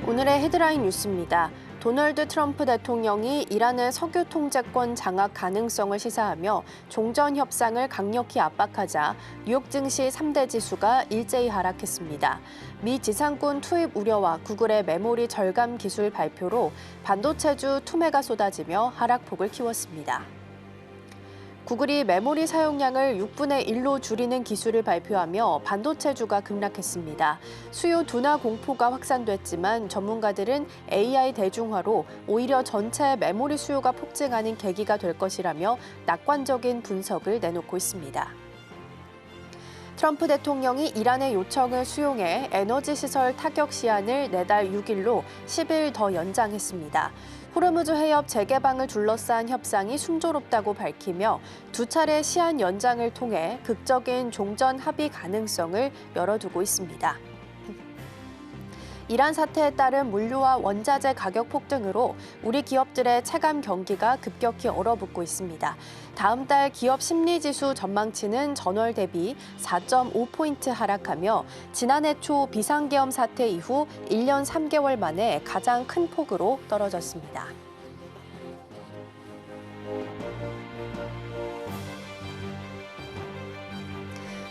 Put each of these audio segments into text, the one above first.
오늘의 헤드라인 뉴스입니다. 도널드 트럼프 대통령이 이란의 석유 통제권 장악 가능성을 시사하며 종전 협상을 강력히 압박하자 뉴욕 증시 3대 지수가 일제히 하락했습니다. 미 지상군 투입 우려와 구글의 메모리 절감 기술 발표로 반도체주 투매가 쏟아지며 하락폭을 키웠습니다. 구글이 메모리 사용량을 6분의 1로 줄이는 기술을 발표하며 반도체주가 급락했습니다. 수요 둔화 공포가 확산됐지만 전문가들은 AI 대중화로 오히려 전체 메모리 수요가 폭증하는 계기가 될 것이라며 낙관적인 분석을 내놓고 있습니다. 트럼프 대통령이 이란의 요청을 수용해 에너지 시설 타격 시한을 내달 6일로 10일 더 연장했습니다. 호르무즈 해협 재개방을 둘러싼 협상이 순조롭다고 밝히며 두 차례 시한 연장을 통해 극적인 종전 합의 가능성을 열어두고 있습니다. 이란 사태에 따른 물류와 원자재 가격 폭등으로 우리 기업들의 체감 경기가 급격히 얼어붙고 있습니다. 다음 달 기업 심리지수 전망치는 전월 대비 4.5포인트 하락하며 지난해 초 비상계엄 사태 이후 1년 3개월 만에 가장 큰 폭으로 떨어졌습니다.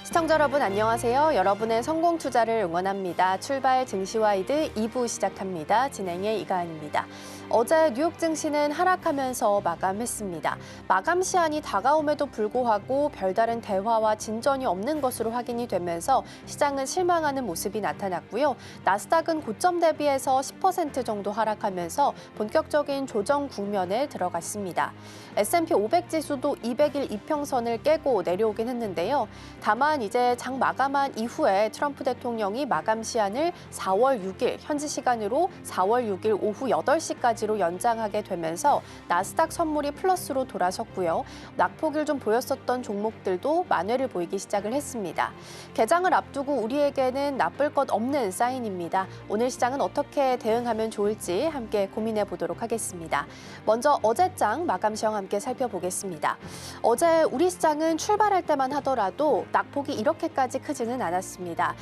시청자 여러분 안녕하세요. 여러분의 성공 투자를 응원합니다. 출발 증시와이드 2부 시작합니다. 진행의 이가은입니다. 어제 뉴욕 증시는 하락하면서 마감했습니다. 마감 시한이 다가옴에도 불구하고 별다른 대화와 진전이 없는 것으로 확인이 되면서 시장은 실망하는 모습이 나타났고요. 나스닥은 고점 대비해서 10% 정도 하락하면서 본격적인 조정 국면에 들어갔습니다. S&P 500 지수도 200일 이평선을 깨고 내려오긴 했는데요. 다만 이제 장 마감한 이후에 트럼프 대통령이 마감 시한을 4월 6일, 현지 시간으로 4월 6일 오후 8시까지로 연장하게 되면서 나스닥 선물이 플러스로 돌아섰고요. 낙폭을 좀 보였었던 종목들도 만회를 보이기 시작을 했습니다. 개장을 앞두고 우리에게는 나쁠 것 없는 사인입니다. 오늘 시장은 어떻게 대응하면 좋을지 함께 고민해 보도록 하겠습니다. 먼저 어제장 마감 시황 함께 살펴보겠습니다. 어제 우리 시장은 출발할 때만 하더라도 낙폭이 이렇게까지 크지는 않았습니다.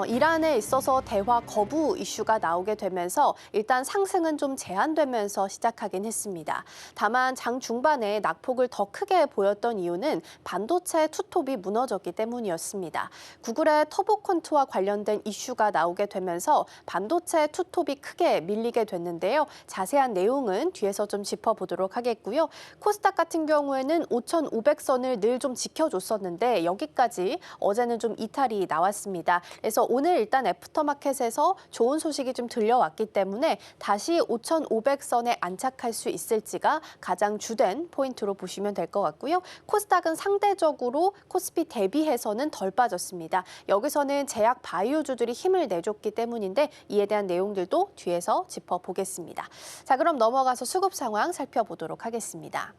이란에 있어서 대화 거부 이슈가 나오게 되면서 일단 상승은 좀 제한되면서 시작하긴 했습니다. 다만 장 중반에 낙폭을 더 크게 보였던 이유는 반도체 투톱이 무너졌기 때문이었습니다. 구글의 터보컨트와 관련된 이슈가 나오게 되면서 반도체 투톱이 크게 밀리게 됐는데요. 자세한 내용은 뒤에서 좀 짚어보도록 하겠고요. 코스닥 같은 경우에는 5,500선을 늘 좀 지켜줬었는데 여기까지 어제는 좀 이탈이 나왔습니다. 그래서 오늘 일단 애프터마켓에서 좋은 소식이 좀 들려왔기 때문에 다시 5,500선에 안착할 수 있을지가 가장 주된 포인트로 보시면 될 것 같고요. 코스닥은 상대적으로 코스피 대비해서는 덜 빠졌습니다. 여기서는 제약 바이오주들이 힘을 내줬기 때문인데 이에 대한 내용들도 뒤에서 짚어보겠습니다. 자, 그럼 넘어가서 수급 상황 살펴보도록 하겠습니다.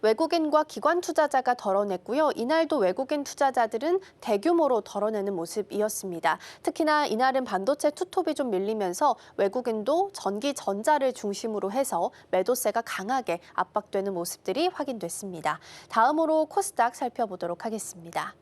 외국인과 기관 투자자가 덜어냈고요. 이날도 외국인 투자자들은 대규모로 덜어내는 모습이었습니다. 특히나 이날은 반도체 투톱이 좀 밀리면서 외국인도 전기 전자를 중심으로 해서 매도세가 강하게 압박되는 모습들이 확인됐습니다. 다음으로 코스닥 살펴보도록 하겠습니다.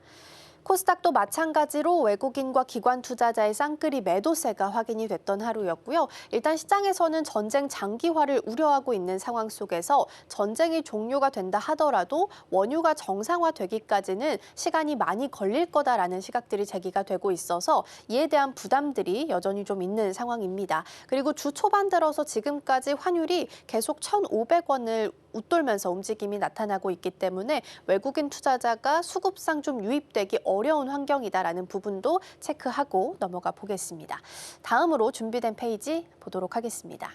코스닥도 마찬가지로 외국인과 기관 투자자의 쌍끌이 매도세가 확인이 됐던 하루였고요. 일단 시장에서는 전쟁 장기화를 우려하고 있는 상황 속에서 전쟁이 종료가 된다 하더라도 원유가 정상화되기까지는 시간이 많이 걸릴 거다라는 시각들이 제기가 되고 있어서 이에 대한 부담들이 여전히 좀 있는 상황입니다. 그리고 주 초반 들어서 지금까지 환율이 계속 1,500원을 웃돌면서 움직임이 나타나고 있기 때문에 외국인 투자자가 수급상 좀 유입되기 어려운 환경이다라는 부분도 체크하고 넘어가 보겠습니다. 다음으로 준비된 페이지 보도록 하겠습니다.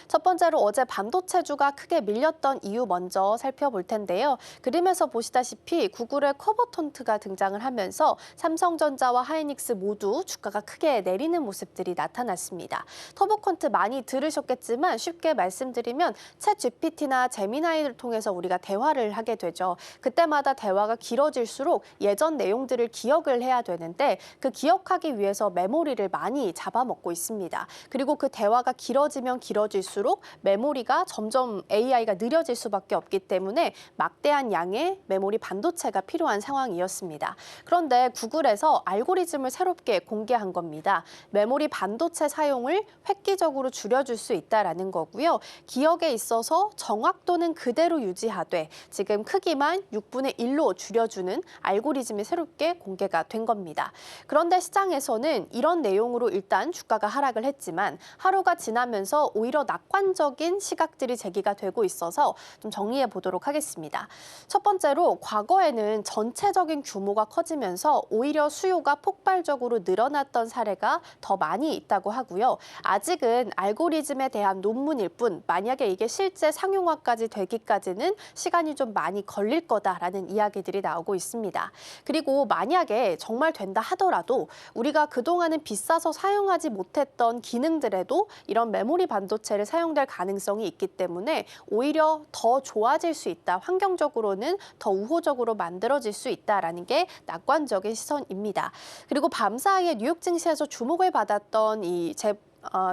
첫 번째로 어제 반도체주가 크게 밀렸던 이유 먼저 살펴볼 텐데요. 그림에서 보시다시피 구글의 커버톤트가 등장을 하면서 삼성전자와 하이닉스 모두 주가가 크게 내리는 모습들이 나타났습니다. 터보컨트 많이 들으셨겠지만 쉽게 말씀드리면 챗GPT나 제미나이를 통해서 우리가 대화를 하게 되죠. 그때마다 대화가 길어질수록 예전 내용들을 기억을 해야 되는데 그 기억하기 위해서 메모리를 많이 잡아먹고 있습니다. 그리고 그 대화가 길어지면 길어질수록 갈수록 메모리가 점점 AI가 느려질 수밖에 없기 때문에 막대한 양의 메모리 반도체가 필요한 상황이었습니다. 그런데 구글에서 알고리즘을 새롭게 공개한 겁니다. 메모리 반도체 사용을 획기적으로 줄여줄 수 있다라는 거고요. 기억에 있어서 정확도는 그대로 유지하되 지금 크기만 6분의 1로 줄여주는 알고리즘이 새롭게 공개가 된 겁니다. 그런데 시장에서는 이런 내용으로 일단 주가가 하락을 했지만 하루가 지나면서 오히려 낙관적인 시각들이 제기가 되고 있어서 좀 정리해 보도록 하겠습니다. 첫 번째로 과거에는 전체적인 규모가 커지면서 오히려 수요가 폭발적으로 늘어났던 사례가 더 많이 있다고 하고요. 아직은 알고리즘에 대한 논문일 뿐 만약에 이게 실제 상용화까지 되기까지는 시간이 좀 많이 걸릴 거다라는 이야기들이 나오고 있습니다. 그리고 만약에 정말 된다 하더라도 우리가 그동안은 비싸서 사용하지 못했던 기능들에도 이런 메모리 반도체를 사용될 가능성이 있기 때문에 오히려 더 좋아질 수 있다. 환경적으로는 더 우호적으로 만들어질 수 있다라는 게 낙관적인 시선입니다. 그리고 밤사이에 뉴욕 증시에서 주목을 받았던 이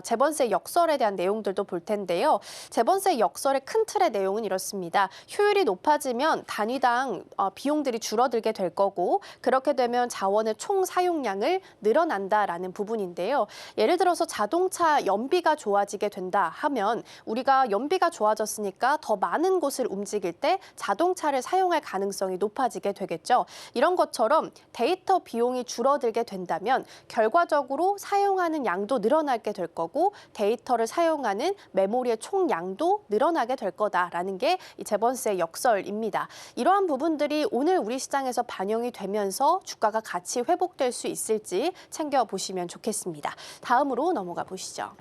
재번세 역설에 대한 내용들도 볼 텐데요. 재번세 역설의 큰 틀의 내용은 이렇습니다. 효율이 높아지면 단위당 비용들이 줄어들게 될 거고 그렇게 되면 자원의 총 사용량을 늘어난다라는 부분인데요. 예를 들어서 자동차 연비가 좋아지게 된다 하면 우리가 연비가 좋아졌으니까 더 많은 곳을 움직일 때 자동차를 사용할 가능성이 높아지게 되겠죠. 이런 것처럼 데이터 비용이 줄어들게 된다면 결과적으로 사용하는 양도 늘어나게 될 거고 데이터를 사용하는 메모리의 총량도 늘어나게 될 거다라는 게 이 재번세 역설입니다. 이러한 부분들이 오늘 우리 시장에서 반영이 되면서 주가가 같이 회복될 수 있을지 챙겨보시면 좋겠습니다. 다음으로 넘어가 보시죠.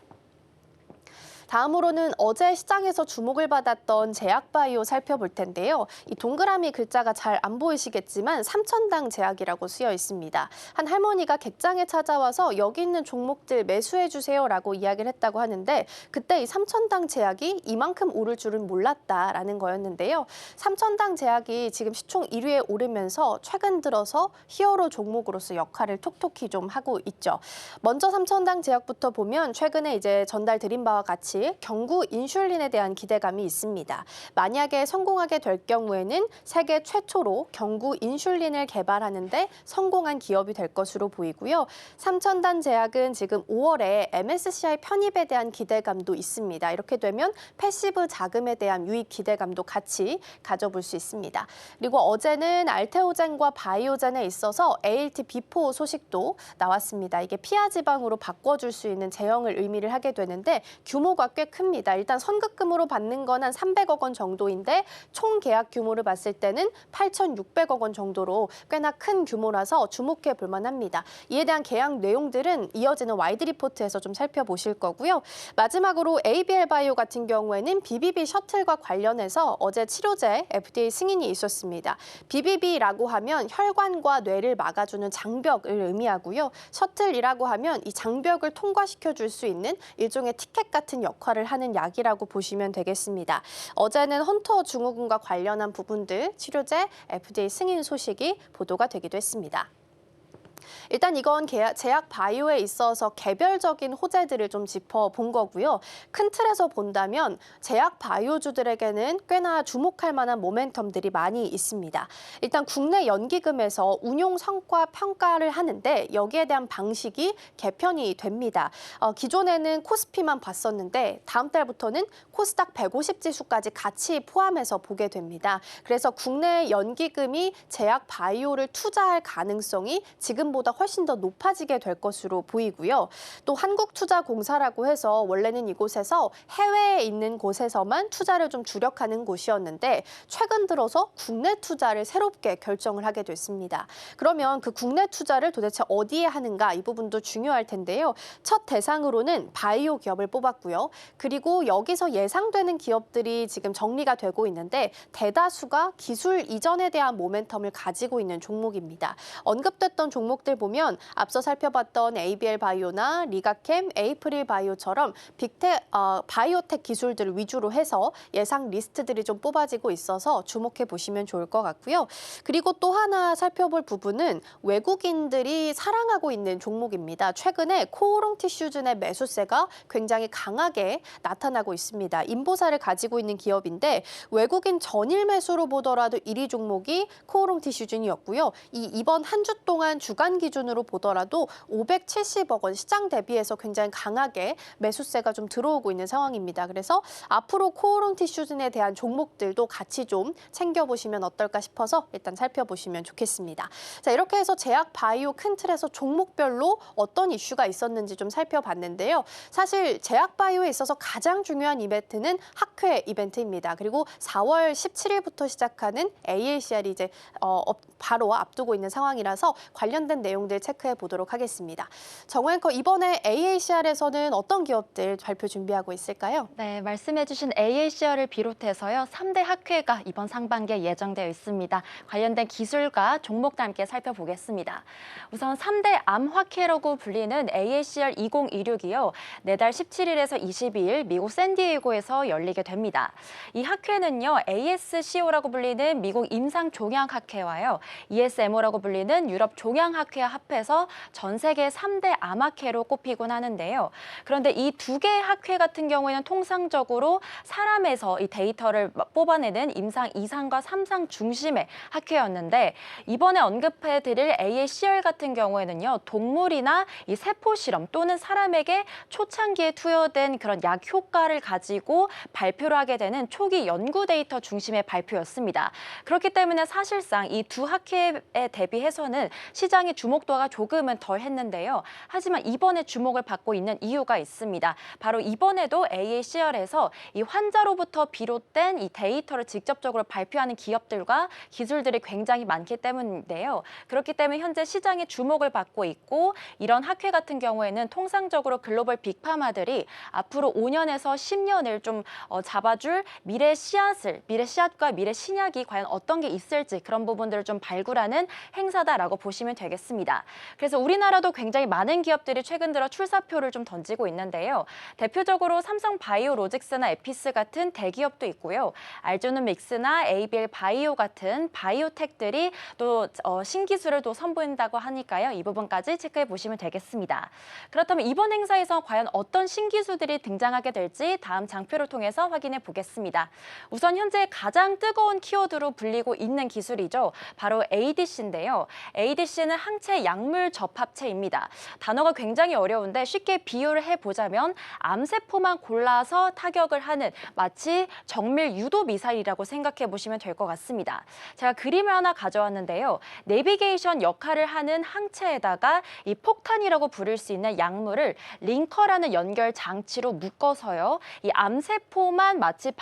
다음으로는 어제 시장에서 주목을 받았던 제약바이오 살펴볼 텐데요. 이 동그라미 글자가 잘 안 보이시겠지만 3,000당 제약이라고 쓰여 있습니다. 한 할머니가 객장에 찾아와서 여기 있는 종목들 매수해 주세요라고 이야기를 했다고 하는데 그때 이 3,000당 제약이 이만큼 오를 줄은 몰랐다라는 거였는데요. 3,000당 제약이 지금 시총 1위에 오르면서 최근 들어서 히어로 종목으로서 역할을 톡톡히 좀 하고 있죠. 먼저 3,000당 제약부터 보면 최근에 이제 전달드린 바와 같이 경구 인슐린에 대한 기대감이 있습니다. 만약에 성공하게 될 경우에는 세계 최초로 경구 인슐린을 개발하는데 성공한 기업이 될 것으로 보이고요. 3,000단 제약은 지금 5월에 MSCI 편입에 대한 기대감도 있습니다. 이렇게 되면 패시브 자금에 대한 유입 기대감도 같이 가져볼 수 있습니다. 그리고 어제는 알테오젠과 바이오젠에 있어서 ALT 비포 소식도 나왔습니다. 이게 피하 지방으로 바꿔줄 수 있는 제형을 의미를 하게 되는데 규모가 꽤 큽니다. 일단 선급금으로 받는 건 한 300억 원 정도인데 총 계약 규모를 봤을 때는 8,600억 원 정도로 꽤나 큰 규모라서 주목해 볼 만합니다. 이에 대한 계약 내용들은 이어지는 와이드 리포트에서 좀 살펴보실 거고요. 마지막으로 ABL 바이오 같은 경우에는 BBB 셔틀과 관련해서 어제 치료제 FDA 승인이 있었습니다. BBB라고 하면 혈관과 뇌를 막아주는 장벽을 의미하고요. 셔틀이라고 하면 이 장벽을 통과시켜 줄 수 있는 일종의 티켓 같은 역할을 하는 약이라고 보시면 되겠습니다. 어제는 헌터 증후군과 관련한 부분들 치료제 FDA 승인 소식이 보도가 되기도 했습니다. 일단 이건 제약 바이오에 있어서 개별적인 호재들을 좀 짚어본 거고요. 큰 틀에서 본다면 제약 바이오주들에게는 꽤나 주목할 만한 모멘텀들이 많이 있습니다. 일단 국내 연기금에서 운용 성과 평가를 하는데 여기에 대한 방식이 개편이 됩니다. 기존에는 코스피만 봤었는데 다음 달부터는 코스닥 150 지수까지 같이 포함해서 보게 됩니다. 그래서 국내 연기금이 제약 바이오를 투자할 가능성이 지금보다 훨씬 더 높아지게 될 것으로 보이고요. 또 한국투자공사라고 해서 원래는 이곳에서 해외에 있는 곳에서만 투자를 좀 주력하는 곳이었는데 최근 들어서 국내 투자를 새롭게 결정을 하게 됐습니다. 그러면 그 국내 투자를 도대체 어디에 하는가 이 부분도 중요할 텐데요. 첫 대상으로는 바이오 기업을 뽑았고요. 그리고 여기서 예상되는 기업들이 지금 정리가 되고 있는데 대다수가 기술 이전에 대한 모멘텀을 가지고 있는 종목입니다. 언급됐던 종목 종목들 보면 앞서 살펴봤던 ABL 바이오나 리가캠, 에이프릴 바이오처럼 바이오텍 기술들을 위주로 해서 예상 리스트들이 좀 뽑아지고 있어서 주목해 보시면 좋을 것 같고요. 그리고 또 하나 살펴볼 부분은 외국인들이 사랑하고 있는 종목입니다. 최근에 코오롱 티슈즌의 매수세가 굉장히 강하게 나타나고 있습니다. 인보사를 가지고 있는 기업인데 외국인 전일 매수로 보더라도 1위 종목이 코오롱 티슈즌이었고요. 이번 한 주 동안 주간 기준으로 보더라도 570억 원 시장 대비해서 굉장히 강하게 매수세가 좀 들어오고 있는 상황입니다. 그래서 앞으로 코오롱 티슈즌에 대한 종목들도 같이 좀 챙겨보시면 어떨까 싶어서 일단 살펴보시면 좋겠습니다. 자, 이렇게 해서 제약 바이오 큰 틀에서 종목별로 어떤 이슈가 있었는지 좀 살펴봤는데요. 사실 제약 바이오에 있어서 가장 중요한 이벤트는 학회 이벤트입니다. 그리고 4월 17일부터 시작하는 AACR이 이제 바로 앞두고 있는 상황이라서 관련된 내용들 체크해 보도록 하겠습니다. 정우 앵커, 이번에 AACR에서는 어떤 기업들 발표 준비하고 있을까요? 네, 말씀해주신 AACR을 비롯해서요, 3대 학회가 이번 상반기에 예정되어 있습니다. 관련된 기술과 종목과 함께 살펴보겠습니다. 우선 3대 암학회라고 불리는 AACR 2026이요, 내달 17일에서 22일 미국 샌디에이고에서 열리게 됩니다. 이 학회는요, ASCO라고 불리는 미국 임상종양학회와요, ESMO라고 불리는 유럽 종양학회와 합해서 전 세계 3대 암학회로 꼽히곤 하는데요. 그런데 이 두 개의 학회 같은 경우에는 통상적으로 사람에서 이 데이터를 뽑아내는 임상 2상과 3상 중심의 학회였는데, 이번에 언급해드릴 AACR 같은 경우에는요, 동물이나 이 세포 실험 또는 사람에게 초창기에 투여된 그런 약 효과를 가지고 발표를 하게 되는 초기 연구 데이터 중심의 발표였습니다. 그렇기 때문에 사실상 이 두 학회에 대비해서는 시장의 주목도가 조금은 덜 했는데요. 하지만 이번에 주목을 받고 있는 이유가 있습니다. 바로 이번에도 AACR에서 이 환자로부터 비롯된 이 데이터를 직접적으로 발표하는 기업들과 기술들이 굉장히 많기 때문인데요. 그렇기 때문에 현재 시장의 주목을 받고 있고, 이런 학회 같은 경우에는 통상적으로 글로벌 빅파마들이 앞으로 5년에서 10년을 좀 잡아줄 미래 씨앗과 미래 신약이 과연 어떤 게 있을지 그런 부분들을 좀 발굴하는 행사다라고 보시면 되겠습니다. 그래서 우리나라도 굉장히 많은 기업들이 최근 들어 출사표를 좀 던지고 있는데요. 대표적으로 삼성 바이오로직스나 에피스 같은 대기업도 있고요. 알조노믹스나 ABL 바이오 같은 바이오텍들이 또 신기술을 또 선보인다고 하니까요. 이 부분까지 체크해 보시면 되겠습니다. 그렇다면 이번 행사에서 과연 어떤 신기술들이 등장하게 될지 다음 장표를 통해서 확인해 보겠습니다. 우선 현재 가장 뜨거운 키워드로 불리고 있는 기술이죠. 바로 ADC인데요. ADC는 항체 약물 접합체입니다. 단어가 굉장히 어려운데 쉽게 비유를 해보자면 암세포만 골라서 타격을 하는 마치 정밀 유도 미사일이라고 생각해 보시면 될 것 같습니다. 제가 그림을 하나 가져왔는데요. 내비게이션 역할을 하는 항체에다가 이 폭탄이라고 부를 수 있는 약물을 링커라는 연결 장치로 묶어서요, 이 암세포만 마치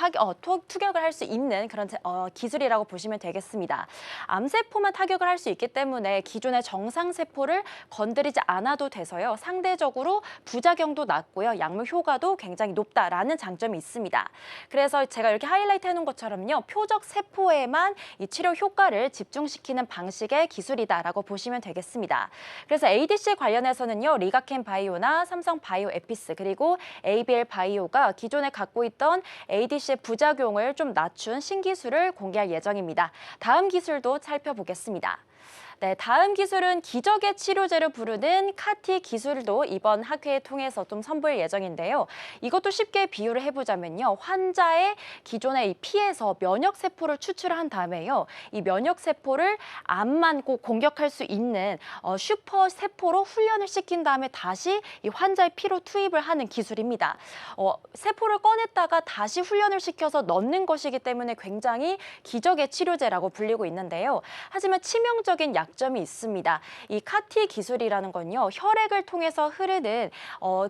투격을 할 수 있는 그런 기술이라고 보시면 되겠습니다. 암세포만 타격을 할 수 있기 때문에 기존의 정상세포를 건드리지 않아도 돼서요, 상대적으로 부작용도 낮고요, 약물 효과도 굉장히 높다라는 장점이 있습니다. 그래서 제가 이렇게 하이라이트 해놓은 것처럼요, 표적 세포에만 이 치료 효과를 집중시키는 방식의 기술이다라고 보시면 되겠습니다. 그래서 ADC 관련해서는요, 리가켄 바이오나 삼성 바이오 에피스 그리고 ABL 바이오가 기존에 갖고 있던 ADC의 부작용을 좀 낮춘 신기술을 공개할 예정입니다. 다음 기술도 살펴보겠습니다. 네, 다음 기술은 기적의 치료제를 부르는 카티 기술도 이번 학회를 통해서 좀 선보일 예정인데요. 이것도 쉽게 비유를 해보자면요, 환자의 기존의 이 피에서 면역세포를 추출한 다음에요, 이 면역세포를 암만 꼭 공격할 수 있는 슈퍼세포로 훈련을 시킨 다음에 다시 이 환자의 피로 투입을 하는 기술입니다. 세포를 꺼냈다가 다시 훈련을 시켜서 넣는 것이기 때문에 굉장히 기적의 치료제라고 불리고 있는데요. 하지만 치명적인 약점이 있습니다. 이 카티 기술이라는 건요, 혈액을 통해서 흐르는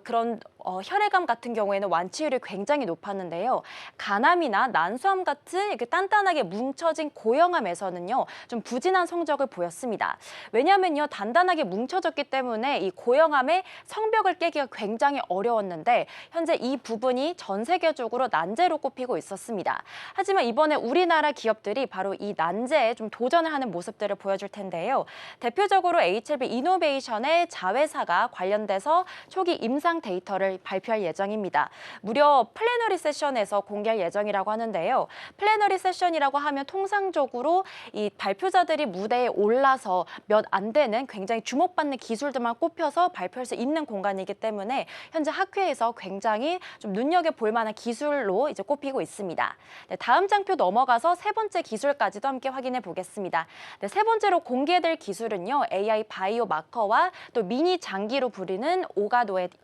그런 혈액암 같은 경우에는 완치율이 굉장히 높았는데요. 간암이나 난소암 같은 이렇게 단단하게 뭉쳐진 고형암에서는요, 좀 부진한 성적을 보였습니다. 왜냐하면요, 단단하게 뭉쳐졌기 때문에 이 고형암의 성벽을 깨기가 굉장히 어려웠는데 현재 이 부분이 전 세계적으로 난제로 꼽히고 있었습니다. 하지만 이번에 우리나라 기업들이 바로 이 난제에 좀 도전을 하는 모습들을 보여줄 텐데요. 있는데요. 대표적으로 HLB 이노베이션의 자회사가 관련돼서 초기 임상 데이터를 발표할 예정입니다. 무려 플래너리 세션에서 공개할 예정이라고 하는데요. 플래너리 세션이라고 하면 통상적으로 이 발표자들이 무대에 올라서 몇 안 되는 굉장히 주목받는 기술들만 꼽혀서 발표할 수 있는 공간이기 때문에 현재 학회에서 굉장히 좀 눈여겨볼 만한 기술로 이제 꼽히고 있습니다. 네, 다음 장표 넘어가서 세 번째 기술까지도 함께 확인해 보겠습니다. 네, 세 번째로 공개될 기술은요, AI 바이오 마커와 또 미니 장기로 불리는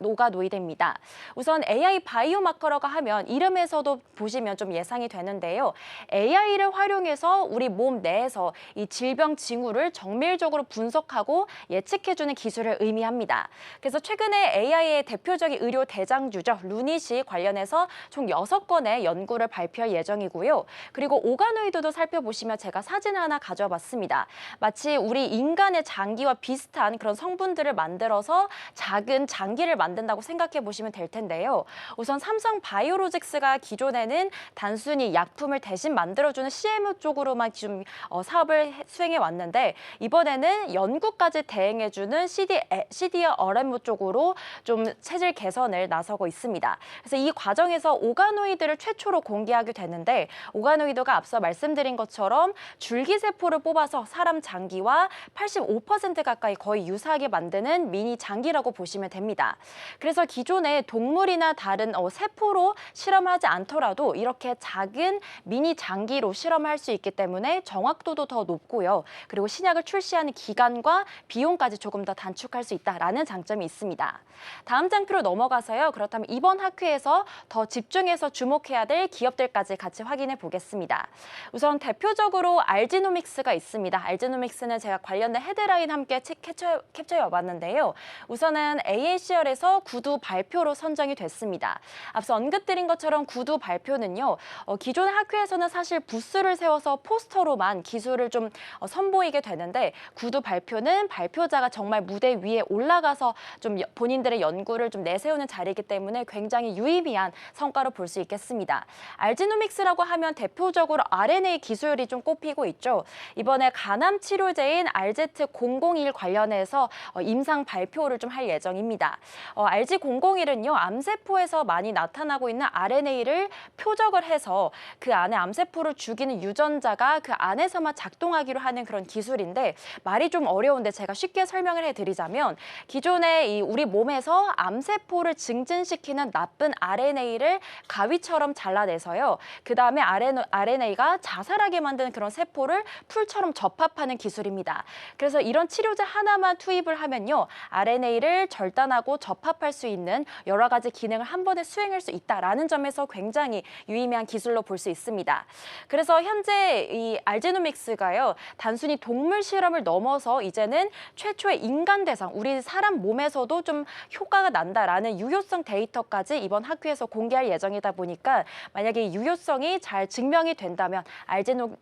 오가노이드입니다. 우선 AI 바이오 마커라고 하면 이름에서도 보시면 좀 예상이 되는데요. AI를 활용해서 우리 몸 내에서 이 질병 징후를 정밀적으로 분석하고 예측해주는 기술을 의미합니다. 그래서 최근에 AI의 대표적인 의료 대장주죠. 루닛이 관련해서 총 6건의 연구를 발표할 예정이고요. 그리고 오가노이드도 살펴보시면 제가 사진 하나 가져와 봤습니다. 마치 우리 인간의 장기와 비슷한 그런 성분들을 만들어서 작은 장기를 만든다고 생각해 보시면 될 텐데요. 우선 삼성 바이오로직스가 기존에는 단순히 약품을 대신 만들어주는 CMO 쪽으로만 좀 사업을 수행해 왔는데 이번에는 연구까지 대행해주는 CDRMO 쪽으로 좀 체질 개선을 나서고 있습니다. 그래서 이 과정에서 오가노이드를 최초로 공개하게 되는데 오가노이드가 앞서 말씀드린 것처럼 줄기세포를 뽑아서 사람 장기와 85% 가까이 거의 유사하게 만드는 미니 장기라고 보시면 됩니다. 그래서 기존에 동물이나 다른 세포로 실험하지 않더라도 이렇게 작은 미니 장기로 실험할 수 있기 때문에 정확도도 더 높고요. 그리고 신약을 출시하는 기간과 비용까지 조금 더 단축할 수 있다라는 장점이 있습니다. 다음 장표로 넘어가서요. 그렇다면 이번 학회에서 더 집중해서 주목해야 될 기업들까지 같이 확인해 보겠습니다. 우선 대표적으로 알지노믹스가 있습니다. 알지노믹스는 제가 관련된 헤드라인 함께 캡처해 와봤는데요. 우선은 AACR에서 구두 발표로 선정이 됐습니다. 앞서 언급드린 것처럼 구두 발표는요. 기존 학회에서는 사실 부스를 세워서 포스터로만 기술을 좀 선보이게 되는데 구두 발표는 발표자가 정말 무대 위에 올라가서 좀 본인들의 연구를 좀 내세우는 자리이기 때문에 굉장히 유의미한 성과로 볼 수 있겠습니다. 알지노믹스라고 하면 대표적으로 RNA 기술이 좀 꼽히고 있죠. 이번에 간암 치료제인 RZ001 관련해서 임상 발표를 좀 할 예정입니다. RZ001은요, 암세포에서 많이 나타나고 있는 RNA를 표적을 해서 그 안에 암세포를 죽이는 유전자가 그 안에서만 작동하기로 하는 그런 기술인데 말이 좀 어려운데 제가 쉽게 설명을 해드리자면 기존에 우리 몸에서 암세포를 증진시키는 나쁜 RNA를 가위처럼 잘라내서요. 그 다음에 RNA가 자살하게 만드는 그런 세포를 풀처럼 접합하는 기술입니다. 그래서 이런 치료제 하나만 투입을 하면요. RNA를 절단하고 접합할 수 있는 여러 가지 기능을 한 번에 수행할 수 있다라는 점에서 굉장히 유의미한 기술로 볼 수 있습니다. 그래서 현재 이 알지노믹스가요. 단순히 동물 실험을 넘어서 이제는 최초의 인간 대상, 우리 사람 몸에서도 좀 효과가 난다라는 유효성 데이터까지 이번 학회에서 공개할 예정이다 보니까 만약에 유효성이 잘 증명이 된다면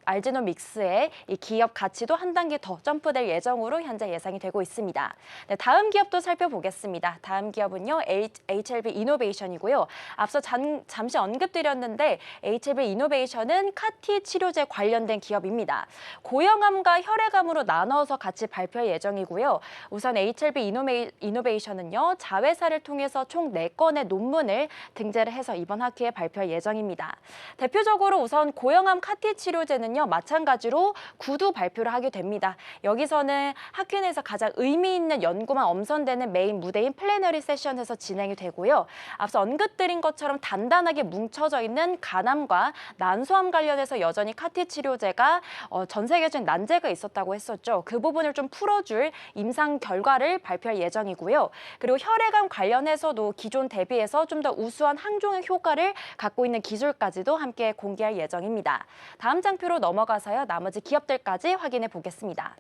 알지노믹스의 이 기업 가치도 한 단계 더 점프될 예정으로 현재 예상이 되고 있습니다. 네, 다음 기업도 살펴보겠습니다. 다음 기업은요, HLB 이노베이션이고요. 앞서 잠시 언급드렸는데 HLB 이노베이션은 카티 치료제 관련된 기업입니다. 고형암과 혈액암으로 나눠서 같이 발표할 예정이고요. 우선 HLB 이노베이션은요, 자회사를 통해서 총 4건의 논문을 등재를 해서 이번 학회에 발표할 예정입니다. 대표적으로 우선 고형암 카티 치료제는요, 마찬가지로 구두 발표를 하게 됩니다. 여기서는 학회 내에서 가장 의미 있는 연구만 엄선되는 메인 무대인 플래너리 세션에서 진행이 되고요. 앞서 언급드린 것처럼 단단하게 뭉쳐져 있는 간암과 난소암 관련해서 여전히 카티 치료제가 전 세계적인 난제가 있었다고 했었죠. 그 부분을 좀 풀어줄 임상 결과를 발표할 예정이고요. 그리고 혈액암 관련해서도 기존 대비해서 좀 더 우수한 항종의 효과를 갖고 있는 기술까지도 함께 공개할 예정입니다. 다음 장표로 넘어가서요. 나머지 기업들까지 확인해 보겠습니다.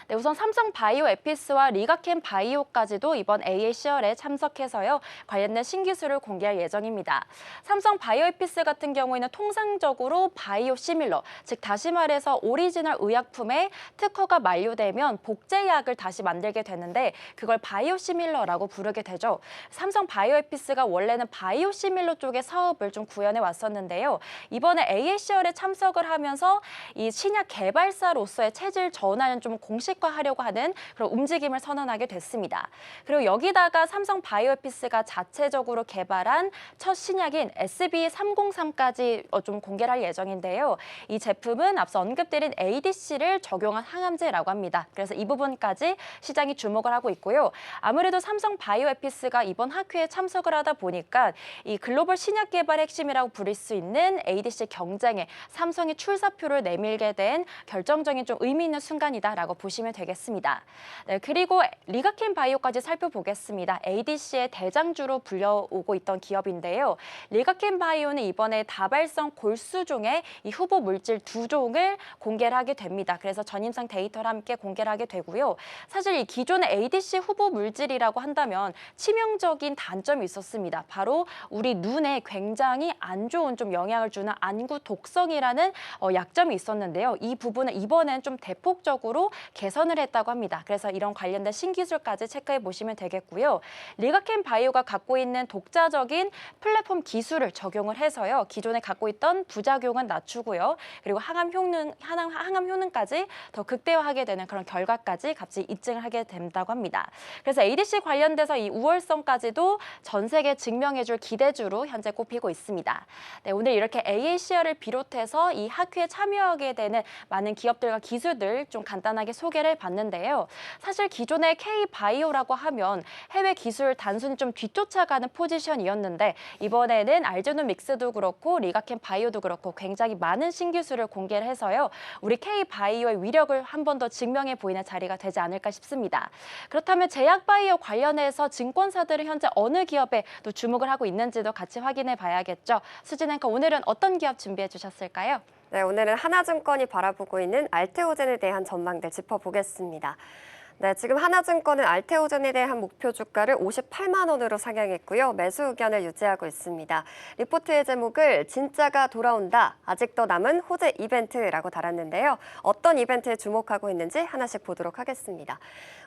네, 우선 삼성 바이오에피스와 리가켄 바이오까지도 이번 AACR에 참석해서요. 관련된 신기술을 공개할 예정입니다. 삼성 바이오에피스 같은 경우에는 통상적으로 바이오 시밀러, 즉 다시 말해서 오리지널 의약품의 특허가 만료되면 복제약을 다시 만들게 되는데 그걸 바이오 시밀러라고 부르게 되죠. 삼성 바이오에피스가 원래는 바이오 시밀러 쪽의 사업을 좀 구현해 왔었는데요. 이번에 AACR에 참석을 하면서 이 신약 개발사로서의 체질 전환을 좀 공식화하려고 하는 그런 움직임을 선언하게 됐습니다. 그리고 여기다가 삼성 바이오에피스가 자체적으로 개발한 첫 신약인 SB303까지 좀 공개를 할 예정인데요. 이 제품은 앞서 언급드린 ADC를 적용한 항암제라고 합니다. 그래서 이 부분까지 시장이 주목을 하고 있고요. 아무래도 삼성 바이오에피스가 이번 학회에 참석을 하다 보니까 이 글로벌 신약 개발 핵심이라고 부를 수 있는 ADC 경쟁에 삼성이 출사표를 내밀게 된 결정적인 좀 의미 있는 순간이다라고 보시면 되겠습니다. 네, 그리고 리가켄 바이오까지 살펴보겠습니다. ADC의 대장주로 불려오고 있던 기업인데요. 리가켄 바이오는 이번에 다발성 골수종의 이 후보 물질 2종을 공개를 하게 됩니다. 그래서 전임상 데이터를 함께 공개를 하게 되고요. 사실 이 기존의 ADC 후보 물질이라고 한다면 치명적인 단점이 있었습니다. 바로 우리 눈에 굉장히 안 좋은 좀 영향을 주는 안구 독성이라는 약점이 있었는데요. 이 부분은 이번엔 좀 대폭적으로 개선을 했다고 합니다. 그래서 이런 관련된 신기술까지 체크해 보시면 되겠고요. 리가켄 바이오가 갖고 있는 독자적인 플랫폼 기술을 적용을 해서요. 기존에 갖고 있던 부작용은 낮추고요. 그리고 항암 효능까지 더 극대화하게 되는 그런 결과까지 같이 입증을 하게 된다고 합니다. 그래서 ADC 관련돼서 이 우월성까지도 전 세계 증명해줄 기대주로 현재 꼽히고 있습니다. 네, 오늘 이렇게 AACR을 비롯해서 이 학회에 참여하게 되는 많은 기업들과 기술들 좀 간단하게 소개를 해봤는데요. 사실 기존의 K바이오라고 하면 해외 기술 단순히 좀 뒤쫓아가는 포지션이었는데 이번에는 알제노믹스도 그렇고 리가켄 바이오도 그렇고 굉장히 많은 신기술을 공개를 해서요. 우리 K바이오의 위력을 한 번 더 증명해 보이는 자리가 되지 않을까 싶습니다. 그렇다면 제약바이오 관련해서 증권사들은 현재 어느 기업에 또 주목을 하고 있는지도 같이 확인해 봐야겠죠. 수진 앵커, 오늘은 어떤 기업 준비해 주셨을까요? 네, 오늘은 하나증권이 바라보고 있는 알테오젠에 대한 전망들 짚어보겠습니다. 네, 지금 하나증권은 알테오젠에 대한 목표 주가를 58만 원으로 상향했고요. 매수 의견을 유지하고 있습니다. 리포트의 제목을 진짜가 돌아온다. 아직도 남은 호재 이벤트라고 달았는데요. 어떤 이벤트에 주목하고 있는지 하나씩 보도록 하겠습니다.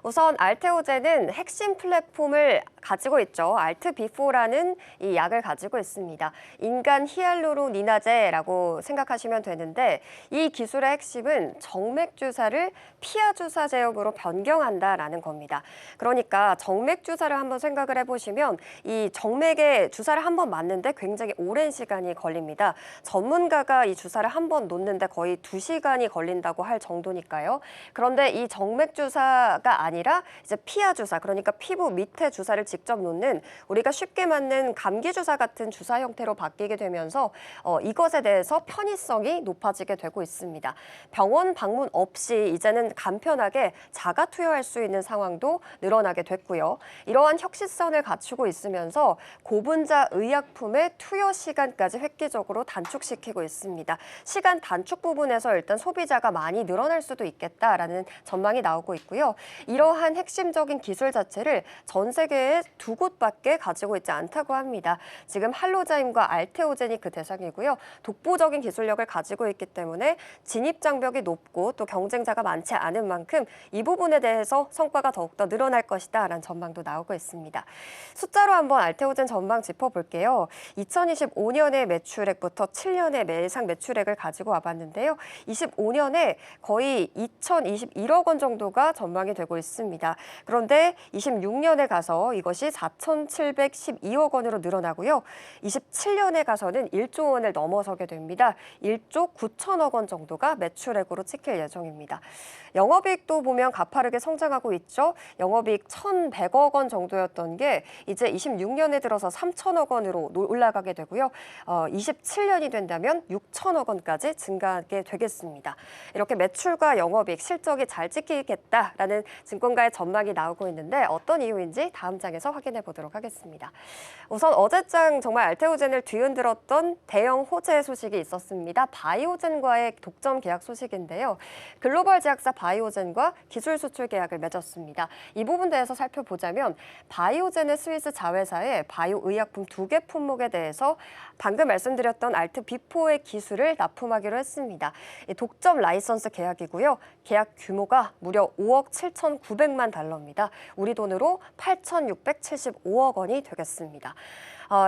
우선 알테오젠은 핵심 플랫폼을 가지고 있죠. 알트비포라는 이 약을 가지고 있습니다. 인간 히알루로니나제라고 생각하시면 되는데 이 기술의 핵심은 정맥 주사를 피하 주사 제형으로 변경한다라는 겁니다. 그러니까 정맥 주사를 한번 생각을 해보시면 이 정맥에 주사를 한번 맞는데 굉장히 오랜 시간이 걸립니다. 전문가가 이 주사를 한번 놓는데 거의 2시간이 걸린다고 할 정도니까요. 그런데 이 정맥 주사가 아니라 이제 피하 주사, 그러니까 피부 밑에 주사를 직접 놓는 우리가 쉽게 맞는 감기 주사 같은 주사 형태로 바뀌게 되면서 이것에 대해서 편의성이 높아지게 되고 있습니다. 병원 방문 없이 이제는 간편하게 자가 투여할 수 있는 상황도 늘어나게 됐고요. 이러한 혁신성을 갖추고 있으면서 고분자 의약품의 투여 시간까지 획기적으로 단축시키고 있습니다. 시간 단축 부분에서 일단 소비자가 많이 늘어날 수도 있겠다라는 전망이 나오고 있고요. 이러한 핵심적인 기술 자체를 전 세계에 2곳밖에 가지고 있지 않다고 합니다. 지금 할로자임과 알테오젠이 그 대상이고요. 독보적인 기술력을 가지고 있기 때문에 진입 장벽이 높고 또 경쟁자가 많지 않은 만큼 이 부분에 대해서 성과가 더욱더 늘어날 것이다 라는 전망도 나오고 있습니다. 숫자로 한번 알테오젠 전망 짚어볼게요. 2025년의 매출액부터 7년의 매상 매출액을 가지고 와봤는데요. 25년에 거의 2,021억 원 정도가 전망이 되고 있습니다. 그런데 26년에 가서 이것이 4,712억 원으로 늘어나고요. 27년에 가서는 1조 원을 넘어서게 됩니다. 1조 9천억 원 정도가 매출액으로 찍힐 예정입니다. 영업이익도 보면 가파르게 성장하고 있죠. 영업이익 1,100억 원 정도였던 게 이제 26년에 들어서 3천억 원으로 올라가게 되고요. 27년이 된다면 6천억 원까지 증가하게 되겠습니다. 이렇게 매출과 영업이익 실적이 잘 찍히겠다라는 증권가의 전망이 나오고 있는데 어떤 이유인지 다음 장에서 통해서 확인해 보도록 하겠습니다. 우선 어제장 정말 알테오젠을 뒤흔들었던 대형 호재 소식이 있었습니다. 바이오젠과의 독점 계약 소식인데요. 글로벌 제약사 바이오젠과 기술 수출 계약을 맺었습니다. 이 부분 대해서 살펴보자면 바이오젠의 스위스 자회사에 바이오 의약품 2개 품목에 대해서 방금 말씀드렸던 알트비포의 기술을 납품하기로 했습니다. 독점 라이선스 계약이고요. 계약 규모가 무려 5억 7,900만 달러입니다. 우리 돈으로 8,675억 원이 되겠습니다.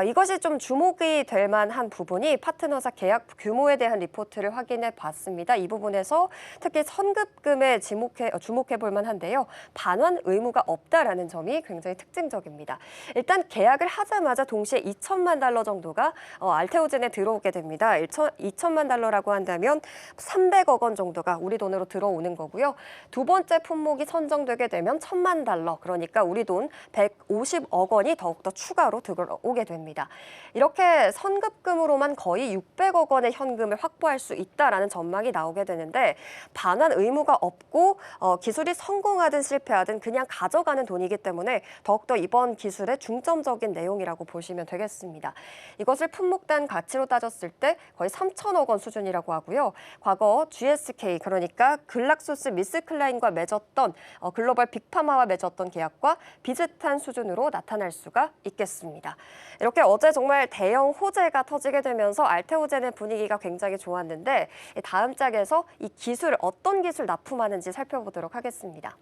이것이 좀 주목이 될 만한 부분이 파트너사 계약 규모에 대한 리포트를 확인해 봤습니다. 이 부분에서 특히 선급금에 주목해 볼 만한데요. 반환 의무가 없다라는 점이 굉장히 특징적입니다. 일단 계약을 하자마자 동시에 2천만 달러 정도가 알테오젠에 들어오게 됩니다. 2천만 달러라고 한다면 300억 원 정도가 우리 돈으로 들어오는 거고요. 두 번째 품목이 선정되게 되면 1,000만 달러, 그러니까 우리 돈 150억 원이 더욱더 추가로 들어오게 됩니다. 이렇게 선급금으로만 거의 600억 원의 현금을 확보할 수 있다라는 전망이 나오게 되는데 반환 의무가 없고 기술이 성공하든 실패하든 그냥 가져가는 돈이기 때문에 더욱더 이번 기술의 중점적인 내용이라고 보시면 되겠습니다. 이것을 품목당 가치로 따졌을 때 거의 3천억 원 수준이라고 하고요. 과거 GSK, 그러니까 글락소스미스클라인과 맺었던 글로벌 빅파마와 맺었던 계약과 비슷한 수준으로 나타날 수가 있겠습니다. 이렇게 어제 정말 대형 호재가 터지게 되면서 알테오젠의 분위기가 굉장히 좋았는데 다음 장에서 이 기술, 어떤 기술 납품하는지 살펴보도록 하겠습니다.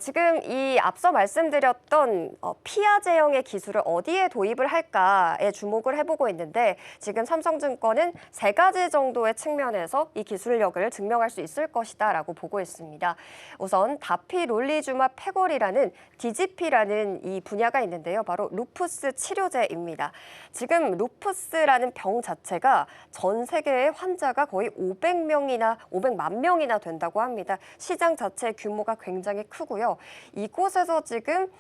지금 이 앞서 말씀드렸던 피아 제형의 기술을 어디에 도입을 할까에 주목을 해보고 있는데 지금 삼성증권은 3가지 정도의 측면에서 이 기술력을 증명할 수 있을 것이다라고 보고 있습니다. 우선 다피롤리주마 페골이라는 DGP라는 이 분야가 있는데요. 바로 루푸스 치료제입니다. 지금 루푸스라는 병 자체가 전 세계의 환자가 거의 500만 명이나 된다고 합니다. 시장 자체의 규모가 굉장히 크고요. 이곳에서 지금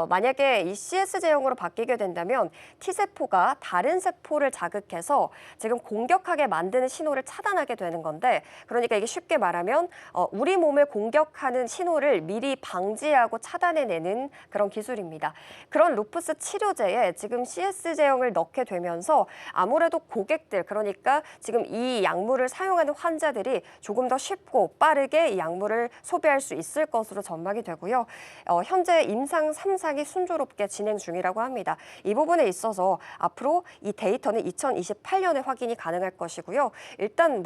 만약에 이 CS 제형으로 바뀌게 된다면 T세포가 다른 세포를 자극해서 지금 공격하게 만드는 신호를 차단하게 되는 건데, 그러니까 이게 쉽게 말하면 우리 몸을 공격하는 신호를 미리 방지하고 차단해내는 그런 기술입니다. 그런 루푸스 치료제에 지금 CS 제형을 넣게 되면서 아무래도 고객들, 그러니까 지금 이 약물을 사용하는 환자들이 조금 더 쉽고 빠르게 이 약물을 소비할 수 있을 것으로 전망이 되고요. 현재 임상 3상이 순조롭게 진행 중이라고 합니다. 이 부분에 있어서 앞으로 이 데이터는 2028년에 확인이 가능할 것이고요. 일단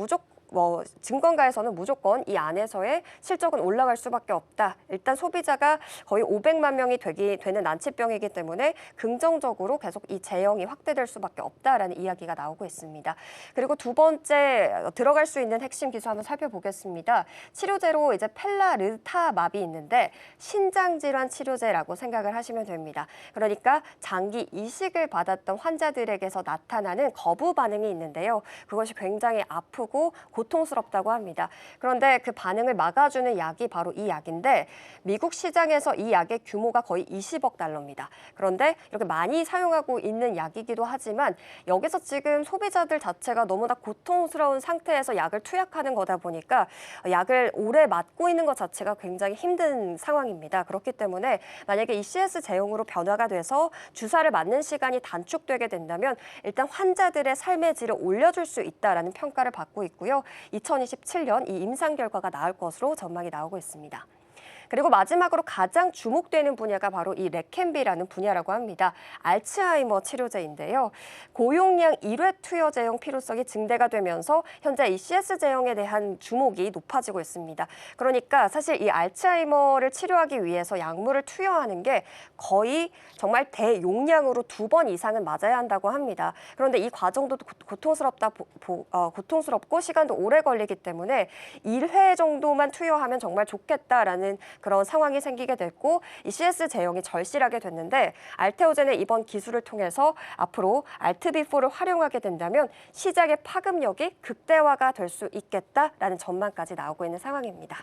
증권가에서는 무조건 이 안에서의 실적은 올라갈 수밖에 없다. 일단 소비자가 거의 500만 명이 되는 난치병이기 때문에 긍정적으로 계속 이 제형이 확대될 수밖에 없다라는 이야기가 나오고 있습니다. 그리고 두 번째 들어갈 수 있는 핵심 기술 한번 살펴보겠습니다. 치료제로 이제 펠라르타맙이 있는데 신장 질환 치료제라고 생각을 하시면 됩니다. 그러니까 장기 이식을 받았던 환자들에게서 나타나는 거부 반응이 있는데요. 그것이 굉장히 아프고 고통스럽다고 합니다. 그런데 그 반응을 막아주는 약이 바로 이 약인데 미국 시장에서 이 약의 규모가 거의 20억 달러입니다. 그런데 이렇게 많이 사용하고 있는 약이기도 하지만 여기서 지금 소비자들 자체가 너무나 고통스러운 상태에서 약을 투약하는 거다 보니까 약을 오래 맞고 있는 것 자체가 굉장히 힘든 상황입니다. 그렇기 때문에 만약에 이 CS 제형으로 변화가 돼서 주사를 맞는 시간이 단축되게 된다면 일단 환자들의 삶의 질을 올려줄 수 있다라는 평가를 받고 있고요. 2027년 이 임상 결과가 나올 것으로 전망이 나오고 있습니다. 그리고 마지막으로 가장 주목되는 분야가 바로 이 레켐비라는 분야라고 합니다. 알츠하이머 치료제인데요. 고용량 1회 투여 제형 필요성이 증대가 되면서 현재 이 CS 제형에 대한 주목이 높아지고 있습니다. 그러니까 사실 이 알츠하이머를 치료하기 위해서 약물을 투여하는 게 거의 정말 대용량으로 2번 이상은 맞아야 한다고 합니다. 그런데 이 과정도 고통스럽고 시간도 오래 걸리기 때문에 1회 정도만 투여하면 정말 좋겠다라는 그런 상황이 생기게 됐고 이 CS 제형이 절실하게 됐는데 알테오젠의 이번 기술을 통해서 앞으로 알트비포를 활용하게 된다면 시장의 파급력이 극대화가 될 수 있겠다라는 전망까지 나오고 있는 상황입니다.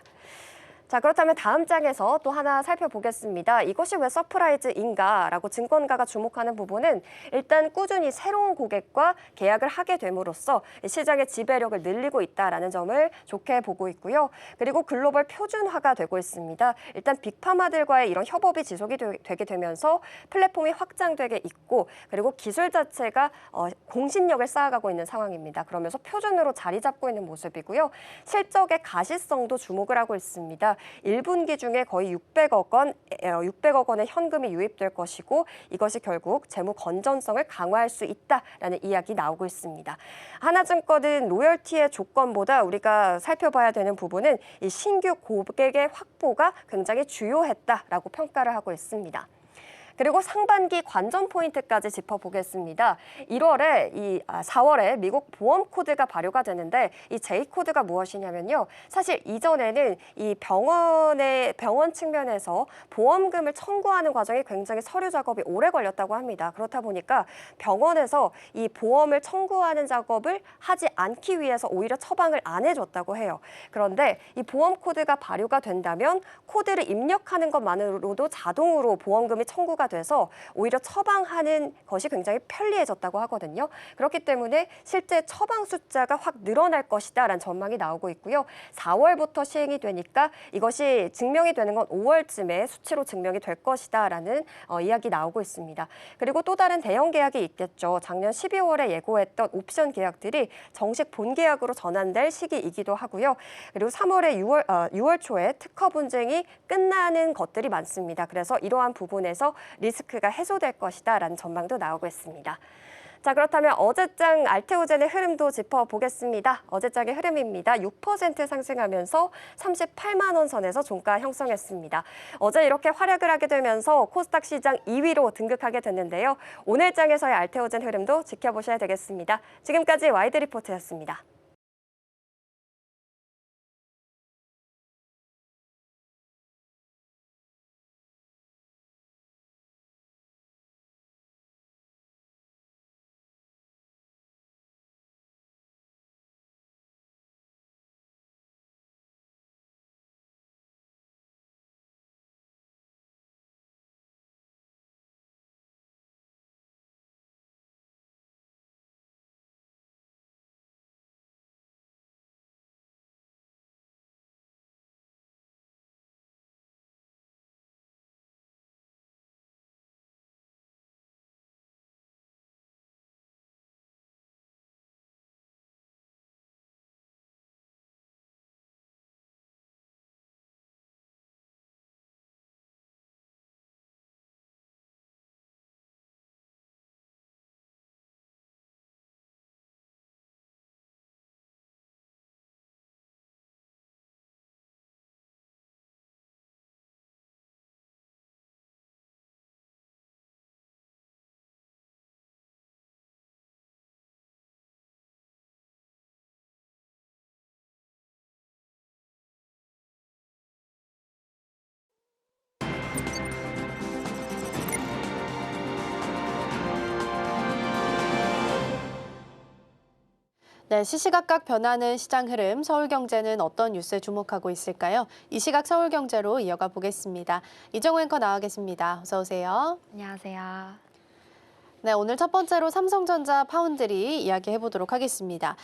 자, 그렇다면 다음 장에서 또 하나 살펴보겠습니다. 이것이 왜 서프라이즈인가라고 증권가가 주목하는 부분은 일단 꾸준히 새로운 고객과 계약을 하게 됨으로써 시장의 지배력을 늘리고 있다는 점을 좋게 보고 있고요. 그리고 글로벌 표준화가 되고 있습니다. 일단 빅파마들과의 이런 협업이 지속이 되게 되면서 플랫폼이 확장되게 있고 그리고 기술 자체가 공신력을 쌓아가고 있는 상황입니다. 그러면서 표준으로 자리 잡고 있는 모습이고요. 실적의 가시성도 주목을 하고 있습니다. 1분기 중에 거의 600억 원의 현금이 유입될 것이고 이것이 결국 재무 건전성을 강화할 수 있다라는 이야기 나오고 있습니다. 하나증권은 로열티의 조건보다 우리가 살펴봐야 되는 부분은 이 신규 고객의 확보가 굉장히 주요했다라고 평가를 하고 있습니다. 그리고 상반기 관전 포인트까지 짚어보겠습니다. 4월에 미국 보험 코드가 발효가 되는데 이 J 코드가 무엇이냐면요. 사실 이전에는 이 병원 측면에서 보험금을 청구하는 과정이 굉장히 서류 작업이 오래 걸렸다고 합니다. 그렇다 보니까 병원에서 이 보험을 청구하는 작업을 하지 않기 위해서 오히려 처방을 안 해줬다고 해요. 그런데 이 보험 코드가 발효가 된다면 코드를 입력하는 것만으로도 자동으로 보험금이 청구가 돼서 오히려 처방하는 것이 굉장히 편리해졌다고 하거든요. 그렇기 때문에 실제 처방 숫자가 확 늘어날 것이다라는 전망이 나오고 있고요. 4월부터 시행이 되니까 이것이 증명이 되는 건 5월쯤에 수치로 증명이 될 것이다라는 이야기 나오고 있습니다. 그리고 또 다른 대형 계약이 있겠죠. 작년 12월에 예고했던 옵션 계약들이 정식 본계약으로 전환될 시기이기도 하고요. 그리고 6월 초에 특허 분쟁이 끝나는 것들이 많습니다. 그래서 이러한 부분에서 리스크가 해소될 것이다라는 전망도 나오고 있습니다. 자, 그렇다면 어제장 알테오젠의 흐름도 짚어보겠습니다. 어제장의 흐름입니다. 6% 상승하면서 38만 원 선에서 종가 형성했습니다. 어제 이렇게 활약을 하게 되면서 코스닥 시장 2위로 등극하게 됐는데요. 오늘 장에서의 알테오젠 흐름도 지켜보셔야 되겠습니다. 지금까지 와이드 리포트였습니다. 네, 시시각각 변하는 시장 흐름, 서울경제는 어떤 뉴스에 주목하고 있을까요? 이 시각 서울경제로 이어가 보겠습니다. 이정우 앵커 나와겠습니다. 어서 오세요. 안녕하세요. 네, 오늘 첫 번째로 삼성전자 파운드리 이야기해 보도록 하겠습니다.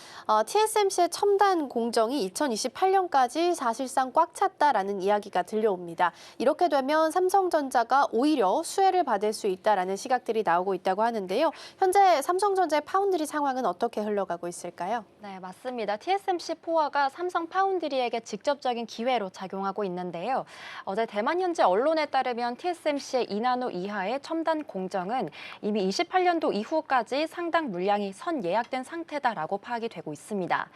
TSMC의 첨단 공정이 2028년까지 사실상 꽉 찼다라는 이야기가 들려옵니다. 이렇게 되면 삼성전자가 오히려 수혜를 받을 수 있다라는 시각들이 나오고 있다고 하는데요. 현재 삼성전자의 파운드리 상황은 어떻게 흘러가고 있을까요? 네, 맞습니다. TSMC 포화가 삼성 파운드리에게 직접적인 기회로 작용하고 있는데요. 어제 대만 현지 언론에 따르면 TSMC의 2나노 이하의 첨단 공정은 이미 28년도 이후까지 상당 물량이 선 예약된 상태다라고 파악이 되고 있습니다.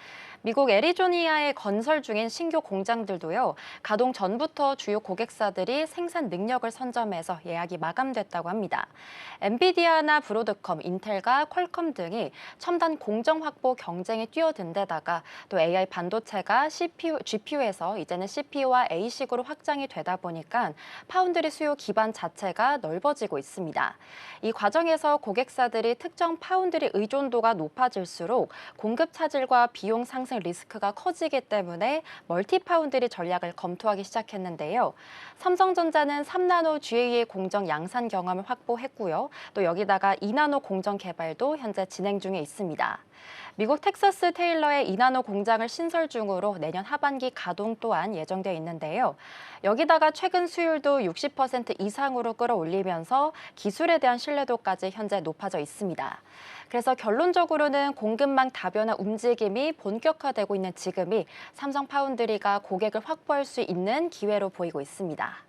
미국 애리조니아에 건설 중인 신규 공장들도요, 가동 전부터 주요 고객사들이 생산 능력을 선점해서 예약이 마감됐다고 합니다. 엔비디아나 브로드컴, 인텔과 퀄컴 등이 첨단 공정 확보 경쟁에 뛰어든 데다가 또 AI 반도체가 GPU에서 이제는 CPU와 A식으로 확장이 되다 보니까 파운드리 수요 기반 자체가 넓어지고 있습니다. 이 과정에서 고객사들이 특정 파운드리 의존도가 높아질수록 공급 차질과 비용 상승 리스크가 커지기 때문에 멀티 파운드리 전략을 검토하기 시작했는데요. 삼성전자는 3나노 GAA 공정 양산 경험을 확보했고요. 또 여기다가 2나노 공정 개발도 현재 진행 중에 있습니다. 미국 텍사스 테일러의 2나노 공장을 신설 중으로 내년 하반기 가동 또한 예정되어 있는데요. 여기다가 최근 수율도 60% 이상으로 끌어올리면서 기술에 대한 신뢰도까지 현재 높아져 있습니다. 그래서 결론적으로는 공급망 다변화 움직임이 본격화되고 있는 지금이 삼성 파운드리가 고객을 확보할 수 있는 기회로 보이고 있습니다.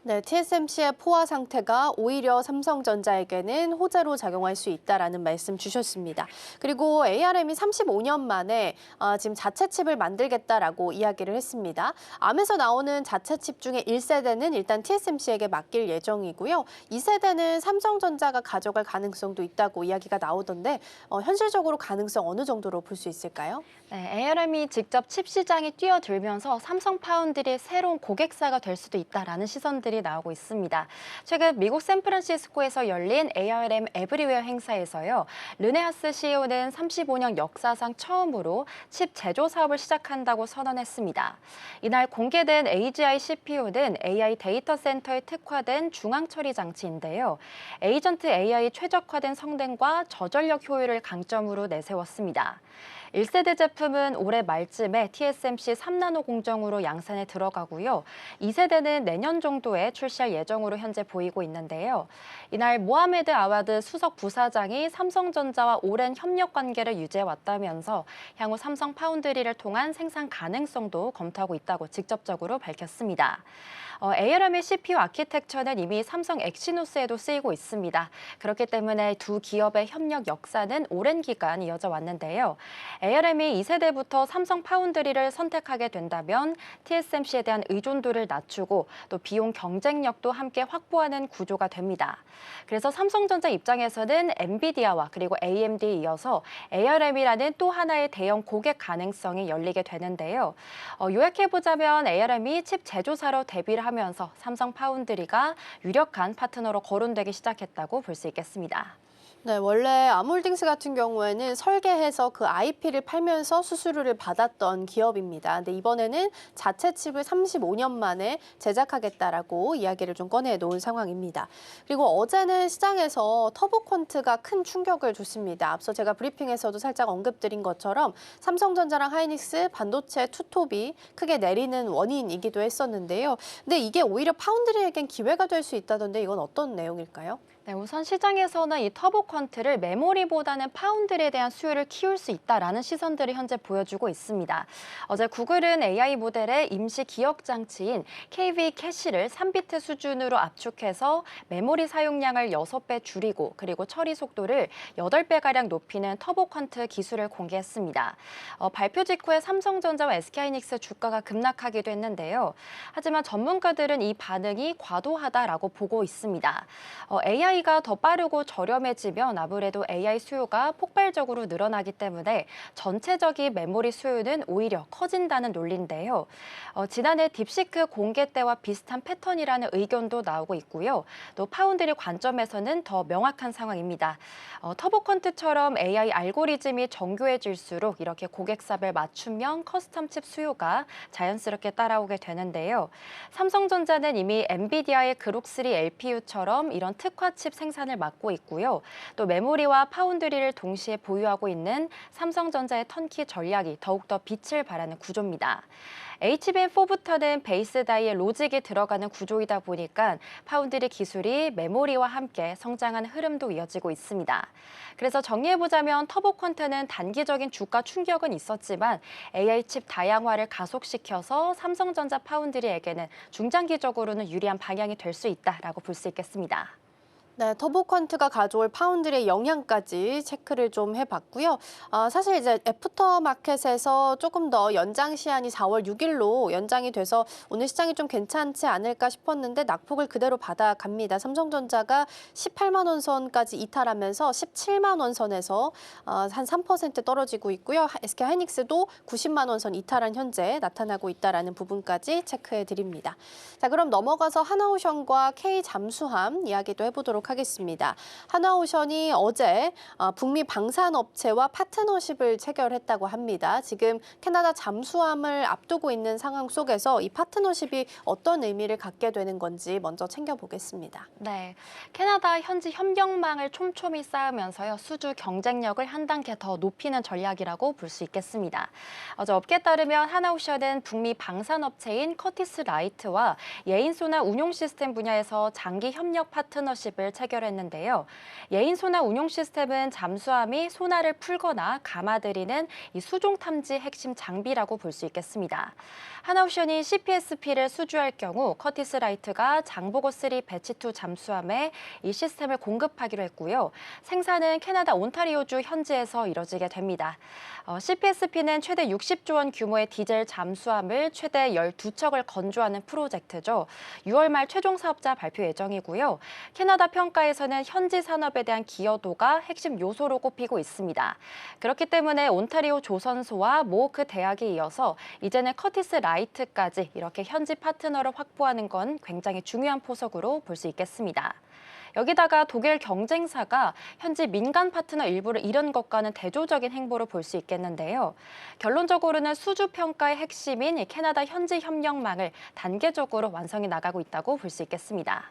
네, TSMC의 포화 상태가 오히려 삼성전자에게는 호재로 작용할 수 있다라는 말씀 주셨습니다. 그리고 ARM이 35년 만에 지금 자체 칩을 만들겠다라고 이야기를 했습니다. 암에서 나오는 자체 칩 중에 1세대는 일단 TSMC에게 맡길 예정이고요. 2세대는 삼성전자가 가져갈 가능성도 있다고 이야기가 나오던데 현실적으로 가능성 어느 정도로 볼 수 있을까요? 네, ARM이 직접 칩 시장에 뛰어들면서 삼성 파운드리의 새로운 고객사가 될 수도 있다라는 시선들이 나오고 있습니다. 최근 미국 샌프란시스코에서 열린 ARM 에브리웨어 행사에서요. 르네하스 CEO는 35년 역사상 처음으로 칩 제조 사업을 시작한다고 선언했습니다. 이날 공개된 AGI CPU는 AI 데이터 센터에 특화된 중앙 처리 장치인데요. 에이전트 AI 최적화된 성능과 저전력 효율을 강점으로 내세웠습니다. 1세대 제품은 올해 말쯤에 TSMC 3나노 공정으로 양산에 들어가고요. 2세대는 내년 정도에 출시할 예정으로 현재 보이고 있는데요. 이날 모하메드 아와드 수석 부사장이 삼성전자와 오랜 협력 관계를 유지해왔다면서 향후 삼성 파운드리를 통한 생산 가능성도 검토하고 있다고 직접적으로 밝혔습니다. ARM의 CPU 아키텍처는 이미 삼성 엑시노스에도 쓰이고 있습니다. 그렇기 때문에 두 기업의 협력 역사는 오랜 기간 이어져 왔는데요. ARM이 2세대부터 삼성 파운드리를 선택하게 된다면 TSMC에 대한 의존도를 낮추고 또 비용 경쟁력도 함께 확보하는 구조가 됩니다. 그래서 삼성전자 입장에서는 엔비디아와 그리고 AMD에 이어서 ARM이라는 또 하나의 대형 고객 가능성이 열리게 되는데요. 요약해보자면 ARM이 칩 제조사로 데뷔를 하면서 삼성 파운드리가 유력한 파트너로 거론되기 시작했다고 볼 수 있겠습니다. 네, 원래 아몰딩스 같은 경우에는 설계해서 그 IP를 팔면서 수수료를 받았던 기업입니다. 근데 이번에는 자체 칩을 35년 만에 제작하겠다라고 이야기를 좀 꺼내놓은 상황입니다. 그리고 어제는 시장에서 터보퀀트가 큰 충격을 줬습니다. 앞서 제가 브리핑에서도 살짝 언급드린 것처럼 삼성전자랑 하이닉스 반도체 투톱이 크게 내리는 원인이기도 했었는데요. 근데 이게 오히려 파운드리에겐 기회가 될 수 있다던데 이건 어떤 내용일까요? 네, 우선 시장에서는 이 터보퀀트를 메모리보다는 파운드리에 대한 수요를 키울 수 있다라는 시선들이 현재 보여주고 있습니다. 어제 구글은 AI 모델의 임시 기억 장치인 KV 캐시를 3비트 수준으로 압축해서 메모리 사용량을 6배 줄이고 그리고 처리 속도를 8배가량 높이는 터보퀀트 기술을 공개했습니다. 발표 직후에 삼성전자와 SK하이닉스 주가가 급락하기도 했는데요. 하지만 전문가들은 이 반응이 과도하다라고 보고 있습니다. AI가 더 빠르고 저렴해지면 아무래도 AI 수요가 폭발적으로 늘어나기 때문에 전체적인 메모리 수요는 오히려 커진다는 논리인데요. 지난해 딥시크 공개 때와 비슷한 패턴이라는 의견도 나오고 있고요. 또 파운드리 관점에서는 더 명확한 상황입니다. 터보퀀트처럼 AI 알고리즘이 정교해질수록 이렇게 고객사별 맞춤형 커스텀 칩 수요가 자연스럽게 따라오게 되는데요. 삼성전자는 이미 엔비디아의 그록3 LPU처럼 이런 특화 칩 생산을 맡고 있고요. 또 메모리와 파운드리를 동시에 보유하고 있는 삼성전자의 턴키 전략이 더욱더 빛을 발하는 구조입니다. HBM4부터는 베이스 다이에 로직이 들어가는 구조이다 보니까 파운드리 기술이 메모리와 함께 성장하는 흐름도 이어지고 있습니다. 그래서 정리해보자면 터보퀀트는 단기적인 주가 충격은 있었지만 AI 칩 다양화를 가속시켜서 삼성전자 파운드리에게는 중장기적으로는 유리한 방향이 될 수 있다라고 볼 수 있겠습니다. 네, 터보퀀트가 가져올 파운드리의 영향까지 체크를 좀 해봤고요. 사실 이제 애프터마켓에서 조금 더 연장 시한이 4월 6일로 연장이 돼서 오늘 시장이 좀 괜찮지 않을까 싶었는데 낙폭을 그대로 받아갑니다. 삼성전자가 18만 원 선까지 이탈하면서 17만 원 선에서 한 3% 떨어지고 있고요. SK하이닉스도 90만 원 선 이탈한 현재 나타나고 있다라는 부분까지 체크해 드립니다. 자, 그럼 넘어가서 하나오션과 K잠수함 이야기도 해보도록 하겠습니다. 하겠습니다. 하나오션이 어제 북미 방산업체와 파트너십을 체결했다고 합니다. 지금 캐나다 잠수함을 앞두고 있는 상황 속에서 이 파트너십이 어떤 의미를 갖게 되는 건지 먼저 챙겨보겠습니다. 네, 캐나다 현지 협력망을 촘촘히 쌓으면서요, 수주 경쟁력을 한 단계 더 높이는 전략이라고 볼 수 있겠습니다. 어제 업계에 따르면 하나오션은 북미 방산업체인 커티스 라이트와 예인소나 운용 시스템 분야에서 장기 협력 파트너십을 체결했는데요. 예인소나 운용 시스템은 잠수함이 소나를 풀거나 감아들이는 이 수종 탐지 핵심 장비라고 볼 수 있겠습니다. 하나오션이 CPSP를 수주할 경우 커티스 라이트가 장보고3 배치2 잠수함에 이 시스템을 공급하기로 했고요. 생산은 캐나다 온타리오주 현지에서 이뤄지게 됩니다. CPSP는 최대 60조 원 규모의 디젤 잠수함을 최대 12척을 건조하는 프로젝트죠. 6월 말 최종 사업자 발표 예정이고요. 캐나다 평가에서는 현지 산업에 대한 기여도가 핵심 요소로 꼽히고 있습니다. 그렇기 때문에 온타리오 조선소와 모호크 대학에 이어서 이제는 커티스 라이트까지 이렇게 현지 파트너를 확보하는 건 굉장히 중요한 포석으로 볼 수 있겠습니다. 여기다가 독일 경쟁사가 현지 민간 파트너 일부를 잃은 것과는 대조적인 행보로 볼 수 있겠는데요. 결론적으로는 수주 평가의 핵심인 캐나다 현지 협력망을 단계적으로 완성해 나가고 있다고 볼 수 있겠습니다.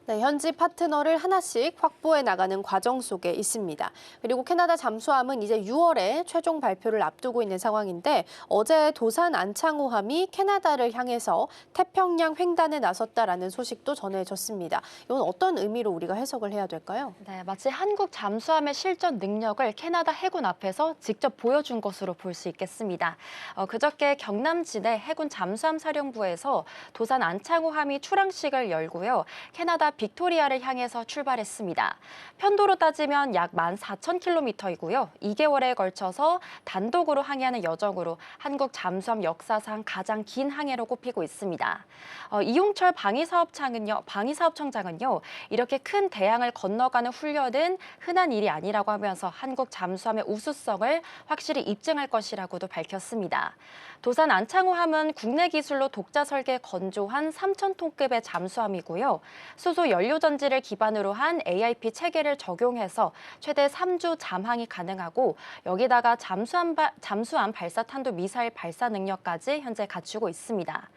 네, 현지 파트너를 하나씩 확보해 나가는 과정 속에 있습니다. 그리고 캐나다 잠수함은 이제 6월에 최종 발표를 앞두고 있는 상황인데 어제 도산 안창호함이 캐나다를 향해서 태평양 횡단에 나섰다라는 소식도 전해졌습니다. 이건 어떤 의미로 우리가 해석을 해야 될까요? 네, 마치 한국 잠수함의 실전 능력을 캐나다 해군 앞에서 직접 보여준 것으로 볼 수 있겠습니다. 그저께 경남진해 해군 잠수함 사령부에서 도산 안창호함이 출항식을 열고요. 캐나다 빅토리아를 향해서 출발했습니다. 편도로 따지면 약 14,000km이고요. 2개월에 걸쳐서 단독으로 항해하는 여정으로 한국 잠수함 역사상 가장 긴 항해로 꼽히고 있습니다. 이용철 방위사업청장은요, 이렇게 큰 대양을 건너가는 훈련은 흔한 일이 아니라고 하면서 한국 잠수함의 우수성을 확실히 입증할 것이라고도 밝혔습니다. 도산 안창호함은 국내 기술로 독자 설계 건조한 3,000톤급의 잠수함이고요. 수소 연료 전지를 기반으로 한 AIP 체계를 적용해서 최대 3주 잠항이 가능하고 여기다가 잠수함 발사 탄도 미사일 발사 능력까지 현재 갖추고 있습니다.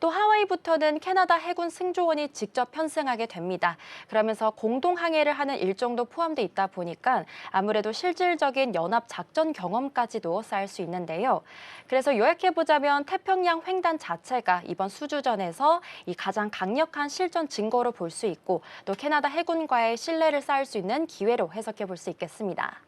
또 하와이부터는 캐나다 해군 승조원이 직접 편승하게 됩니다. 그러면서 공동 항해를 하는 일정도 포함돼 있다 보니까 아무래도 실질적인 연합 작전 경험까지도 쌓을 수 있는데요. 그래서 요약해보자면 태평양 횡단 자체가 이번 수주전에서 이 가장 강력한 실전 증거로 볼 수 있고 또 캐나다 해군과의 신뢰를 쌓을 수 있는 기회로 해석해 볼 수 있겠습니다.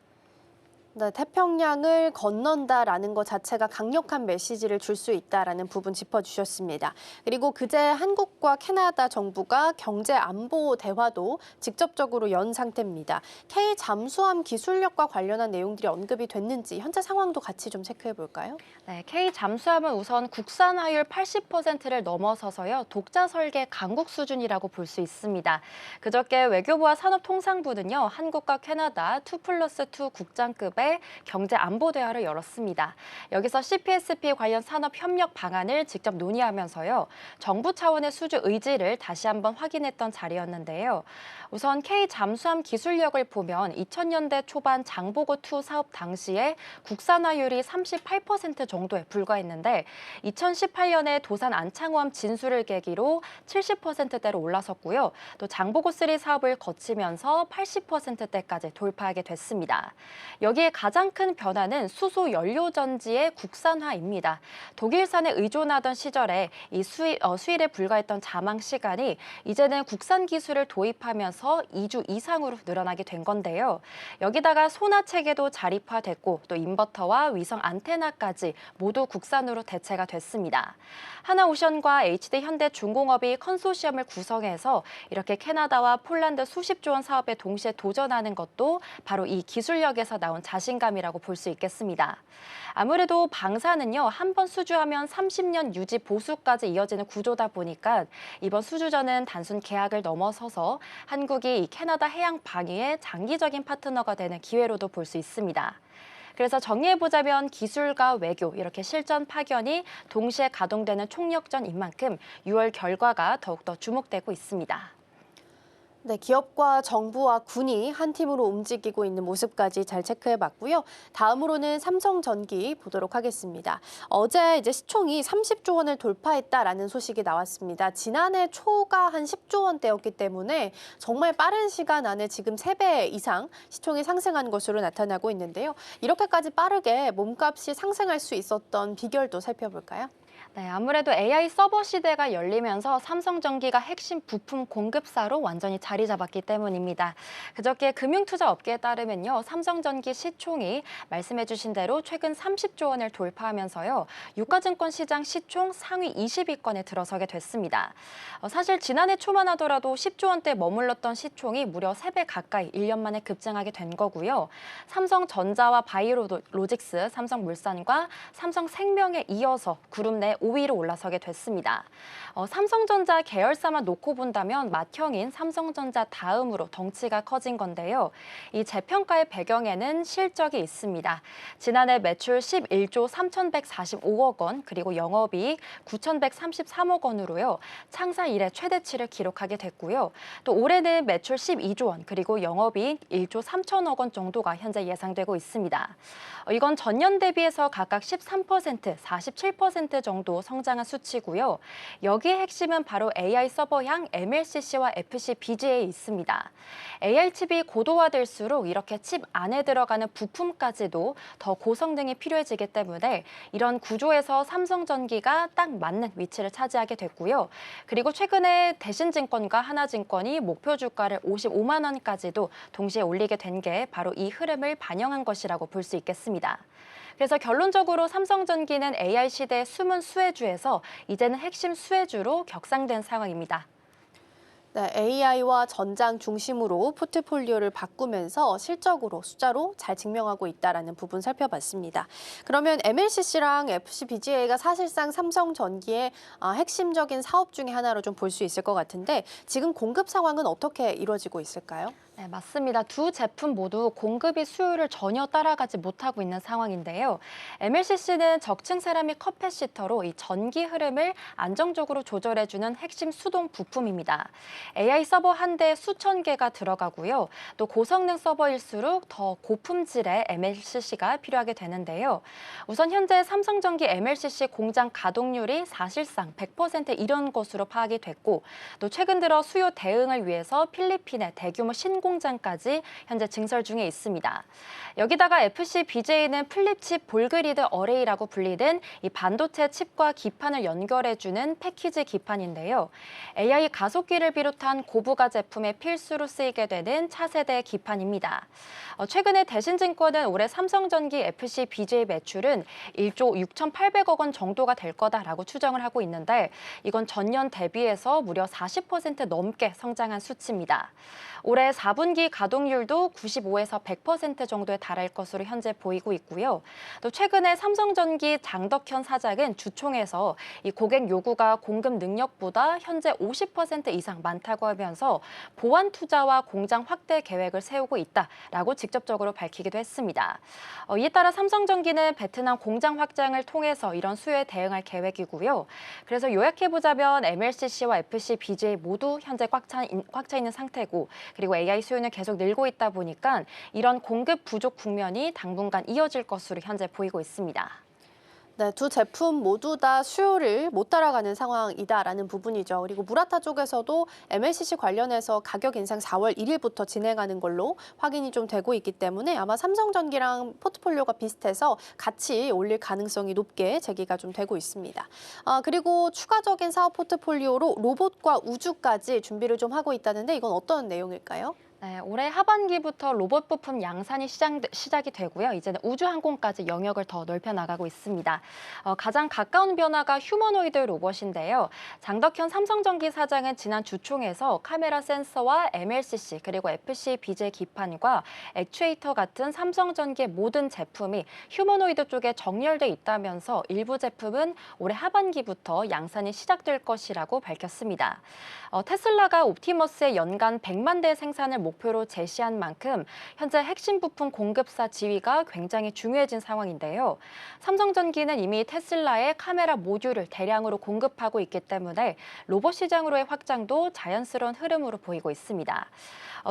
네, 태평양을 건넌다라는 것 자체가 강력한 메시지를 줄 수 있다라는 부분 짚어주셨습니다. 그리고 그제 한국과 캐나다 정부가 경제 안보 대화도 직접적으로 연 상태입니다. K 잠수함 기술력과 관련한 내용들이 언급이 됐는지 현재 상황도 같이 좀 체크해 볼까요? 네, K 잠수함은 우선 국산화율 80%를 넘어서서요, 독자 설계 강국 수준이라고 볼 수 있습니다. 그저께 외교부와 산업통상부는요, 한국과 캐나다 2+2 국장급의 경제 안보 대화를 열었습니다. 여기서 CPSP 관련 산업 협력 방안을 직접 논의하면서요, 정부 차원의 수주 의지를 다시 한번 확인했던 자리였는데요. 우선 K 잠수함 기술력을 보면 2000년대 초반 장보고2 사업 당시에 국산화율이 38% 정도에 불과했는데 2018년에 도산 안창호함 진수를 계기로 70%대로 올라섰고요. 또 장보고3 사업을 거치면서 80%대까지 돌파하게 됐습니다. 여기에 가장 큰 변화는 수소 연료 전지의 국산화입니다. 독일산에 의존하던 시절에 이 수일에 불과했던 잠항 시간이 이제는 국산 기술을 도입하면서 2주 이상으로 늘어나게 된 건데요. 여기다가 소나 체계도 자립화됐고 또 인버터와 위성 안테나까지 모두 국산으로 대체가 됐습니다. 하나오션과 HD 현대중공업이 컨소시엄을 구성해서 이렇게 캐나다와 폴란드 수십조 원 사업에 동시에 도전하는 것도 바로 이 기술력에서 나온 자신감이라고 볼 수 있겠습니다. 아무래도 방사는요, 한 번 수주하면 30년 유지 보수까지 이어지는 구조다 보니까 이번 수주전은 단순 계약을 넘어서서 한국이 이 캐나다 해양 방위의 장기적인 파트너가 되는 기회로도 볼 수 있습니다. 그래서 정리해보자면 기술과 외교, 이렇게 실전 파견이 동시에 가동되는 총력전인 만큼 6월 결과가 더욱더 주목되고 있습니다. 네, 기업과 정부와 군이 한 팀으로 움직이고 있는 모습까지 잘 체크해봤고요. 다음으로는 삼성전기 보도록 하겠습니다. 어제 이제 시총이 30조 원을 돌파했다라는 소식이 나왔습니다. 지난해 초가 한 10조 원대였기 때문에 정말 빠른 시간 안에 지금 3배 이상 시총이 상승한 것으로 나타나고 있는데요. 이렇게까지 빠르게 몸값이 상승할 수 있었던 비결도 살펴볼까요? 네, 아무래도 AI 서버 시대가 열리면서 삼성전기가 핵심 부품 공급사로 완전히 자리 잡았기 때문입니다. 그저께 금융투자업계에 따르면요, 삼성전기 시총이 말씀해주신 대로 최근 30조 원을 돌파하면서요, 유가증권 시장 시총 상위 20위권에 들어서게 됐습니다. 사실 지난해 초만 하더라도 10조 원대 머물렀던 시총이 무려 3배 가까이 1년 만에 급증하게 된 거고요. 삼성전자와 바이오로직스, 삼성물산과 삼성생명에 이어서 그룹 내 5위로 올라서게 됐습니다. 삼성전자 계열사만 놓고 본다면 맏형인 삼성전자 다음으로 덩치가 커진 건데요. 이 재평가의 배경에는 실적이 있습니다. 지난해 매출 11조 3,145억 원, 그리고 영업이익 9,133억 원으로요. 창사 이래 최대치를 기록하게 됐고요. 또 올해는 매출 12조 원, 그리고 영업이익 1조 3천억 원 정도가 현재 예상되고 있습니다. 이건 전년 대비해서 각각 13%, 47% 정도 성장한 수치고요. 여기에 핵심은 바로 AI 서버향 MLCC와 FCBGA에 있습니다. AI 칩이 고도화될수록 이렇게 칩 안에 들어가는 부품까지도 더 고성능이 필요해지기 때문에 이런 구조에서 삼성전기가 딱 맞는 위치를 차지하게 됐고요. 그리고 최근에 대신증권과 하나증권이 목표 주가를 55만 원까지도 동시에 올리게 된 게 바로 이 흐름을 반영한 것이라고 볼 수 있겠습니다. 그래서 결론적으로 삼성전기는 AI 시대의 숨은 수혜주에서 이제는 핵심 수혜주로 격상된 상황입니다. 네, AI와 전장 중심으로 포트폴리오를 바꾸면서 실적으로 숫자로 잘 증명하고 있다는 부분 살펴봤습니다. 그러면 MLCC랑 FCBGA가 사실상 삼성전기의 핵심적인 사업 중에 하나로 좀 볼 수 있을 것 같은데 지금 공급 상황은 어떻게 이루어지고 있을까요? 네, 맞습니다. 두 제품 모두 공급이 수요를 전혀 따라가지 못하고 있는 상황인데요. MLCC는 적층 세라믹 커패시터로 이 전기 흐름을 안정적으로 조절해주는 핵심 수동 부품입니다. AI 서버 한 대에 수천 개가 들어가고요. 또 고성능 서버일수록 더 고품질의 MLCC가 필요하게 되는데요. 우선 현재 삼성전기 MLCC 공장 가동률이 사실상 100% 이런 것으로 파악이 됐고, 또 최근 들어 수요 대응을 위해서 필리핀의 대규모 신공장까지 현재 증설 중에 있습니다. 여기다가 FCBJ는 플립칩 볼그리드 어레이라고 불리는 이 반도체 칩과 기판을 연결해주는 패키지 기판인데요. AI 가속기를 비롯한 고부가 제품에 필수로 쓰이게 되는 차세대 기판입니다. 최근에 대신증권은 올해 삼성전기 FCBJ 매출은 1조 6,800억 원 정도가 될 거다라고 추정을 하고 있는데 이건 전년 대비해서 무려 40% 넘게 성장한 수치입니다. 올해 4분기 가동률도 95에서 100% 정도에 달할 것으로 현재 보이고 있고요. 또 최근에 삼성전기 장덕현 사장은 주총에서 이 고객 요구가 공급 능력보다 현재 50% 이상 많다고 하면서 보완 투자와 공장 확대 계획을 세우고 있다라고 직접적으로 밝히기도 했습니다. 이에 따라 삼성전기는 베트남 공장 확장을 통해서 이런 수요에 대응할 계획이고요. 그래서 요약해보자면 MLCC와 FCBJ 모두 현재 꽉 차 있는 상태고, 그리고 AI 수요는 계속 늘고 있다 보니까 이런 공급 부족 국면이 당분간 이어질 것으로 현재 보이고 있습니다. 네, 두 제품 모두 다 수요를 못 따라가는 상황이다라는 부분이죠. 그리고 무라타 쪽에서도 MLCC 관련해서 가격 인상 4월 1일부터 진행하는 걸로 확인이 좀 되고 있기 때문에 아마 삼성전기랑 포트폴리오가 비슷해서 같이 올릴 가능성이 높게 제기가 좀 되고 있습니다. 그리고 추가적인 사업 포트폴리오로 로봇과 우주까지 준비를 좀 하고 있다는데 이건 어떤 내용일까요? 네, 올해 하반기부터 로봇 부품 양산이 시작이 되고요. 이제는 우주항공까지 영역을 더 넓혀 나가고 있습니다. 가장 가까운 변화가 휴머노이드 로봇인데요. 장덕현 삼성전기 사장은 지난 주총에서 카메라 센서와 MLCC 그리고 FCBJ 기판과 액추에이터 같은 삼성전기의 모든 제품이 휴머노이드 쪽에 정렬돼 있다면서 일부 제품은 올해 하반기부터 양산이 시작될 것이라고 밝혔습니다. 테슬라가 옵티머스의 연간 100만 대 생산을 목표로 제시한 만큼 현재 핵심 부품 공급사 지위가 굉장히 중요해진 상황인데요. 삼성전기는 이미 테슬라의 카메라 모듈을 대량으로 공급하고 있기 때문에 로봇 시장으로의 확장도 자연스러운 흐름으로 보이고 있습니다.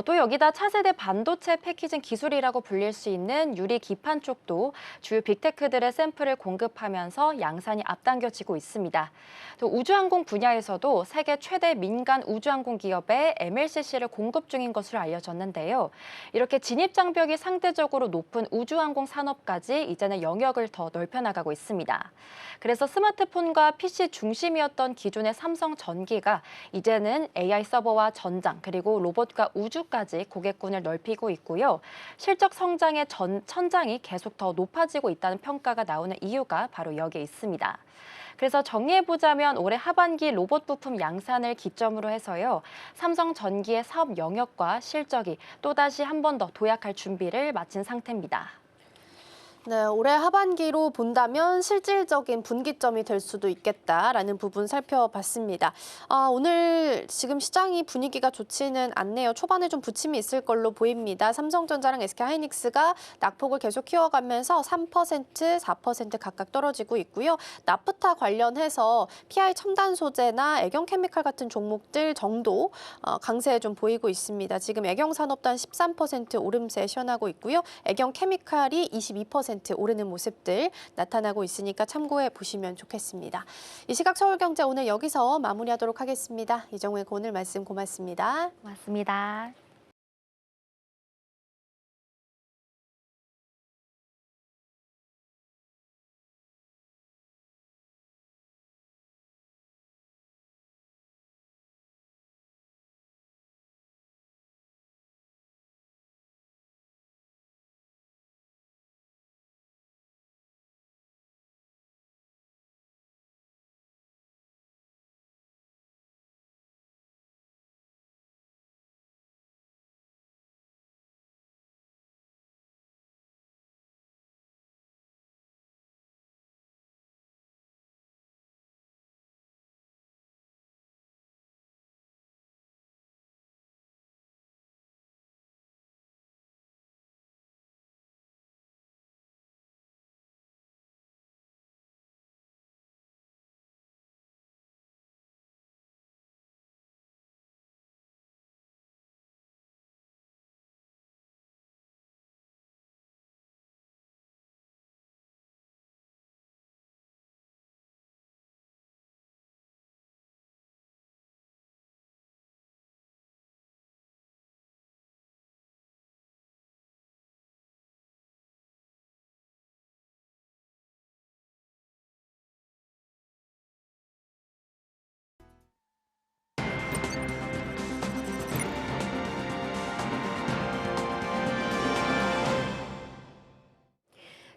또 여기다 차세대 반도체 패키징 기술이라고 불릴 수 있는 유리 기판 쪽도 주요 빅테크들의 샘플을 공급하면서 양산이 앞당겨지고 있습니다. 또 우주항공 분야에서도 세계 최대 민간 우주항공 기업에 MLCC를 공급 중인 것으로 알려졌는데요. 이렇게 진입 장벽이 상대적으로 높은 우주항공 산업까지 이제는 영역을 더 넓혀나가고 있습니다. 그래서 스마트폰과 PC 중심이었던 기존의 삼성전기가 이제는 AI 서버와 전장 그리고 로봇과 우주까지 고객군을 넓히고 있고요. 실적 성장의 천장이 계속 더 높아지고 있다는 평가가 나오는 이유가 바로 여기에 있습니다. 그래서 정리해보자면 올해 하반기 로봇 부품 양산을 기점으로 해서요. 삼성전기의 사업 영역과 실적이 또다시 한 번 더 도약할 준비를 마친 상태입니다. 네, 올해 하반기로 본다면 실질적인 분기점이 될 수도 있겠다라는 부분 살펴봤습니다. 오늘 지금 시장이 분위기가 좋지는 않네요. 초반에 좀 부침이 있을 걸로 보입니다. 삼성전자랑 SK하이닉스가 낙폭을 계속 키워가면서 3%, 4% 각각 떨어지고 있고요. 나프타 관련해서 PI 첨단 소재나 애경케미칼 같은 종목들 정도 강세 좀 보이고 있습니다. 지금 애경산업단 13% 오름세 시현하고 있고요. 애경케미칼이 22% 오르는 모습들 나타나고 있으니까 참고해 보시면 좋겠습니다. 이 시각 서울경제 오늘 여기서 마무리하도록 하겠습니다. 이정우의 오늘 말씀 고맙습니다. 고맙습니다.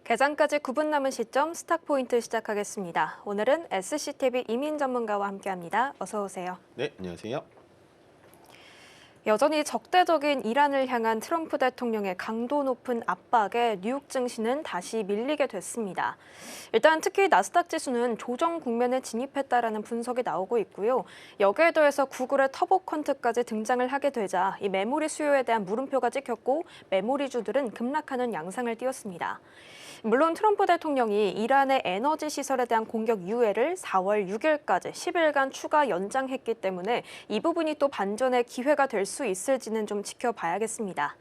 개장까지 9분 남은 시점 스탁포인트 시작하겠습니다. 오늘은 SCTV 이민 전문가와 함께합니다. 어서 오세요. 네, 안녕하세요. 여전히 적대적인 이란을 향한 트럼프 대통령의 강도 높은 압박에 뉴욕 증시는 다시 밀리게 됐습니다. 일단 특히 나스닥 지수는 조정 국면에 진입했다라는 분석이 나오고 있고요. 여기에 더해서 구글의 터보컨트까지 등장을 하게 되자 이 메모리 수요에 대한 물음표가 찍혔고 메모리주들은 급락하는 양상을 띄웠습니다. 물론 트럼프 대통령이 이란의 에너지 시설에 대한 공격 유예를 4월 6일까지 10일간 추가 연장했기 때문에 이 부분이 또 반전의 기회가 될 수 있을지는 좀 지켜봐야겠습니다.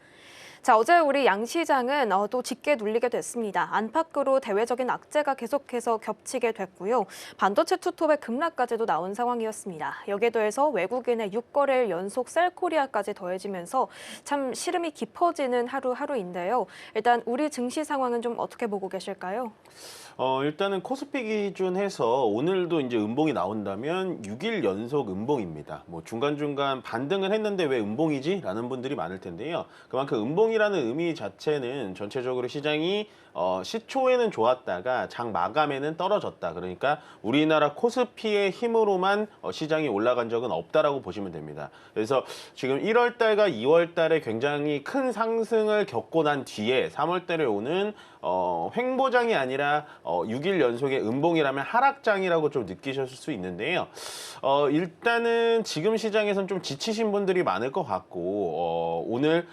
자, 어제 우리 양시장은 또 짙게 눌리게 됐습니다. 안팎으로 대외적인 악재가 계속해서 겹치게 됐고요. 반도체 투톱의 급락까지도 나온 상황이었습니다. 여기에 더해서 외국인의 6거래일 연속 셀코리아까지 더해지면서 참 시름이 깊어지는 하루하루인데요. 일단 우리 증시 상황은 좀 어떻게 보고 계실까요? 일단은 코스피 기준해서 오늘도 이제 음봉이 나온다면 6일 연속 음봉입니다. 뭐 중간중간 반등을 했는데 왜 음봉이지? 라는 분들이 많을 텐데요. 그만큼 음봉이 음봉이라는 의미 자체는 전체적으로 시장이 시초에는 좋았다가 장 마감에는 떨어졌다. 그러니까 우리나라 코스피의 힘으로만 시장이 올라간 적은 없다라고 보시면 됩니다. 그래서 지금 1월 달과 2월 달에 굉장히 큰 상승을 겪고 난 뒤에 3월 달에 오는 횡보장이 아니라 6일 연속의 음봉이라면 하락장이라고 좀 느끼셨을 수 있는데요. 일단은 지금 시장에선 좀 지치신 분들이 많을 것 같고 오늘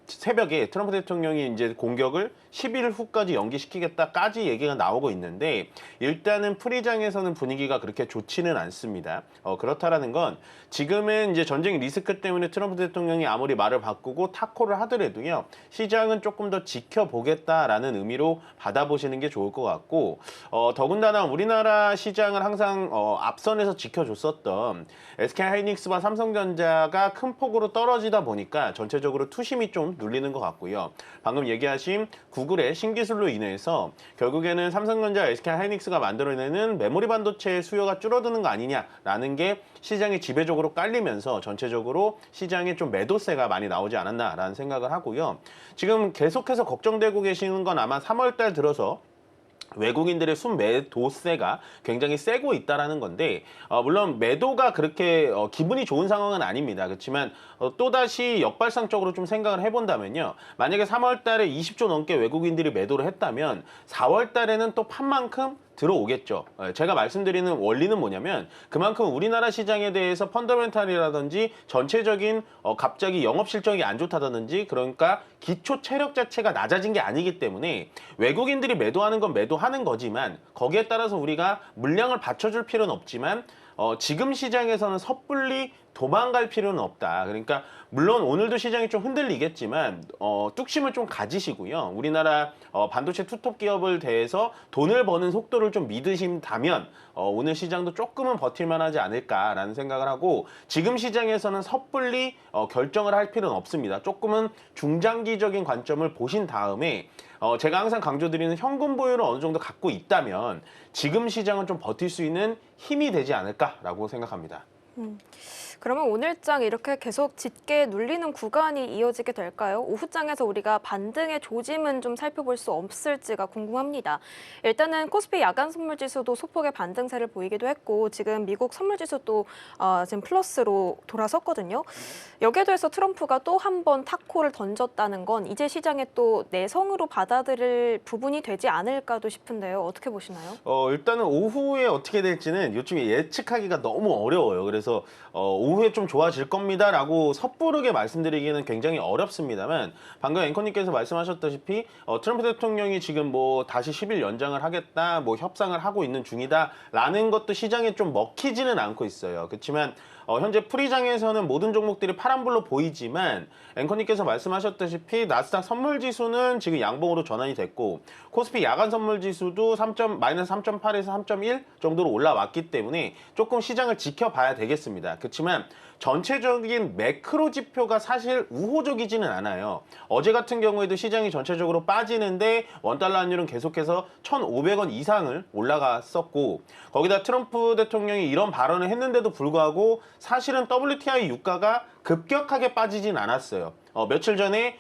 새벽에 트럼프 대통령이 이제 공격을 10일 후까지 연기시키겠다까지 얘기가 나오고 있는데 일단은 프리장에서는 분위기가 그렇게 좋지는 않습니다. 그렇다라는 건 지금은 이제 전쟁 리스크 때문에 트럼프 대통령이 아무리 말을 바꾸고 타코를 하더라도요. 시장은 조금 더 지켜보겠다라는 의미로 받아보시는 게 좋을 것 같고 더군다나 우리나라 시장을 항상 앞선에서 지켜줬었던 SK하이닉스와 삼성전자가 큰 폭으로 떨어지다 보니까 전체적으로 투심이 좀 눌리는 것 같고요. 방금 얘기하신 구글의 신기술로 인해서 결국에는 삼성전자, SK하이닉스가 만들어내는 메모리 반도체의 수요가 줄어드는 거 아니냐라는 게 시장에 지배적으로 깔리면서 전체적으로 시장에 좀 매도세가 많이 나오지 않았나라는 생각을 하고요. 지금 계속해서 걱정되고 계시는 건 아마 3월 달 들어서 외국인들의 순매도세가 굉장히 세고 있다라는 건데 물론 매도가 그렇게 기분이 좋은 상황은 아닙니다. 그렇지만 또다시 역발상적으로 좀 생각을 해본다면요. 만약에 3월 달에 20조 넘게 외국인들이 매도를 했다면 4월 달에는 또 판만큼 들어오겠죠. 제가 말씀드리는 원리는 뭐냐면 그만큼 우리나라 시장에 대해서 펀더멘탈이라든지 전체적인 갑자기 영업 실적이 안 좋다든지 그러니까 기초 체력 자체가 낮아진 게 아니기 때문에 외국인들이 매도하는 건 매도하는 거지만 거기에 따라서 우리가 물량을 받쳐줄 필요는 없지만 지금 시장에서는 섣불리 도망갈 필요는 없다. 그러니까 물론 오늘도 시장이 좀 흔들리겠지만 뚝심을 좀 가지시고요. 우리나라 반도체 투톱 기업을 대해서 돈을 버는 속도를 좀 믿으신다면 오늘 시장도 조금은 버틸만 하지 않을까라는 생각을 하고 지금 시장에서는 섣불리 결정을 할 필요는 없습니다. 조금은 중장기적인 관점을 보신 다음에 제가 항상 강조드리는 현금 보유를 어느 정도 갖고 있다면 지금 시장은 좀 버틸 수 있는 힘이 되지 않을까라고 생각합니다. 그러면 오늘장 이렇게 계속 짙게 눌리는 구간이 이어지게 될까요? 오후장에서 우리가 반등의 조짐은 좀 살펴볼 수 없을지가 궁금합니다. 일단은 코스피 야간 선물지수도 소폭의 반등세를 보이기도 했고 지금 미국 선물지수도 지금 플러스로 돌아섰거든요. 여기에 대해서 트럼프가 또 한 번 타코를 던졌다는 건 이제 시장에 또 내성으로 받아들일 부분이 되지 않을까도 싶은데요. 어떻게 보시나요? 일단은 오후에 어떻게 될지는 요즘에 예측하기가 너무 어려워요. 그래서 오후에 좀 좋아질 겁니다라고 섣부르게 말씀드리기는 굉장히 어렵습니다만 방금 앵커님께서 말씀하셨다시피 트럼프 대통령이 지금 뭐 다시 10일 연장을 하겠다, 뭐 협상을 하고 있는 중이다라는 것도 시장에 좀 먹히지는 않고 있어요. 그렇지만 현재 프리장에서는 모든 종목들이 파란불로 보이지만 앵커님께서 말씀하셨다시피 나스닥 선물지수는 지금 양봉으로 전환이 됐고 코스피 야간 선물지수도 마이너스 3.8에서 3.1 정도로 올라왔기 때문에 조금 시장을 지켜봐야 되겠습니다. 그렇지만 전체적인 매크로 지표가 사실 우호적이지는 않아요. 어제 같은 경우에도 시장이 전체적으로 빠지는데 원달러 환율은 계속해서 1,500원 이상을 올라갔었고 거기다 트럼프 대통령이 이런 발언을 했는데도 불구하고 사실은 WTI 유가가 급격하게 빠지진 않았어요. 며칠 전에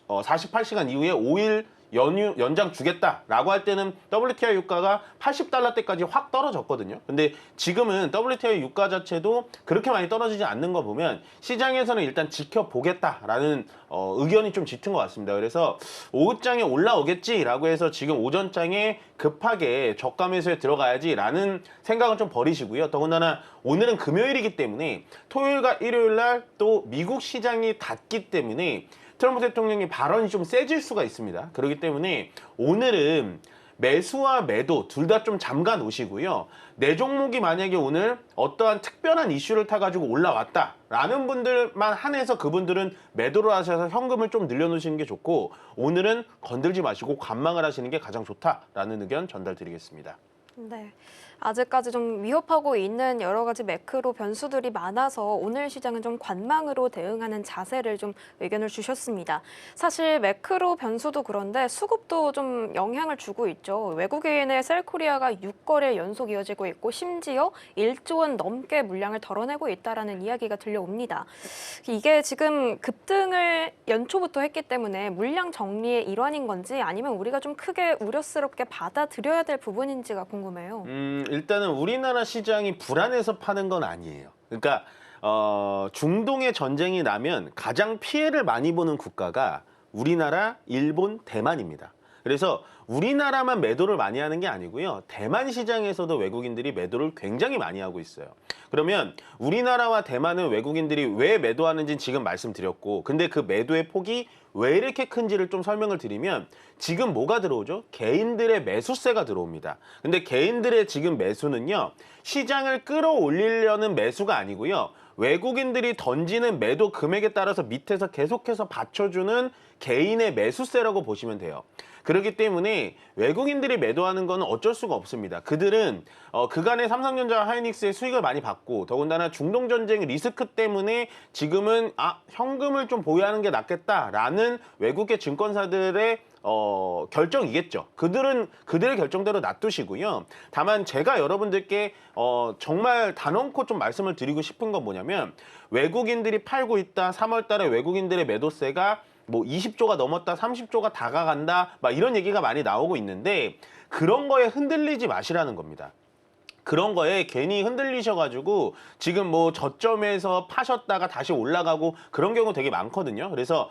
48시간 이후에 5일 연장 주겠다라고 할 때는 WTI 유가가 80달러대까지 확 떨어졌거든요. 근데 지금은 WTI 유가 자체도 그렇게 많이 떨어지지 않는 거 보면 시장에서는 일단 지켜보겠다라는 의견이 좀 짙은 것 같습니다. 그래서 오후장에 올라오겠지라고 해서 지금 오전장에 급하게 저가 매수에 들어가야지라는 생각은 좀 버리시고요. 더군다나 오늘은 금요일이기 때문에 토요일과 일요일 날 또 미국 시장이 닫기 때문에 트럼프 대통령의 발언이 좀 세질 수가 있습니다. 그렇기 때문에 오늘은 매수와 매도 둘 다 좀 잠가 놓으시고요. 내 종목이 만약에 오늘 어떠한 특별한 이슈를 타가지고 올라왔다라는 분들만 한해서 그분들은 매도를 하셔서 현금을 좀 늘려놓으시는 게 좋고 오늘은 건들지 마시고 관망을 하시는 게 가장 좋다라는 의견 전달드리겠습니다. 네. 아직까지 좀 위협하고 있는 여러 가지 매크로 변수들이 많아서 오늘 시장은 좀 관망으로 대응하는 자세를 좀 의견을 주셨습니다. 사실 매크로 변수도 그런데 수급도 좀 영향을 주고 있죠. 외국인의 셀코리아가 6거래 연속 이어지고 있고 심지어 1조 원 넘게 물량을 덜어내고 있다라는 이야기가 들려옵니다. 이게 지금 급등을 연초부터 했기 때문에 물량 정리의 일환인 건지 아니면 우리가 좀 크게 우려스럽게 받아들여야 될 부분인지가 궁금해요. 일단은 우리나라 시장이 불안해서 파는 건 아니에요. 그러니까 중동의 전쟁이 나면 가장 피해를 많이 보는 국가가 우리나라, 일본, 대만입니다. 그래서 우리나라만 매도를 많이 하는 게 아니고요. 대만 시장에서도 외국인들이 매도를 굉장히 많이 하고 있어요. 그러면 우리나라와 대만은 외국인들이 왜 매도하는지는 지금 말씀드렸고, 근데 그 매도의 폭이 왜 이렇게 큰지를 좀 설명을 드리면, 지금 뭐가 들어오죠? 개인들의 매수세가 들어옵니다. 근데 개인들의 지금 매수는요, 시장을 끌어올리려는 매수가 아니고요, 외국인들이 던지는 매도 금액에 따라서 밑에서 계속해서 받쳐주는 개인의 매수세라고 보시면 돼요. 그렇기 때문에 외국인들이 매도하는 건 어쩔 수가 없습니다. 그들은 그간의 삼성전자와 하이닉스의 수익을 많이 받고, 더군다나 중동전쟁 리스크 때문에 지금은 현금을 좀 보유하는 게 낫겠다라는 외국계 증권사들의 결정이겠죠. 그들은 그들의 결정대로 놔두시고요. 다만 제가 여러분들께 정말 단언코 좀 말씀을 드리고 싶은 건 뭐냐면, 외국인들이 팔고 있다, 3월 달에 외국인들의 매도세가 뭐 20조가 넘었다, 30조가 다가간다, 막 이런 얘기가 많이 나오고 있는데, 그런 거에 흔들리지 마시라는 겁니다. 그런 거에 괜히 흔들리셔가지고 지금 뭐 저점에서 파셨다가 다시 올라가고 그런 경우 되게 많거든요. 그래서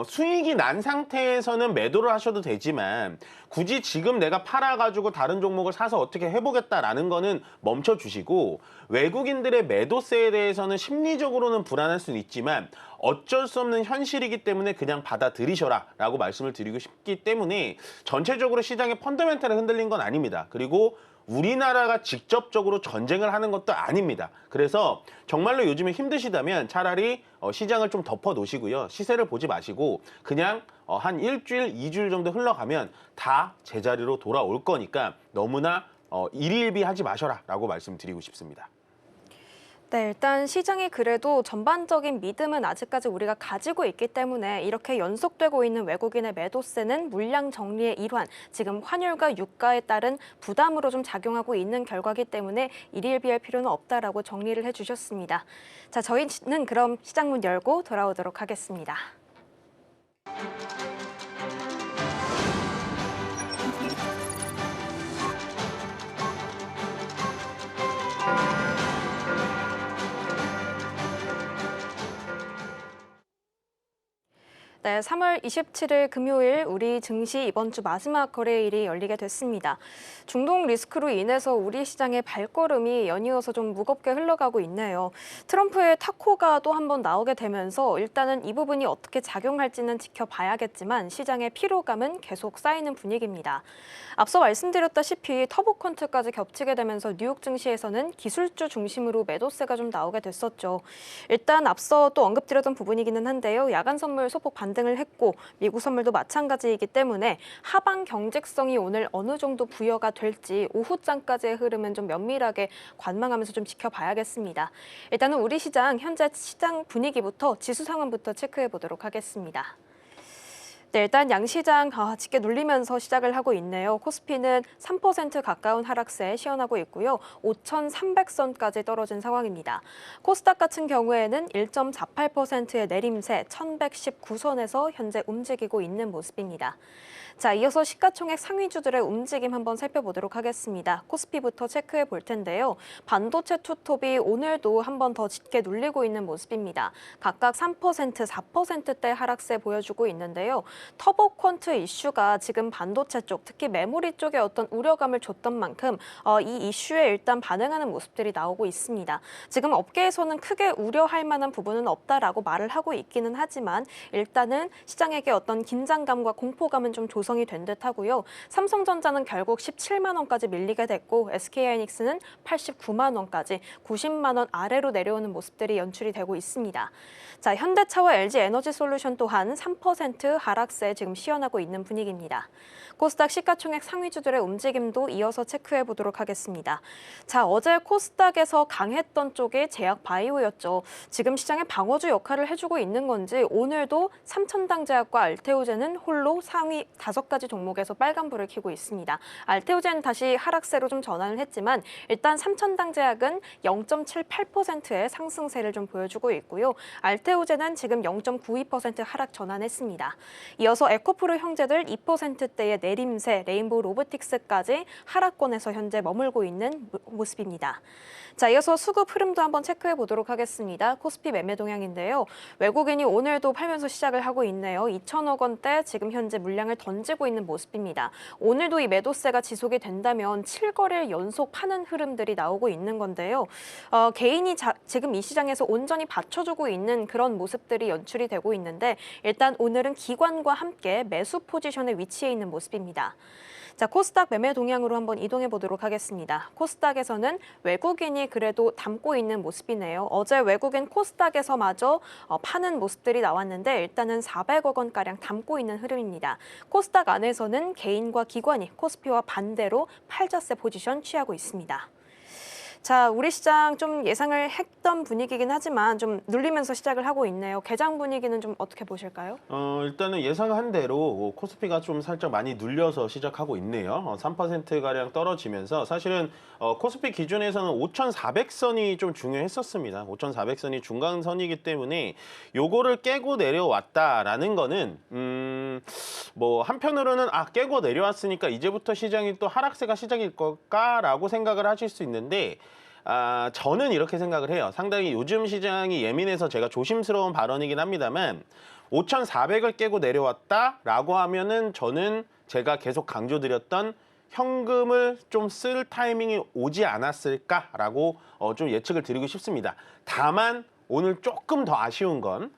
수익이 난 상태에서는 매도를 하셔도 되지만, 굳이 지금 내가 팔아가지고 다른 종목을 사서 어떻게 해보겠다라는 거는 멈춰주시고, 외국인들의 매도세에 대해서는 심리적으로는 불안할 수는 있지만 어쩔 수 없는 현실이기 때문에 그냥 받아들이셔라 라고 말씀을 드리고 싶기 때문에, 전체적으로 시장의 펀더멘탈에 흔들린 건 아닙니다. 그리고 우리나라가 직접적으로 전쟁을 하는 것도 아닙니다. 그래서 정말로 요즘에 힘드시다면 차라리 시장을 좀 덮어 놓으시고요. 시세를 보지 마시고 그냥 한 일주일, 2주일 정도 흘러가면 다 제자리로 돌아올 거니까 너무나 일희일비하지 마셔라 라고 말씀드리고 싶습니다. 네, 일단 시장이 그래도 전반적인 믿음은 아직까지 우리가 가지고 있기 때문에 이렇게 연속되고 있는 외국인의 매도세는 물량 정리의 일환, 지금 환율과 유가에 따른 부담으로 좀 작용하고 있는 결과이기 때문에 일일비할 필요는 없다라고 정리를 해주셨습니다. 자, 저희는 그럼 시장 문 열고 돌아오도록 하겠습니다. 네, 3월 27일 금요일 우리 증시 이번 주 마지막 거래일이 열리게 됐습니다. 중동 리스크로 인해서 우리 시장의 발걸음이 연이어서 좀 무겁게 흘러가고 있네요. 트럼프의 타코가 또 한 번 나오게 되면서 일단은 이 부분이 어떻게 작용할지는 지켜봐야겠지만 시장의 피로감은 계속 쌓이는 분위기입니다. 앞서 말씀드렸다시피 터보컨트까지 겹치게 되면서 뉴욕 증시에서는 기술주 중심으로 매도세가 좀 나오게 됐었죠. 일단 앞서 또 언급드렸던 부분이기는 한데요. 야간 선물 소폭 반등을 했고 미국 선물도 마찬가지이기 때문에 하방 경직성이 오늘 어느 정도 부여가 될지 오후장까지의 흐름은 좀 면밀하게 관망하면서 좀 지켜봐야겠습니다. 일단은 우리 시장 현재 시장 분위기부터 지수 상황부터 체크해 보도록 하겠습니다. 네, 일단 양시장 짙게 눌리면서 시작을 하고 있네요. 코스피는 3% 가까운 하락세에 시연하고 있고요. 5,300선까지 떨어진 상황입니다. 코스닥 같은 경우에는 1.48%의 내림세 1,119선에서 현재 움직이고 있는 모습입니다. 자, 이어서 시가총액 상위주들의 움직임 한번 살펴보도록 하겠습니다. 코스피부터 체크해 볼 텐데요. 반도체 투톱이 오늘도 한 번 더 짙게 눌리고 있는 모습입니다. 각각 3%, 4%대 하락세 보여주고 있는데요. 터보퀀트 이슈가 지금 반도체 쪽, 특히 메모리 쪽에 어떤 우려감을 줬던 만큼 이 이슈에 일단 반응하는 모습들이 나오고 있습니다. 지금 업계에서는 크게 우려할 만한 부분은 없다라고 말을 하고 있기는 하지만 일단은 시장에게 어떤 긴장감과 공포감은 좀 조성이 된 듯하고요. 삼성전자는 결국 17만 원까지 밀리게 됐고 SK하이닉스는 89만 원까지 90만 원 아래로 내려오는 모습들이 연출이 되고 있습니다. 자, 현대차와 LG에너지솔루션 또한 3% 하락 하락세 지금 시현하고 있는 분위기입니다. 코스닥 시가총액 상위주들의 움직임도 이어서 체크해 보도록 하겠습니다. 자, 어제 코스닥에서 강했던 쪽이 제약 바이오였죠. 지금 시장의 방어주 역할을 해주고 있는 건지 오늘도 삼천당 제약과 알테오젠은 홀로 상위 5가지 종목에서 빨간불을 켜고 있습니다. 알테오젠 다시 하락세로 좀 전환을 했지만 일단 삼천당 제약은 0.78%의 상승세를 좀 보여주고 있고요. 알테오젠은 지금 0.92% 하락 전환했습니다. 이어서 에코프로 형제들 2%대의 내림세, 레인보우 로보틱스까지 하락권에서 현재 머물고 있는 모습입니다. 자, 이어서 수급 흐름도 한번 체크해 보도록 하겠습니다. 코스피 매매 동향인데요. 외국인이 오늘도 팔면서 시작을 하고 있네요. 2천억 원대 지금 현재 물량을 던지고 있는 모습입니다. 오늘도 이 매도세가 지속이 된다면 7거래일 연속 파는 흐름들이 나오고 있는 건데요. 개인이 지금 이 시장에서 온전히 받쳐주고 있는 그런 모습들이 연출이 되고 있는데 일단 오늘은 기관과 함께 매수 포지션에 위치해 있는 모습입니다. 자, 코스닥 매매 동향으로 한번 이동해 보도록 하겠습니다. 코스닥에서는 외국인이 그래도 담고 있는 모습이네요. 어제 외국인 코스닥에서마저 파는 모습들이 나왔는데 일단은 400억 원가량 담고 있는 흐름입니다. 코스닥 안에서는 개인과 기관이 코스피와 반대로 팔자세 포지션 취하고 있습니다. 자, 우리 시장 좀 예상을 했던 분위기긴 하지만 좀 눌리면서 시작을 하고 있네요. 개장 분위기는 좀 어떻게 보실까요? 일단은 예상한 대로 코스피가 좀 살짝 많이 눌려서 시작하고 있네요. 3%가량 떨어지면서 사실은 코스피 기준에서는 5,400선이 좀 중요했었습니다. 5,400선이 중간선이기 때문에 요거를 깨고 내려왔다라는 거는 뭐 한편으로는 깨고 내려왔으니까 이제부터 시장이 또 하락세가 시작일 걸까라고 생각을 하실 수 있는데 저는 이렇게 생각을 해요. 상당히 요즘 시장이 예민해서 제가 조심스러운 발언이긴 합니다만 5,400을 깨고 내려왔다라고 하면은 저는 제가 계속 강조드렸던 현금을 좀 쓸 타이밍이 오지 않았을까라고 좀 예측을 드리고 싶습니다. 다만 오늘 조금 더 아쉬운 건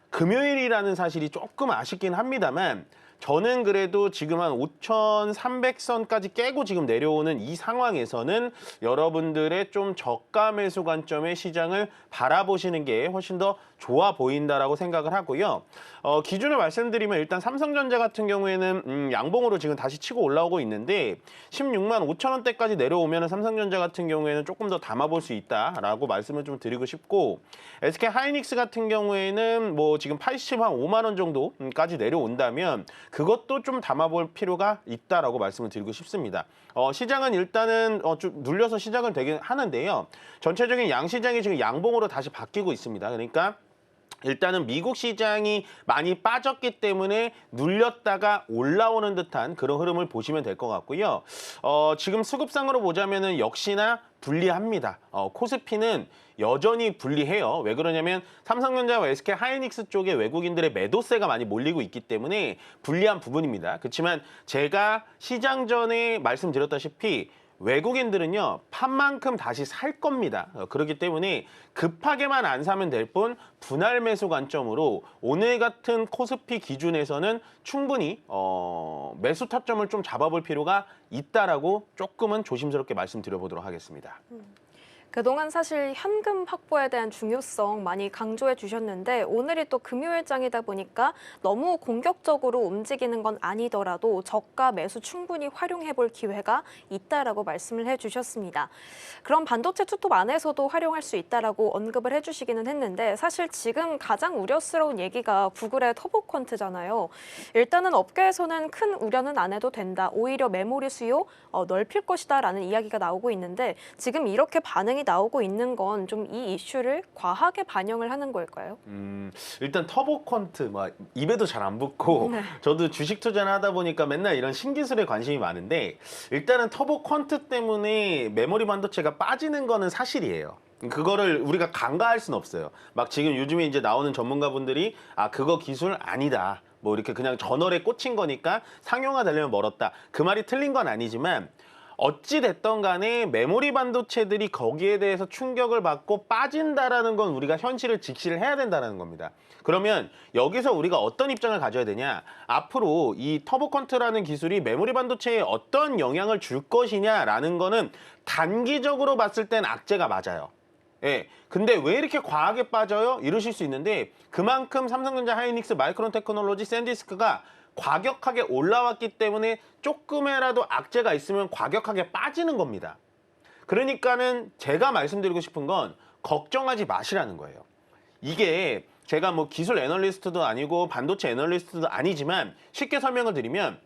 금요일이라는 사실이 조금 아쉽긴 합니다만 저는 그래도 지금 한 5,300선까지 깨고 지금 내려오는 이 상황에서는 여러분들의 좀 저가 매수 관점의 시장을 바라보시는 게 훨씬 더 좋아 보인다라고 생각을 하고요. 기준을 말씀드리면 일단 삼성전자 같은 경우에는 양봉으로 지금 다시 치고 올라오고 있는데 16만 5천 원대까지 내려오면 삼성전자 같은 경우에는 조금 더 담아볼 수 있다라고 말씀을 좀 드리고 싶고 SK 하이닉스 같은 경우에는 뭐 지금 85만 원 정도까지 내려온다면 그것도 좀 담아볼 필요가 있다라고 말씀을 드리고 싶습니다. 시장은 일단은 좀 눌려서 시작은 되긴 하는데요. 전체적인 양시장이 지금 양봉으로 다시 바뀌고 있습니다. 그러니까 일단은 미국 시장이 많이 빠졌기 때문에 눌렸다가 올라오는 듯한 그런 흐름을 보시면 될 것 같고요. 지금 수급상으로 보자면은 역시나 불리합니다. 코스피는 여전히 불리해요. 왜 그러냐면 삼성전자와 SK 하이닉스 쪽에 외국인들의 매도세가 많이 몰리고 있기 때문에 불리한 부분입니다. 그렇지만 제가 시장 전에 말씀드렸다시피 외국인들은요, 판만큼 다시 살 겁니다. 그렇기 때문에 급하게만 안 사면 될 뿐 분할 매수 관점으로 오늘 같은 코스피 기준에서는 충분히 매수 타점을 좀 잡아볼 필요가 있다라고 조금은 조심스럽게 말씀드려보도록 하겠습니다. 그동안 사실 현금 확보에 대한 중요성 많이 강조해 주셨는데 오늘이 또 금요일장이다 보니까 너무 공격적으로 움직이는 건 아니더라도 저가 매수 충분히 활용해 볼 기회가 있다라고 말씀을 해 주셨습니다. 그럼 반도체 투톱 안에서도 활용할 수 있다라고 언급을 해 주시기는 했는데 사실 지금 가장 우려스러운 얘기가 구글의 터보퀀트잖아요. 일단은 업계에서는 큰 우려는 안 해도 된다. 오히려 메모리 수요 넓힐 것이다라는 이야기가 나오고 있는데 지금 이렇게 반응이 나오고 있는 건 좀 이 이슈를 과하게 반영을 하는 걸까요? 일단 터보퀀트 입에도 잘 안 붙고 네. 저도 주식 투자를 하다 보니까 맨날 이런 신기술에 관심이 많은데 일단은 터보퀀트 때문에 메모리 반도체가 빠지는 거는 사실이에요. 그거를 우리가 간과할 수는 없어요. 막 지금 요즘에 이제 나오는 전문가분들이 그거 기술 아니다. 뭐 이렇게 그냥 저널에 꽂힌 거니까 상용화 되려면 멀었다. 그 말이 틀린 건 아니지만 어찌 됐던 간에 메모리 반도체들이 거기에 대해서 충격을 받고 빠진다라는 건 우리가 현실을 직시를 해야 된다는 겁니다. 그러면 여기서 우리가 어떤 입장을 가져야 되냐? 앞으로 이 터보컨트라는 기술이 메모리 반도체에 어떤 영향을 줄 것이냐라는 거는 단기적으로 봤을 땐 악재가 맞아요. 예. 근데 왜 이렇게 과하게 빠져요? 이러실 수 있는데 그만큼 삼성전자, 하이닉스, 마이크론 테크놀로지, 샌디스크가 과격하게 올라왔기 때문에 조금이라도 악재가 있으면 과격하게 빠지는 겁니다. 그러니까는 제가 말씀드리고 싶은 건 걱정하지 마시라는 거예요. 이게 제가 뭐 기술 애널리스트도 아니고 반도체 애널리스트도 아니지만 쉽게 설명을 드리면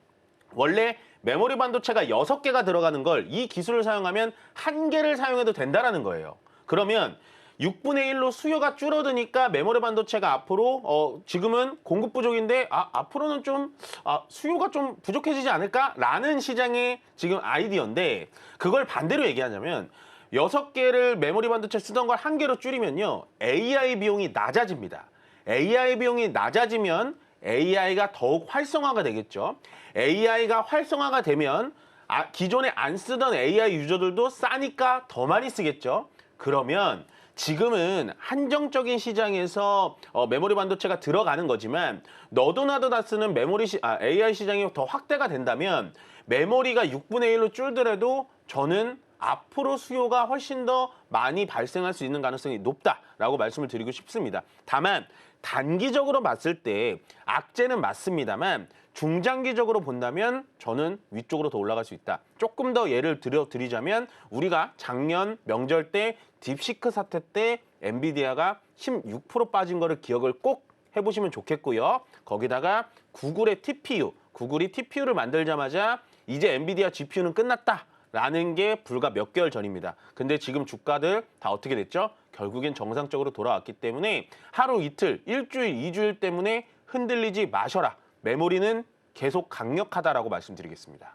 원래 메모리 반도체가 6개가 들어가는 걸 이 기술을 사용하면 1개를 사용해도 된다라는 거예요. 그러면 6분의 1로 수요가 줄어드니까 메모리 반도체가 앞으로 지금은 공급 부족인데 앞으로는 좀 수요가 좀 부족해지지 않을까라는 시장의 지금 아이디어인데 그걸 반대로 얘기하자면 6개를 메모리 반도체 쓰던 걸 1개로 줄이면요. AI 비용이 낮아집니다. AI 비용이 낮아지면 AI가 더욱 활성화가 되겠죠. AI가 활성화가 되면 기존에 안 쓰던 AI 유저들도 싸니까 더 많이 쓰겠죠. 그러면 지금은 한정적인 시장에서 메모리 반도체가 들어가는 거지만 너도 나도 다 쓰는 AI 시장이 더 확대가 된다면 메모리가 6분의 1로 줄더라도 저는 앞으로 수요가 훨씬 더 많이 발생할 수 있는 가능성이 높다라고 말씀을 드리고 싶습니다. 다만 단기적으로 봤을 때 악재는 맞습니다만 중장기적으로 본다면 저는 위쪽으로 더 올라갈 수 있다. 조금 더 예를 드리자면 우리가 작년 명절 때 딥시크 사태 때 엔비디아가 16% 빠진 거를 기억을 꼭 해보시면 좋겠고요. 거기다가 구글이 TPU를 만들자마자 이제 엔비디아 GPU는 끝났다. 라는 게 불과 몇 개월 전입니다. 근데 지금 주가들 다 어떻게 됐죠? 결국엔 정상적으로 돌아왔기 때문에 하루 이틀, 일주일, 2주일 때문에 흔들리지 마셔라. 메모리는 계속 강력하다라고 말씀드리겠습니다.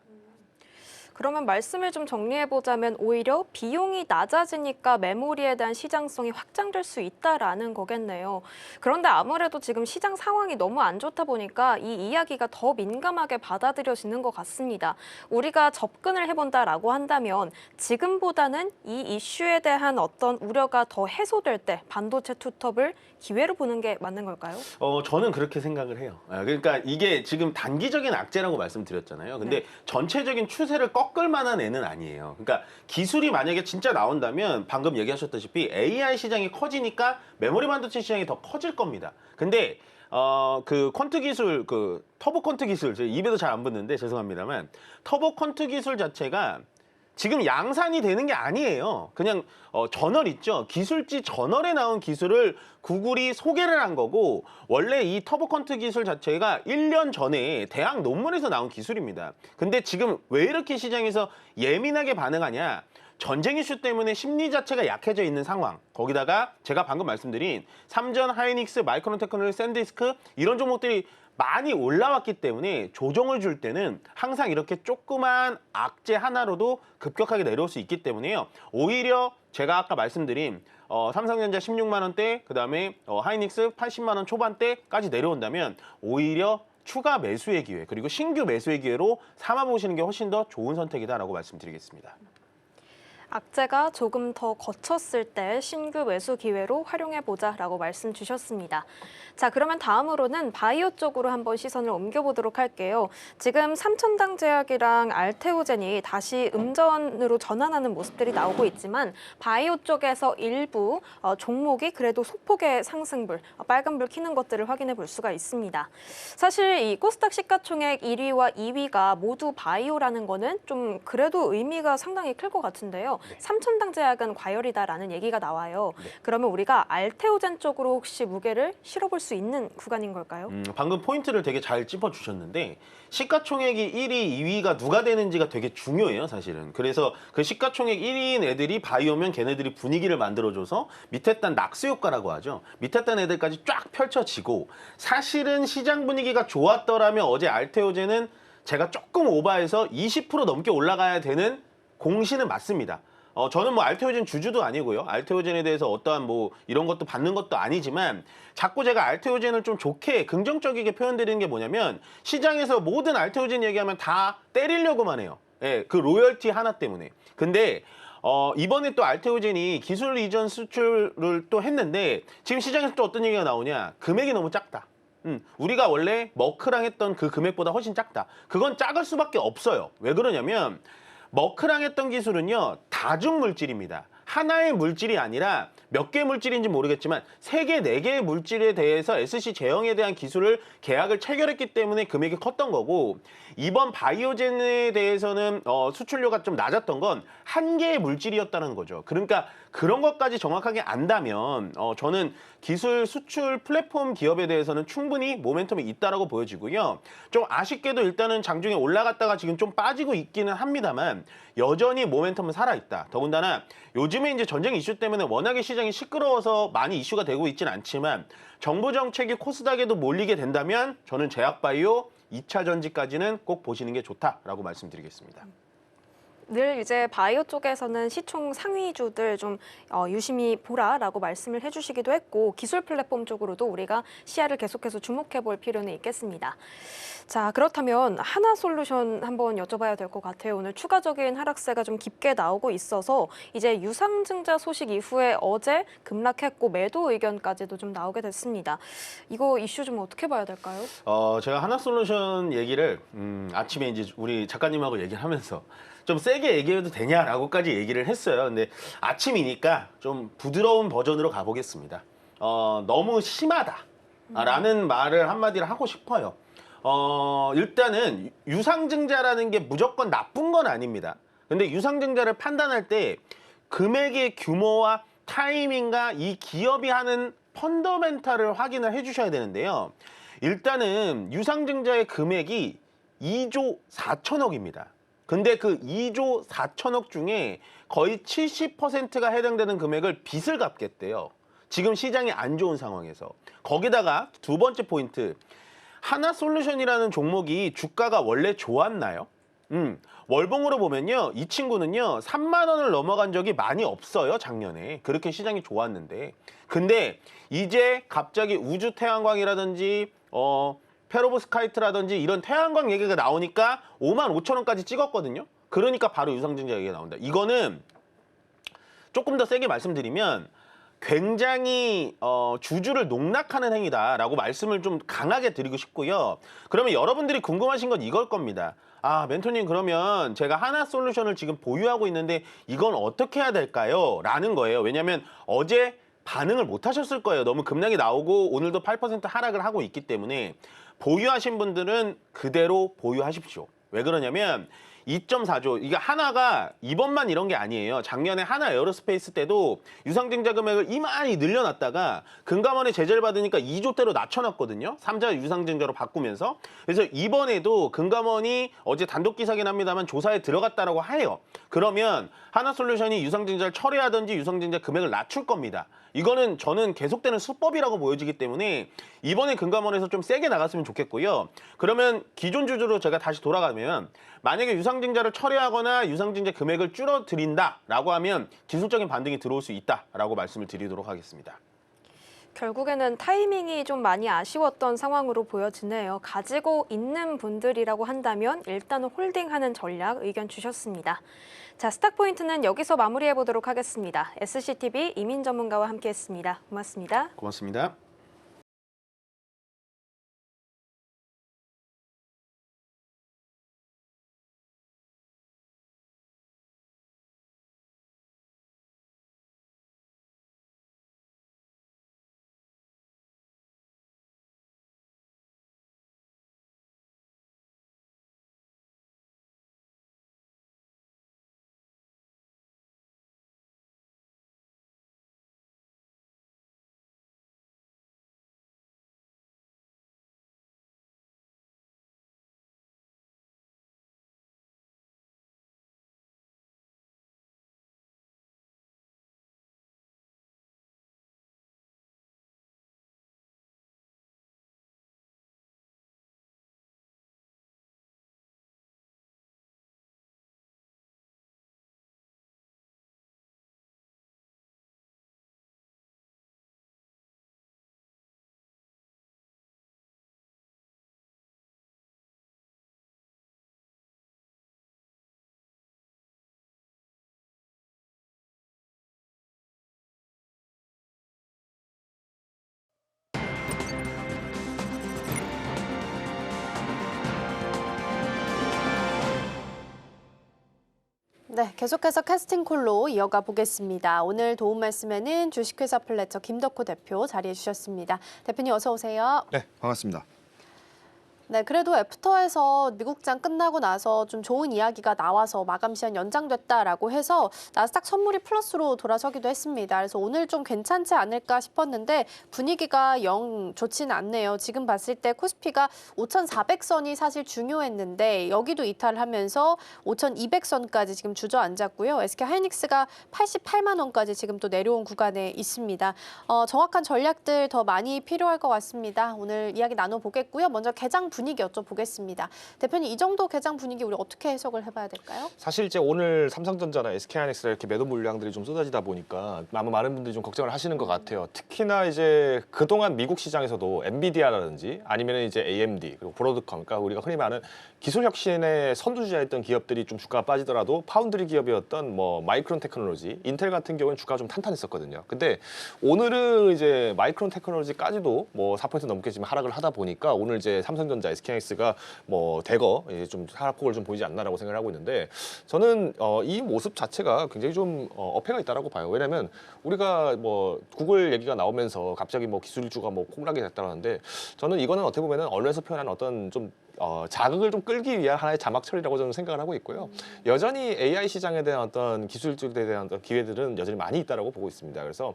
그러면 말씀을 좀 정리해보자면 오히려 비용이 낮아지니까 메모리에 대한 시장성이 확장될 수 있다라는 거겠네요. 그런데 아무래도 지금 시장 상황이 너무 안 좋다 보니까 이 이야기가 더 민감하게 받아들여지는 것 같습니다. 우리가 접근을 해본다라고 한다면 지금보다는 이 이슈에 대한 어떤 우려가 더 해소될 때 반도체 투톱을 기회로 보는 게 맞는 걸까요? 저는 그렇게 생각을 해요. 그러니까 이게 지금 단기적인 악재라고 말씀드렸잖아요. 근데 전체적인 추세를 꺾을 만한 애는 아니에요. 그러니까 기술이 만약에 진짜 나온다면 방금 얘기하셨다시피 AI 시장이 커지니까 메모리 반도체 시장이 더 커질 겁니다. 근데 그 퀀트 기술, 그 터보 퀀트 기술, 제 입에도 잘 안 붙는데 죄송합니다만 터보 퀀트 기술 자체가 지금 양산이 되는 게 아니에요. 그냥 저널 있죠. 기술지 저널에 나온 기술을 구글이 소개를 한 거고 원래 이 터보 퀀트 기술 자체가 1년 전에 대학 논문에서 나온 기술입니다. 근데 지금 왜 이렇게 시장에서 예민하게 반응하냐. 전쟁 이슈 때문에 심리 자체가 약해져 있는 상황. 거기다가 제가 방금 말씀드린 삼전, 하이닉스, 마이크론 테크놀로지, 샌디스크 이런 종목들이 많이 올라왔기 때문에 조정을 줄 때는 항상 이렇게 조그만 악재 하나로도 급격하게 내려올 수 있기 때문에요. 오히려 제가 아까 말씀드린 삼성전자 16만 원대, 그다음에 하이닉스 80만 원 초반대까지 내려온다면 오히려 추가 매수의 기회 그리고 신규 매수의 기회로 삼아보시는 게 훨씬 더 좋은 선택이다라고 말씀드리겠습니다. 악재가 조금 더 거쳤을 때 신규 매수 기회로 활용해보자라고 말씀 주셨습니다. 자, 그러면 다음으로는 바이오 쪽으로 한번 시선을 옮겨보도록 할게요. 지금 삼천당제약이랑 알테오젠이 다시 음전으로 전환하는 모습들이 나오고 있지만 바이오 쪽에서 일부 종목이 그래도 소폭의 상승불, 빨간불 켜는 것들을 확인해 볼 수가 있습니다. 사실 이 코스닥 시가총액 1위와 2위가 모두 바이오라는 거는 좀 그래도 의미가 상당히 클 것 같은데요. 삼천당제약은 과열이다라는 얘기가 나와요. 그러면 우리가 알테오젠 쪽으로 혹시 무게를 실어볼 수 있는 구간인 걸까요? 방금 포인트를 되게 잘 짚어주셨는데 시가총액이 1위, 2위가 누가 되는지가 되게 중요해요, 사실은. 그래서 그 시가총액 1위인 애들이 바이오면 걔네들이 분위기를 만들어줘서 밑에 단 낙수 효과라고 하죠. 밑에 단 애들까지 쫙 펼쳐지고 사실은 시장 분위기가 좋았더라면 어제 알테오젠은 제가 조금 오버해서 20% 넘게 올라가야 되는 공시는 맞습니다. 저는 뭐 알테오젠 주주도 아니고요. 알테오젠에 대해서 어떠한 뭐 이런 것도 받는 것도 아니지만 자꾸 제가 알테오젠을 좀 좋게 긍정적이게 표현드리는 게 뭐냐면 시장에서 모든 알테오젠 얘기하면 다 때리려고만 해요. 예, 그 로열티 하나 때문에. 근데 이번에 또 알테오젠이 기술 이전 수출을 또 했는데 지금 시장에서 또 어떤 얘기가 나오냐. 금액이 너무 작다. 우리가 원래 머크랑 했던 그 금액보다 훨씬 작다. 그건 작을 수밖에 없어요. 왜 그러냐면 머크랑 했던 기술은요, 다중물질입니다. 하나의 물질이 아니라 몇 개의 물질인지 모르겠지만 3개, 4개의 물질에 대해서 SC 제형에 대한 기술을 계약을 체결했기 때문에 금액이 컸던 거고, 이번 바이오젠에 대해서는 수출료가 좀 낮았던 건 1개의 물질이었다는 거죠. 그러니까 그런 것까지 정확하게 안다면 저는 기술 수출 플랫폼 기업에 대해서는 충분히 모멘텀이 있다라고 보여지고요. 좀 아쉽게도 일단은 장중에 올라갔다가 지금 좀 빠지고 있기는 합니다만 여전히 모멘텀은 살아있다. 더군다나 요즘에 이제 전쟁 이슈 때문에 워낙에 시장이 시끄러워서 많이 이슈가 되고 있지는 않지만 정부 정책이 코스닥에도 몰리게 된다면 저는 제약바이오 2차 전지까지는 꼭 보시는 게 좋다라고 말씀드리겠습니다. 늘 이제 바이오 쪽에서는 시총 상위주들 좀 유심히 보라라고 말씀을 해주시기도 했고, 기술 플랫폼 쪽으로도 우리가 시야를 계속해서 주목해 볼 필요는 있겠습니다. 자, 그렇다면 하나솔루션 한번 여쭤봐야 될 것 같아요. 오늘 추가적인 하락세가 좀 깊게 나오고 있어서 이제 유상증자 소식 이후에 어제 급락했고 매도 의견까지도 좀 나오게 됐습니다. 이거 이슈 좀 어떻게 봐야 될까요? 제가 하나솔루션 얘기를 아침에 이제 우리 작가님하고 얘기를 하면서 좀 세게 얘기해도 되냐라고까지 얘기를 했어요. 근데 아침이니까 좀 부드러운 버전으로 가보겠습니다. 너무 심하다라는 말을 한마디를 하고 싶어요. 일단은 유상증자라는 게 무조건 나쁜 건 아닙니다. 근데 유상증자를 판단할 때 금액의 규모와 타이밍과 이 기업이 하는 펀더멘탈을 확인을 해주셔야 되는데요. 일단은 유상증자의 금액이 2조 4천억입니다. 근데 그 2조 4천억 중에 거의 70%가 해당되는 금액을 빚을 갚겠대요. 지금 시장이 안 좋은 상황에서. 거기다가 두 번째 포인트, 하나솔루션이라는 종목이 주가가 원래 좋았나요? 월봉으로 보면요, 이 친구는요 3만 원을 넘어간 적이 많이 없어요. 작년에 그렇게 시장이 좋았는데. 근데 이제 갑자기 우주 태양광이라든지 페로브스카이트라든지 이런 태양광 얘기가 나오니까 5만 5천 원까지 찍었거든요. 그러니까 바로 유상증자 얘기가 나온다. 이거는 조금 더 세게 말씀드리면 굉장히 주주를 농락하는 행위다라고 말씀을 좀 강하게 드리고 싶고요. 그러면 여러분들이 궁금하신 건 이걸 겁니다. 아, 멘토님, 그러면 제가 하나솔루션을 지금 보유하고 있는데 이건 어떻게 해야 될까요? 라는 거예요. 왜냐하면 어제 반응을 못 하셨을 거예요. 너무 급락이 나오고 오늘도 8% 하락을 하고 있기 때문에 보유하신 분들은 그대로 보유하십시오. 왜 그러냐면 2.4조, 이게 하나가 이번만 이런 게 아니에요. 작년에 하나 에어로스페이스 때도 유상증자 금액을 이만히 늘려놨다가 금감원의 제재를 받으니까 2조대로 낮춰놨거든요. 3자 유상증자로 바꾸면서. 그래서 이번에도 금감원이 어제 단독 기사긴 합니다만 조사에 들어갔다라고 해요. 그러면 하나솔루션이 유상증자를 철회하든지 유상증자 금액을 낮출 겁니다. 이거는 저는 계속되는 수법이라고 보여지기 때문에 이번에 금감원에서 좀 세게 나갔으면 좋겠고요. 그러면 기존 주주로 제가 다시 돌아가면 만약에 유상증자를 철회하거나 유상증자 금액을 줄어드린다라고 하면 기술적인 반등이 들어올 수 있다라고 말씀을 드리도록 하겠습니다. 결국에는 타이밍이 좀 많이 아쉬웠던 상황으로 보여지네요. 가지고 있는 분들이라고 한다면 일단은 홀딩하는 전략 의견 주셨습니다. 자, 스탁포인트는 여기서 마무리해 보도록 하겠습니다. SCTV 이민 전문가와 함께했습니다. 고맙습니다. 고맙습니다. 네, 계속해서 캐스팅콜로 이어가 보겠습니다. 오늘 도움 말씀에는 주식회사 플래처 김덕호 대표 자리해 주셨습니다. 대표님 어서 오세요. 네, 반갑습니다. 네, 그래도 애프터에서 미국장 끝나고 나서 좀 좋은 이야기가 나와서 마감 시한 연장됐다라고 해서 나스닥 선물이 플러스로 돌아서기도 했습니다. 그래서 오늘 좀 괜찮지 않을까 싶었는데 분위기가 영 좋지는 않네요. 지금 봤을 때 코스피가 5,400선이 사실 중요했는데 여기도 이탈하면서 5,200선까지 지금 주저앉았고요. SK하이닉스가 88만 원까지 지금 또 내려온 구간에 있습니다. 정확한 전략들 더 많이 필요할 것 같습니다. 오늘 이야기 나눠보겠고요. 먼저 개장 분위기 여쭤보겠습니다. 대표님, 이 정도 개장 분위기 우리 어떻게 해석을 해봐야 될까요? 사실 이제 오늘 삼성전자나 SK하이닉스가 이렇게 매도 물량들이 좀 쏟아지다 보니까 아마 많은 분들이 좀 걱정을 하시는 것 같아요. 특히나 이제 그동안 미국 시장에서도 엔비디아라든지 아니면 이제 AMD 그리고 브로드컴, 그러니까 우리가 흔히 말하는 기술 혁신의 선두주자였던 기업들이 좀 주가가 빠지더라도 파운드리 기업이었던 뭐 마이크론 테크놀로지, 인텔 같은 경우는 주가가 좀 탄탄했었거든요. 근데 오늘은 이제 마이크론 테크놀로지까지도 뭐 4% 넘게 지금 하락을 하다 보니까 오늘 이제 삼성전자, SK하이닉스가 뭐 대거 이제 좀 하락폭을 좀 보이지 않나라고 생각을 하고 있는데 저는 이 모습 자체가 굉장히 좀 어폐가 있다라고 봐요. 왜냐하면 우리가 뭐 구글 얘기가 나오면서 갑자기 뭐 기술주가 뭐 폭락이 됐다는데 저는 이거는 어떻게 보면은 언론에서 표현한 어떤 좀 자극을 좀 끌기 위한 하나의 자막 처리라고 저는 생각을 하고 있고요. 여전히 AI 시장에 대한 어떤 기술주에 대한 어떤 기회들은 여전히 많이 있다라고 보고 있습니다. 그래서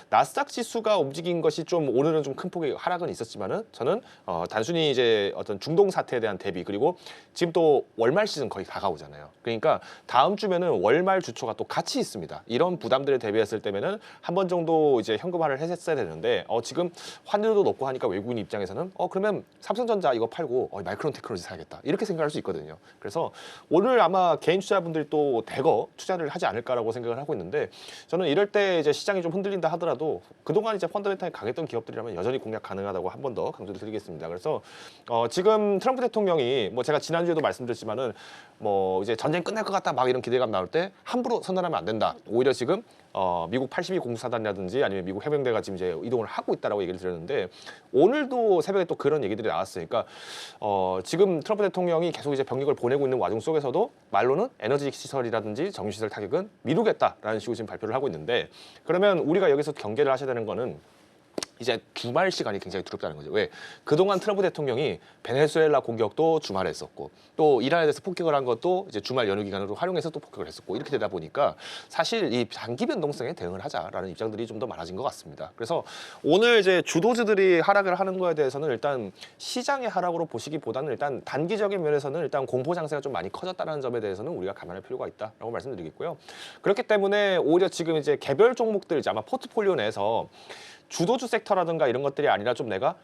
나스닥 지수가 움직인 것이 좀 오늘은 좀 큰 폭의 하락은 있었지만은 저는 단순히 이제 어떤 중동 사태에 대한 대비 그리고 지금 또 월말 시즌 거의 다가오잖아요. 그러니까 다음 주면은 월말 주초가 또 같이 있습니다. 이런 부담들에 대비했을 때면은 한 번 정도 이제 현금화를 했어야 되는데 지금 환율도 높고 하니까 외국인 입장에서는 그러면 삼성전자 이거 팔고 마이크론 테크놀로지 사야겠다 이렇게 생각할 수 있거든요. 그래서 오늘 아마 개인 투자분들이 또 대거 투자를 하지 않을까라고 생각을 하고 있는데 저는 이럴 때 이제 시장이 좀 흔들린다 하더라도 그동안 이제 펀더멘탈이 강했던 기업들이라면 여전히 공략 가능하다고 한 번 더 강조를 드리겠습니다. 그래서 지금 트럼프 대통령이 뭐 제가 지난주에도 말씀드렸지만은 뭐 이제 전쟁 끝날 것 같다 막 이런 기대감 나올 때 함부로 선언하면 안 된다. 오히려 지금 미국 82 공수사단이라든지 아니면 미국 해병대가 지금 이제 이동을 하고 있다라고 얘기를 드렸는데 오늘도 새벽에 또 그런 얘기들이 나왔으니까 지금 트럼프 대통령이 계속 이제 병력을 보내고 있는 와중 속에서도 말로는 에너지 시설이라든지 정유시설 타격은 미루겠다라는 식으로 지금 발표를 하고 있는데 그러면 우리가 여기서 경계를 하셔야 되는 거는 이제 주말 시간이 굉장히 두렵다는 거죠. 왜? 그동안 트럼프 대통령이 베네수엘라 공격도 주말에 했었고 또 이란에 대해서 폭격을 한 것도 이제 주말 연휴 기간으로 활용해서 또 폭격을 했었고 이렇게 되다 보니까 사실 이 장기 변동성에 대응을 하자라는 입장들이 좀 더 많아진 것 같습니다. 그래서 오늘 이제 주도주들이 하락을 하는 거에 대해서는 일단 시장의 하락으로 보시기보다는 일단 단기적인 면에서는 일단 공포 장세가 좀 많이 커졌다는 점에 대해서는 우리가 감안할 필요가 있다라고 말씀드리겠고요. 그렇기 때문에 오히려 지금 이제 개별 종목들 이제 아마 포트폴리오 내에서 주도주 섹터라든가 이런 것들이 아니라 좀 내가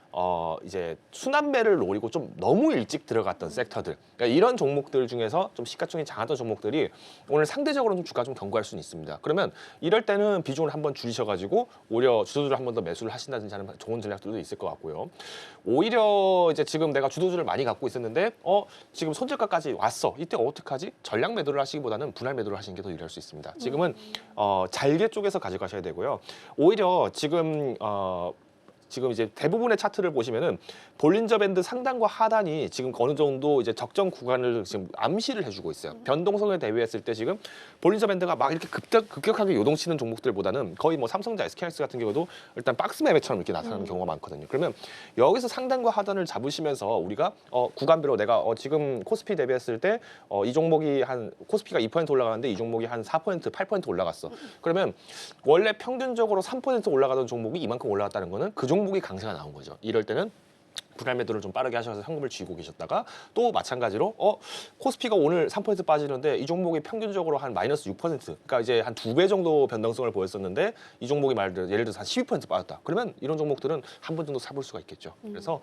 이제 순환매를 노리고 좀 너무 일찍 들어갔던 섹터들, 그러니까 이런 종목들 중에서 좀 시가총이 작았던 종목들이 오늘 상대적으로 좀 주가 좀 견고할 수는 있습니다. 그러면 이럴 때는 비중을 한번 줄이셔가지고 오히려 주도주를 한 번 더 매수를 하신다든지 하는 좋은 전략들도 있을 것 같고요. 오히려 이제 지금 내가 주도주를 많이 갖고 있었는데 지금 손절가까지 왔어. 이때 어떡하지? 전략 매도를 하시기보다는 분할 매도를 하시는 게 더 유리할 수 있습니다. 지금은 잘게 쪼개서 가져가셔야 되고요. 오히려 지금 이제 대부분의 차트를 보시면은 볼린저 밴드 상단과 하단이 지금 어느 정도 이제 적정 구간을 지금 암시를 해주고 있어요. 변동성에 대비했을 때 지금 볼린저 밴드가 막 이렇게 급격하게 요동치는 종목들보다는 거의 뭐 삼성전자, SK하이닉스 같은 경우도 일단 박스 매매처럼 이렇게 나타나는 경우가 많거든요. 그러면 여기서 상단과 하단을 잡으시면서 우리가 구간별로 내가 지금 코스피 대비했을 때 이 종목이 코스피가 2% 올라가는데 이 종목이 한 4%, 8% 올라갔어. 그러면 원래 평균적으로 3% 올라가던 종목이 이만큼 올라갔다는 거는 그 종목이 강세가 나온 거죠. 이럴 때는 분할 매도를 좀 빠르게 하셔서 현금을 쥐고 계셨다가 또 마찬가지로 코스피가 오늘 3% 빠지는데 이 종목이 평균적으로 한 마이너스 6%, 그러니까 이제 한 2배 정도 변동성을 보였었는데 이 종목이 예를 들어서 한 12% 빠졌다. 그러면 이런 종목들은 한 번 정도 사볼 수가 있겠죠. 그래서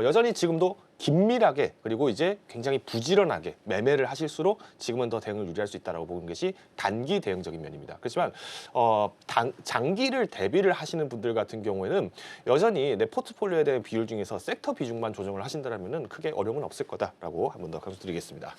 여전히 지금도 긴밀하게 그리고 이제 굉장히 부지런하게 매매를 하실수록 지금은 더 대응을 유리할 수 있다라고 보는 것이 단기 대응적인 면입니다. 그렇지만 장기를 대비를 하시는 분들 같은 경우에는 여전히 내 포트폴리오에 대한 비율 중에서 섹터 비중만 조정을 하신다면은 크게 어려움은 없을 거다라고 한 번 더 강조드리겠습니다.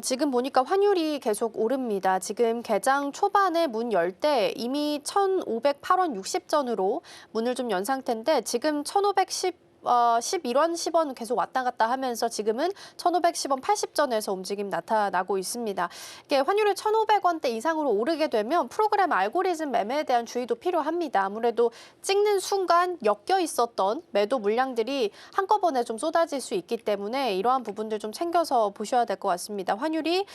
지금 보니까 환율이 계속 오릅니다. 지금 개장 초반에 문 열 때 이미 1,508원 60전으로 문을 좀 연 상태인데 지금 1,510 11원, 10원 계속 왔다 갔다 하면서 지금은 1,510원 80전에서 움직임 나타나고 있습니다. 이게 환율이 1,500원대 이상으로 오르게 되면 프로그램 알고리즘 매매에 대한 주의도 필요합니다. 아무래도 찍는 순간 엮여 있었던 매도 물량들이 한꺼번에 좀 쏟아질 수 있기 때문에 이러한 부분들 좀 챙겨서 보셔야 될 것 같습니다. 환율이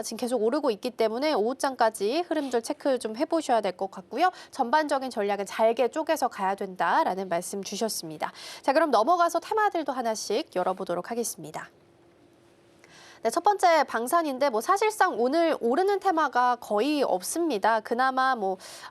지금 계속 오르고 있기 때문에 오후장까지 흐름들 체크 좀 해보셔야 될 것 같고요. 전반적인 전략은 잘게 쪼개서 가야 된다라는 말씀 주셨습니다. 자, 그럼 넘어가서 테마들도 하나씩 열어보도록 하겠습니다. 네, 첫 번째 방산인데 사실상 오늘 오르는 테마가 거의 없습니다. 그나마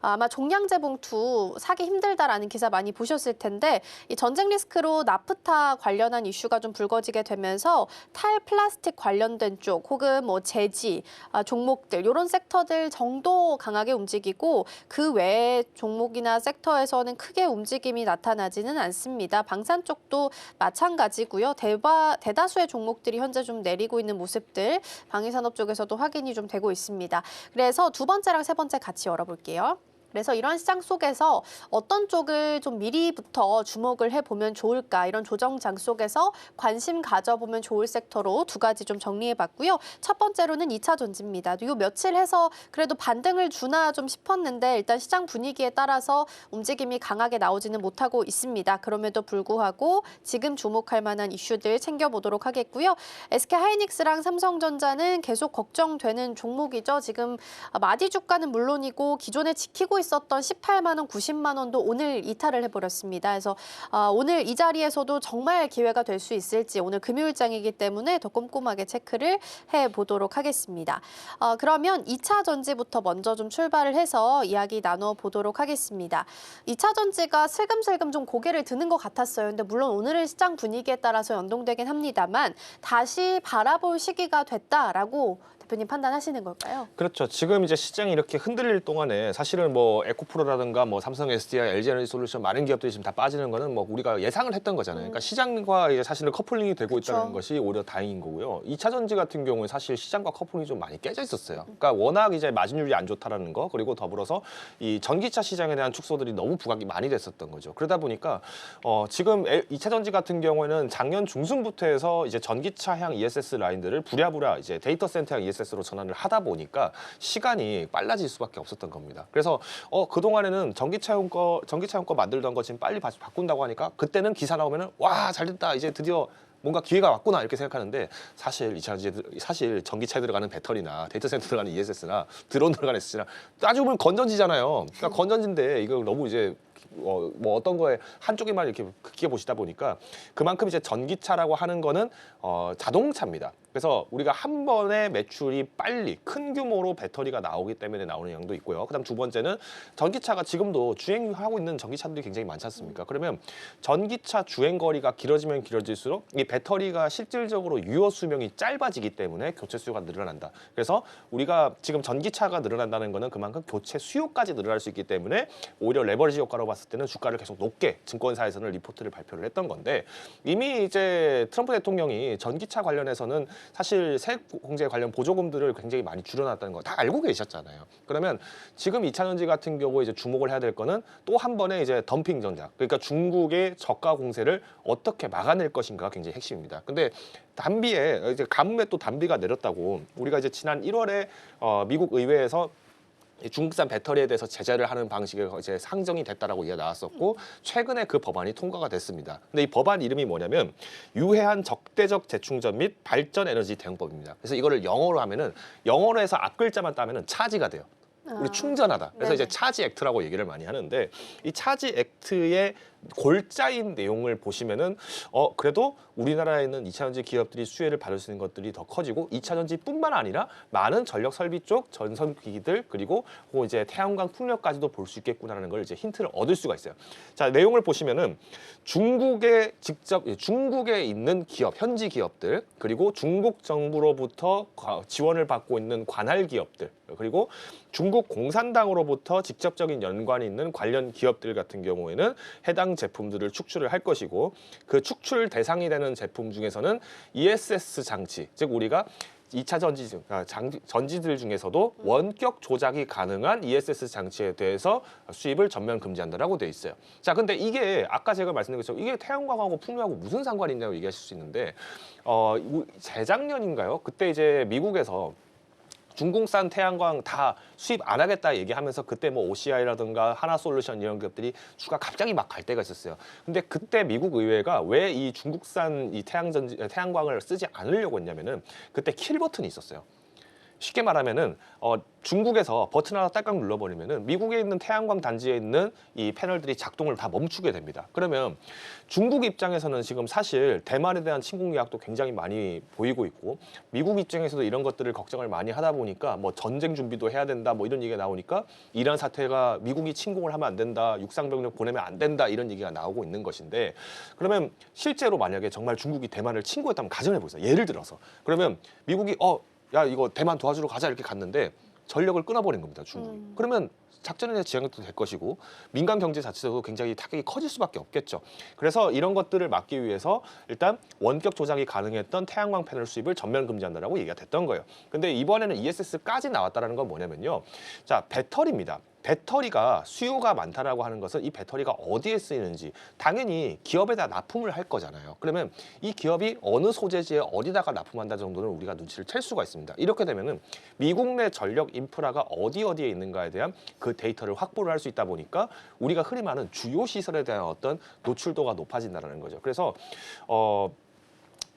아마 종량제 봉투 사기 힘들다라는 기사 많이 보셨을 텐데 이 전쟁 리스크로 나프타 관련한 이슈가 좀 불거지게 되면서 탈플라스틱 관련된 쪽 혹은 제지 종목들 이런 섹터들 정도 강하게 움직이고 그 외의 종목이나 섹터에서는 크게 움직임이 나타나지는 않습니다. 방산 쪽도 마찬가지고요. 대다수의 종목들이 현재 좀 내리고 있는 모습들 방위산업 쪽에서도 확인이 좀 되고 있습니다. 그래서 두 번째랑 세 번째 같이 열어볼게요. 그래서 이런 시장 속에서 어떤 쪽을 좀 미리부터 주목을 해보면 좋을까 이런 조정장 속에서 관심 가져보면 좋을 섹터로 두 가지 좀 정리해봤고요. 첫 번째로는 2차 전지입니다. 요 며칠 해서 그래도 반등을 주나 좀 싶었는데 일단 시장 분위기에 따라서 움직임이 강하게 나오지는 못하고 있습니다. 그럼에도 불구하고 지금 주목할 만한 이슈들 챙겨보도록 하겠고요. SK하이닉스랑 삼성전자는 계속 걱정되는 종목이죠. 지금 마디 주가는 물론이고 기존에 지키고 있었던 18만 원, 90만 원도 오늘 이탈을 해버렸습니다. 그래서 오늘 이 자리에서도 정말 기회가 될 수 있을지 오늘 금요일장이기 때문에 더 꼼꼼하게 체크를 해보도록 하겠습니다. 그러면 2차 전지부터 먼저 좀 출발을 해서 이야기 나눠보도록 하겠습니다. 2차 전지가 슬금슬금 좀 고개를 드는 것 같았어요. 근데 물론 오늘의 시장 분위기에 따라서 연동되긴 합니다만 다시 바라볼 시기가 됐다라고 대표님 판단하시는 걸까요? 그렇죠. 지금 이제 시장이 이렇게 흔들릴 동안에 사실은 에코프로라든가 삼성 SDI, LG에너지솔루션 많은 기업들이 지금 다 빠지는 거는 우리가 예상을 했던 거잖아요. 그러니까 시장과 이제 사실은 커플링이 되고 그쵸. 있다는 것이 오히려 다행인 거고요. 2차 전지 같은 경우는 사실 시장과 커플링이 좀 많이 깨져 있었어요. 그러니까 워낙 이제 마진율이 안 좋다라는 거 그리고 더불어서 이 전기차 시장에 대한 축소들이 너무 부각이 많이 됐었던 거죠. 그러다 보니까 지금 2차 전지 같은 경우에는 작년 중순부터 해서 이제 전기차향 ESS 라인들을 부랴부랴 이제 데이터 센터향 ESS로 전환을 하다 보니까 시간이 빨라질 수밖에 없었던 겁니다. 그래서 그동안에는 전기차용 거 만들던 거 지금 빨리 바꾼다고 하니까 그때는 기사 나오면은 와, 잘됐다. 이제 드디어 뭔가 기회가 왔구나 이렇게 생각하는데 사실 전기차에 들어가는 배터리나 데이터 센터 들어가는 ESS나 드론 들어가는 SS나 따지고 보면 건전지잖아요. 그러니까 건전지인데 이거 너무 이제 어떤 거에 한쪽에만 이렇게 크게 보시다 보니까 그만큼 이제 전기차라고 하는 거는 자동차입니다. 그래서 우리가 한 번에 매출이 빨리 큰 규모로 배터리가 나오기 때문에 나오는 양도 있고요. 그다음 두 번째는 전기차가 지금도 주행하고 있는 전기차들이 굉장히 많지 않습니까? 그러면 전기차 주행 거리가 길어지면 길어질수록 이 배터리가 실질적으로 유효 수명이 짧아지기 때문에 교체 수요가 늘어난다. 그래서 우리가 지금 전기차가 늘어난다는 거는 그만큼 교체 수요까지 늘어날 수 있기 때문에 오히려 레버리지 효과로 봤을 때는 주가를 계속 높게 증권사에서는 리포트를 발표를 했던 건데 이미 이제 트럼프 대통령이 전기차 관련해서는 사실 세액 공제 관련 보조금들을 굉장히 많이 줄여놨다는 거 다 알고 계셨잖아요. 그러면 지금 2차 전지 같은 경우에 이제 주목을 해야 될 거는 또 한 번의 이제 덤핑 전략. 그러니까 중국의 저가 공세를 어떻게 막아낼 것인가가 굉장히 핵심입니다. 근데 단비에 이제 가뭄에 또 단비가 내렸다고 우리가 이제 지난 1월에 미국 의회에서 중국산 배터리에 대해서 제재를 하는 방식이 이제 상정이 됐다라고 얘기가 나왔었고 최근에 그 법안이 통과가 됐습니다. 근데 이 법안 이름이 뭐냐면 유해한 적대적 재충전 및 발전 에너지 대응법입니다. 그래서 이거를 영어로 하면은 영어로 해서 앞 글자만 따면은 차지가 돼요. 우리 충전하다. 그래서 이제 차지 액트라고 얘기를 많이 하는데 이 차지 액트의 골자인 내용을 보시면은 그래도 우리나라에 있는 2차 전지 기업들이 수혜를 받을 수 있는 것들이 더 커지고 2차 전지뿐만 아니라 많은 전력 설비 쪽 전선 기기들 그리고 이제 태양광 풍력까지도 볼 수 있겠구나라는 걸 이제 힌트를 얻을 수가 있어요. 자, 내용을 보시면은 중국에 있는 기업, 현지 기업들 그리고 중국 정부로부터 지원을 받고 있는 관할 기업들 그리고 중국 공산당으로부터 직접적인 연관이 있는 관련 기업들 같은 경우에는 해당 제품들을 축출을 할 것이고 그 축출 대상이 되는 제품 중에서는 ESS 장치, 즉 우리가 2차 전지들 중에서도 원격 조작이 가능한 ESS 장치에 대해서 수입을 전면 금지한다라고 돼 있어요. 자, 근데 이게 아까 제가 말씀드린 것처럼 이게 태양광하고 풍력하고 무슨 상관이 있냐고 얘기하실 수 있는데 재작년인가요? 그때 이제 미국에서 중국산 태양광 다 수입 안 하겠다 얘기하면서 그때 뭐 OCI라든가 하나솔루션 이런 기업들이 주가 갑자기 막 갈 때가 있었어요. 근데 그때 미국 의회가 왜 이 중국산 이 태양광을 쓰지 않으려고 했냐면은 그때 킬 버튼이 있었어요. 쉽게 말하면은 중국에서 버튼 하나 딸깍 눌러버리면은 미국에 있는 태양광 단지에 있는 이 패널들이 작동을 다 멈추게 됩니다. 그러면 중국 입장에서는 지금 사실 대만에 대한 침공 의학도 굉장히 많이 보이고 있고 미국 입장에서도 이런 것들을 걱정을 많이 하다 보니까 뭐 전쟁 준비도 해야 된다 뭐 이런 얘기가 나오니까 이란 사태가 미국이 침공을 하면 안 된다, 육상병력 보내면 안 된다 이런 얘기가 나오고 있는 것인데 그러면 실제로 만약에 정말 중국이 대만을 침공했다면 가정해 보세요. 예를 들어서 그러면 미국이 야 이거 대만 도와주러 가자 이렇게 갔는데 전력을 끊어버린 겁니다 중국이. 그러면 작전에 대한 지향도 될 것이고 민간 경제 자체도 굉장히 타격이 커질 수밖에 없겠죠. 그래서 이런 것들을 막기 위해서 일단 원격 조작이 가능했던 태양광 패널 수입을 전면 금지한다라고 얘기가 됐던 거예요. 근데 이번에는 ESS까지 나왔다는 건 뭐냐면요. 자, 배터리입니다. 배터리가 수요가 많다라고 하는 것은 이 배터리가 어디에 쓰이는지 당연히 기업에다 납품을 할 거잖아요. 그러면 이 기업이 어느 소재지에 어디다가 납품한다 정도는 우리가 눈치를 챌 수가 있습니다. 이렇게 되면은 미국 내 전력 인프라가 어디에 있는가에 대한 그 데이터를 확보를 할 수 있다 보니까 우리가 흔히 말하는 주요 시설에 대한 어떤 노출도가 높아진다는 거죠. 그래서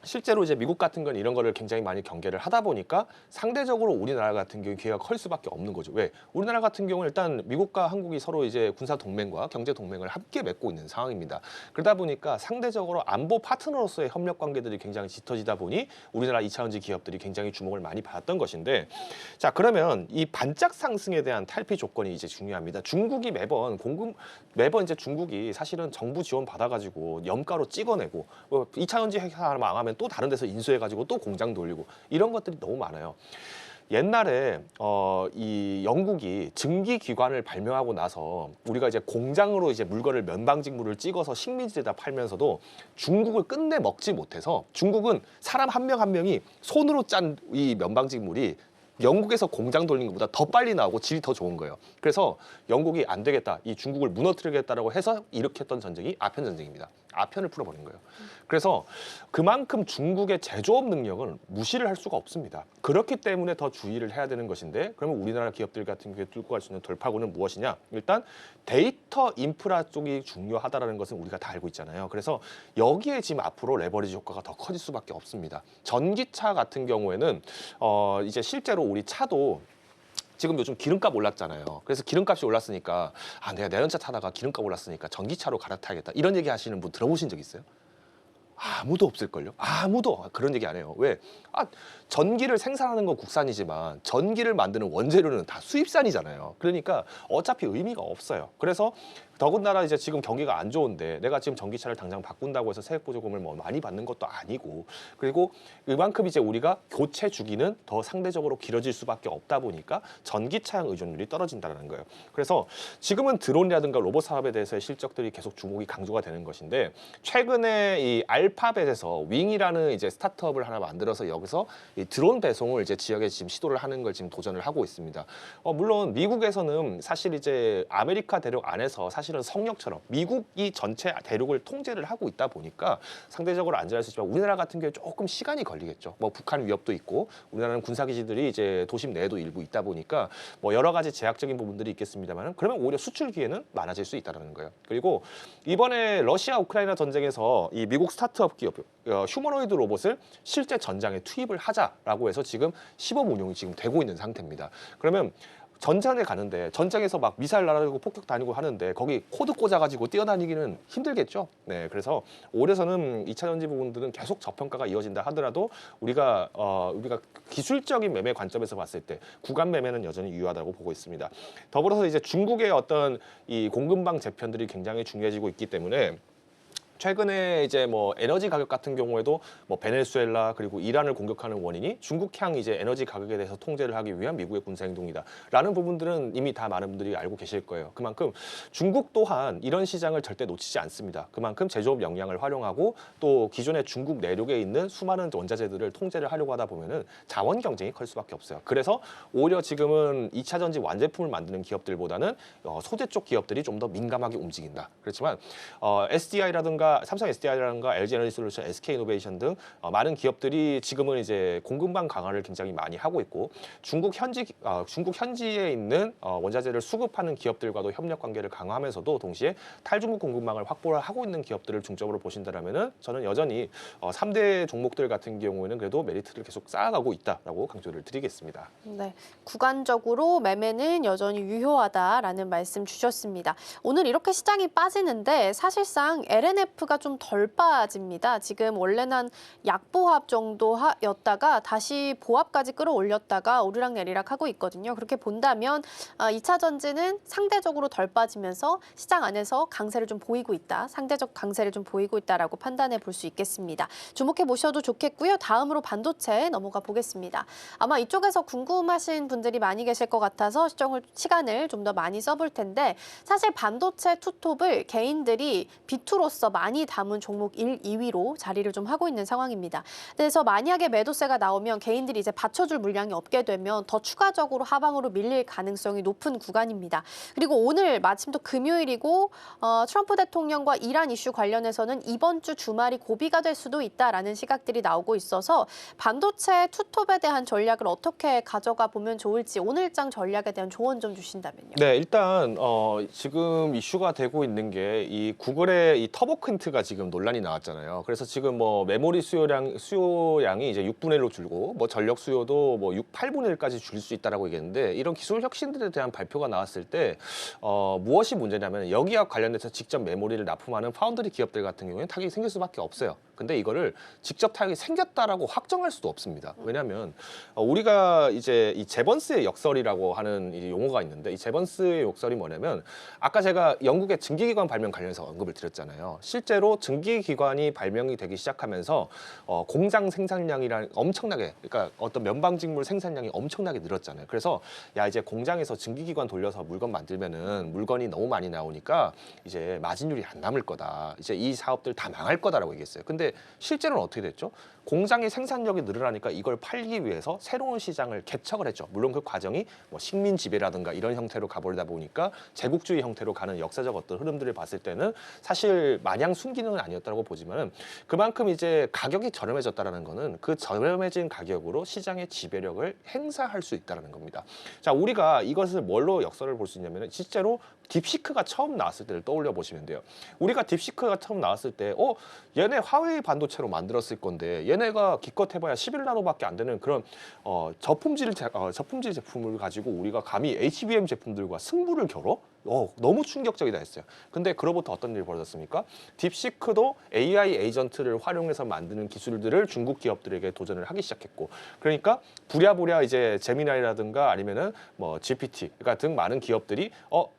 실제로 이제 미국 같은 건 이런 거를 굉장히 많이 경계를 하다 보니까 상대적으로 우리나라 같은 경우 기회가 클 수밖에 없는 거죠. 왜? 우리나라 같은 경우는 일단 미국과 한국이 서로 이제 군사 동맹과 경제 동맹을 함께 맺고 있는 상황입니다. 그러다 보니까 상대적으로 안보 파트너로서의 협력 관계들이 굉장히 짙어지다 보니 우리나라 2차전지 기업들이 굉장히 주목을 많이 받았던 것인데 자, 그러면 이 반짝 상승에 대한 탈피 조건이 이제 중요합니다. 중국이 매번 이제 중국이 사실은 정부 지원 받아가지고 염가로 찍어내고 2차전지 회사 망하면 또 다른 데서 인수해가지고 또 공장 돌리고 이런 것들이 너무 많아요. 옛날에 이 영국이 증기기관을 발명하고 나서 우리가 이제 공장으로 이제 물건을 면방직물을 찍어서 식민지에다 팔면서도 중국을 끝내 먹지 못해서 중국은 사람 한 명 한 명이 손으로 짠 이 면방직물이 영국에서 공장 돌린 것보다 더 빨리 나오고 질이 더 좋은 거예요. 그래서 영국이 안 되겠다, 이 중국을 무너뜨리겠다라고 해서 일으켰던 전쟁이 아편 전쟁입니다. 아편을 풀어버린 거예요. 그래서 그만큼 중국의 제조업 능력은 무시를 할 수가 없습니다. 그렇기 때문에 더 주의를 해야 되는 것인데 그러면 우리나라 기업들 같은 경우에 뚫고 갈 수 있는 돌파구는 무엇이냐? 일단 데이터 인프라 쪽이 중요하다는 것은 우리가 다 알고 있잖아요. 그래서 여기에 지금 앞으로 레버리지 효과가 더 커질 수밖에 없습니다. 전기차 같은 경우에는 이제 실제로 우리 차도 지금 요즘 기름값 올랐잖아요. 그래서 기름값이 올랐으니까 내가 내연차 타다가 기름값 올랐으니까 전기차로 갈아타야겠다. 이런 얘기 하시는 분 들어보신 적 있어요? 아무도 없을걸요? 아무도 그런 얘기 안 해요. 왜? 전기를 생산하는 건 국산이지만 전기를 만드는 원재료는 다 수입산이잖아요. 그러니까 어차피 의미가 없어요. 그래서 더군다나 이제 지금 경기가 안 좋은데 내가 지금 전기차를 당장 바꾼다고 해서 세액 보조금을 뭐 많이 받는 것도 아니고 그리고 그만큼 이제 우리가 교체 주기는 더 상대적으로 길어질 수밖에 없다 보니까 전기차용 의존율이 떨어진다는 거예요. 그래서 지금은 드론이라든가 로봇 사업에 대해서의 실적들이 계속 주목이 강조가 되는 것인데 최근에 이 알파벳에서 윙이라는 이제 스타트업을 하나 만들어서 여기서 이 드론 배송을 이제 지역에 지금 시도를 하는 걸 지금 도전을 하고 있습니다. 물론 미국에서는 사실 이제 아메리카 대륙 안에서 사실은 성역처럼 미국이 전체 대륙을 통제를 하고 있다 보니까 상대적으로 안전할 수 있지만 우리나라 같은 경우에 조금 시간이 걸리겠죠. 뭐 북한 위협도 있고 우리나라는 군사기지들이 이제 도심 내에도 일부 있다 보니까 뭐 여러 가지 제약적인 부분들이 있겠습니다만 그러면 오히려 수출 기회는 많아질 수 있다는 거예요. 그리고 이번에 러시아 우크라이나 전쟁에서 이 미국 스타트업 기업 휴머노이드 로봇을 실제 전장에 투입을 하자라고 해서 지금 시범 운용이 지금 되고 있는 상태입니다. 그러면 전장에 가는데 전장에서 막 미사일 날아다니고 폭격 다니고 하는데 거기 코드 꽂아가지고 뛰어다니기는 힘들겠죠. 네, 그래서 올해서는 2차 전지 부분들은 계속 저평가가 이어진다 하더라도 우리가 기술적인 매매 관점에서 봤을 때 구간 매매는 여전히 유효하다고 보고 있습니다. 더불어서 이제 중국의 어떤 이 공급망 재편들이 굉장히 중요해지고 있기 때문에 최근에 이제 뭐 에너지 가격 같은 경우에도 뭐 베네수엘라 그리고 이란을 공격하는 원인이 중국향 이제 에너지 가격에 대해서 통제를 하기 위한 미국의 군사 행동이다라는 부분들은 이미 다 많은 분들이 알고 계실 거예요. 그만큼 중국 또한 이런 시장을 절대 놓치지 않습니다. 그만큼 제조업 역량을 활용하고 또 기존의 중국 내륙에 있는 수많은 원자재들을 통제를 하려고 하다 보면은 자원 경쟁이 클 수밖에 없어요. 그래서 오히려 지금은 2차 전지 완제품을 만드는 기업들보다는 소재 쪽 기업들이 좀 더 민감하게 움직인다. 그렇지만 SDI라든가 삼성 SDI라든가 LG 에너지 솔루션, SK 이노베이션 등 많은 기업들이 지금은 이제 공급망 강화를 굉장히 많이 하고 있고 중국 현지에 있는 원자재를 수급하는 기업들과도 협력 관계를 강화하면서도 동시에 탈중국 공급망을 확보를 하고 있는 기업들을 중점으로 보신다면은 저는 여전히 3대 종목들 같은 경우에는 그래도 메리트를 계속 쌓아가고 있다라고 강조를 드리겠습니다. 네, 구간적으로 매매는 여전히 유효하다라는 말씀 주셨습니다. 오늘 이렇게 시장이 빠지는데 사실상 LNF가 좀 덜 빠집니다. 지금 원래는 한 약보합 정도였다가 다시 보합까지 끌어올렸다가 오르락내리락 하고 있거든요. 그렇게 본다면 2차 전지는 상대적으로 덜 빠지면서 시장 안에서 강세를 좀 보이고 있다. 상대적 강세를 좀 보이고 있다라고 판단해 볼 수 있겠습니다. 주목해 보셔도 좋겠고요. 다음으로 반도체 넘어가 보겠습니다. 아마 이쪽에서 궁금하신 분들이 많이 계실 것 같아서 시간을 좀 더 많이 써볼 텐데 사실 반도체 투톱을 개인들이 비투로서 많이 담은 종목 1, 2위로 자리를 좀 하고 있는 상황입니다. 그래서 만약에 매도세가 나오면 개인들이 이제 받쳐줄 물량이 없게 되면 더 추가적으로 하방으로 밀릴 가능성이 높은 구간입니다. 그리고 오늘 마침 또 금요일이고 트럼프 대통령과 이란 이슈 관련해서는 이번 주 주말이 고비가 될 수도 있다라는 시각들이 나오고 있어서 반도체 투톱에 대한 전략을 어떻게 가져가 보면 좋을지 오늘장 전략에 대한 조언 좀 주신다면요. 네, 일단 지금 이슈가 되고 있는 게 이 구글의 이 터보큰트가 지금 논란이 나왔잖아요. 그래서 지금 뭐 메모리 수요량이 이제 6분의 1로 줄고 뭐 전력 수요도 뭐 8분의 1까지 줄일 수 있다라고 얘기했는데 이런 기술 혁신들에 대한 발표가 나왔을 때 무엇이 문제냐면 여기와 관련돼서 직접 메모리를 납품하는 파운드리 기업들 같은 경우에는 타격이 생길 수밖에 없어요. 근데 이거를 직접 타격이 생겼다라고 확정할 수도 없습니다. 왜냐하면 우리가 이제 이 제번스의 역설이라고 하는 이 용어가 있는데 이 제번스의 역설이 뭐냐면 아까 제가 영국의 증기기관 발명 관련해서 언급을 드렸잖아요. 실제로 증기기관이 발명이 되기 시작하면서 공장 생산량이랑 엄청나게 그러니까 어떤 면방직물 생산량이 엄청나게 늘었잖아요. 그래서 야 이제 공장에서 증기기관 돌려서 물건 만들면은 물건이 너무 많이 나오니까 이제 마진율이 안 남을 거다. 이제 이 사업들 다 망할 거다라고 얘기했어요. 근데 실제로는 어떻게 됐죠? 공장의 생산력이 늘어나니까 이걸 팔기 위해서 새로운 시장을 개척을 했죠. 물론 그 과정이 뭐 식민 지배라든가 이런 형태로 가버리다 보니까 제국주의 형태로 가는 역사적 어떤 흐름들을 봤을 때는 사실 마냥 순기능은 아니었다고 보지만은 그만큼 이제 가격이 저렴해졌다라는 거는 그 저렴해진 가격으로 시장의 지배력을 행사할 수 있다는 겁니다. 자, 우리가 이것을 뭘로 역설을 볼 수 있냐면은 실제로 딥시크가 처음 나왔을 때를 떠올려 보시면 돼요. 우리가 딥시크가 처음 나왔을 때 얘네 화웨이 반도체로 만들었을 건데 얘네가 기껏 해봐야 11나노밖에 안 되는 그런 저품질 제품을 가지고 우리가 감히 HBM 제품들과 승부를 겨뤄? 너무 충격적이다 했어요. 근데 그로부터 어떤 일이 벌어졌습니까? 딥시크도 AI 에이전트를 활용해서 만드는 기술들을 중국 기업들에게 도전을 하기 시작했고, 그러니까 부랴부랴 이제 제미나이라든가 아니면은 뭐 GPT 등 많은 기업들이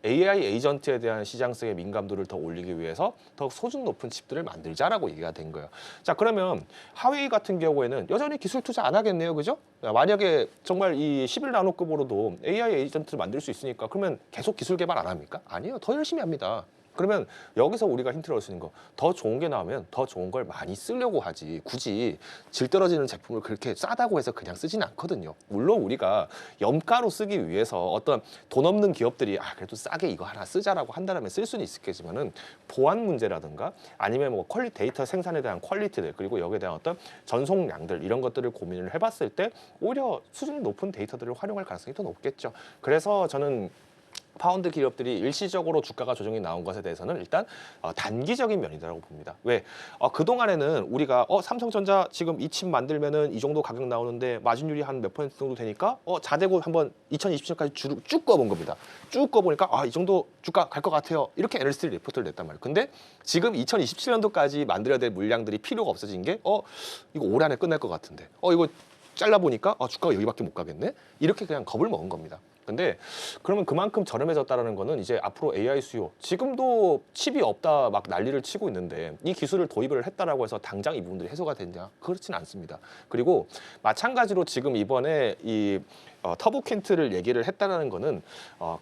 AI 에이전트에 대한 시장성의 민감도를 더 올리기 위해서 더 소중 높은 칩들을 만들자라고 얘기가 된 거예요. 자, 그러면 하웨이 같은 경우에는 여전히 기술 투자 안 하겠네요, 그죠? 만약에 정말 이 11나노급으로도 AI 에이전트를 만들 수 있으니까 그러면 계속 기술 개발 안 합니까? 아니에요. 더 열심히 합니다. 그러면 여기서 우리가 힌트를 얻을 수 있는 거, 더 좋은 게 나오면 더 좋은 걸 많이 쓰려고 하지 굳이 질 떨어지는 제품을 그렇게 싸다고 해서 그냥 쓰지는 않거든요. 물론 우리가 염가로 쓰기 위해서 어떤 돈 없는 기업들이 그래도 싸게 이거 하나 쓰자라고 한다면 쓸 수는 있겠지만은 보안 문제라든가 아니면 뭐 데이터 생산에 대한 퀄리티들 그리고 여기에 대한 어떤 전송량들 이런 것들을 고민을 해봤을 때 오히려 수준이 높은 데이터들을 활용할 가능성이 더 높겠죠. 그래서 저는 파운드 기업들이 일시적으로 주가가 조정이 나온 것에 대해서는 일단 단기적인 면이라고 봅니다. 왜? 그동안에는 우리가 삼성전자 지금 이 칩 만들면은 이 정도 가격 나오는데 마진율이 한 몇 퍼센트 정도 되니까 자대고 한번 2027년까지 쭉 꺼본 겁니다. 쭉 꺼보니까 이 정도 주가 갈 것 같아요. 이렇게 애널리스트 리포트를 냈단 말이에요. 근데 지금 2027년도까지 만들어야 될 물량들이 필요가 없어진 게 이거 올 한해 끝날 것 같은데 이거 잘라보니까 주가가 여기밖에 못 가겠네? 이렇게 그냥 겁을 먹은 겁니다. 근데 그러면 그만큼 저렴해졌다라는 거는 이제 앞으로 AI 수요, 지금도 칩이 없다 막 난리를 치고 있는데 이 기술을 도입을 했다라고 해서 당장 이 부분들이 해소가 되냐? 그렇지는 않습니다. 그리고 마찬가지로 지금 이번에 이 터보킨트를 얘기를 했다는 거는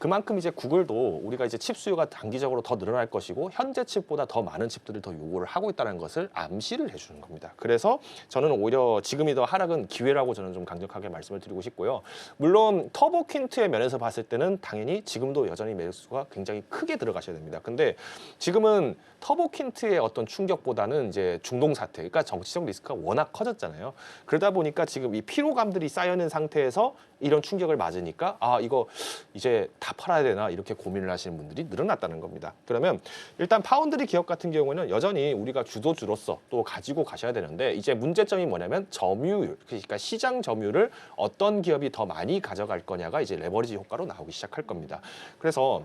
그만큼 이제 구글도 우리가 이제 칩 수요가 단기적으로 더 늘어날 것이고 현재 칩보다 더 많은 칩들을 더 요구를 하고 있다는 것을 암시를 해주는 겁니다. 그래서 저는 오히려 지금이 더 하락은 기회라고 저는 좀 강력하게 말씀을 드리고 싶고요. 물론 터보킨트의 면에서 봤을 때는 당연히 지금도 여전히 매수가 굉장히 크게 들어가셔야 됩니다. 근데 지금은 터보킨트의 어떤 충격보다는 이제 중동 사태, 그러니까 정치적 리스크가 워낙 커졌잖아요. 그러다 보니까 지금 이 피로감들이 쌓여있는 상태에서 이런 충격을 맞으니까 아 이거 이제 다 팔아야 되나 이렇게 고민을 하시는 분들이 늘어났다는 겁니다. 그러면 일단 파운드리 기업 같은 경우에는 여전히 우리가 주도주로서 또 가지고 가셔야 되는데 이제 문제점이 뭐냐면 점유율, 그러니까 시장 점유율을 어떤 기업이 더 많이 가져갈 거냐가 이제 레버리지 효과로 나오기 시작할 겁니다. 그래서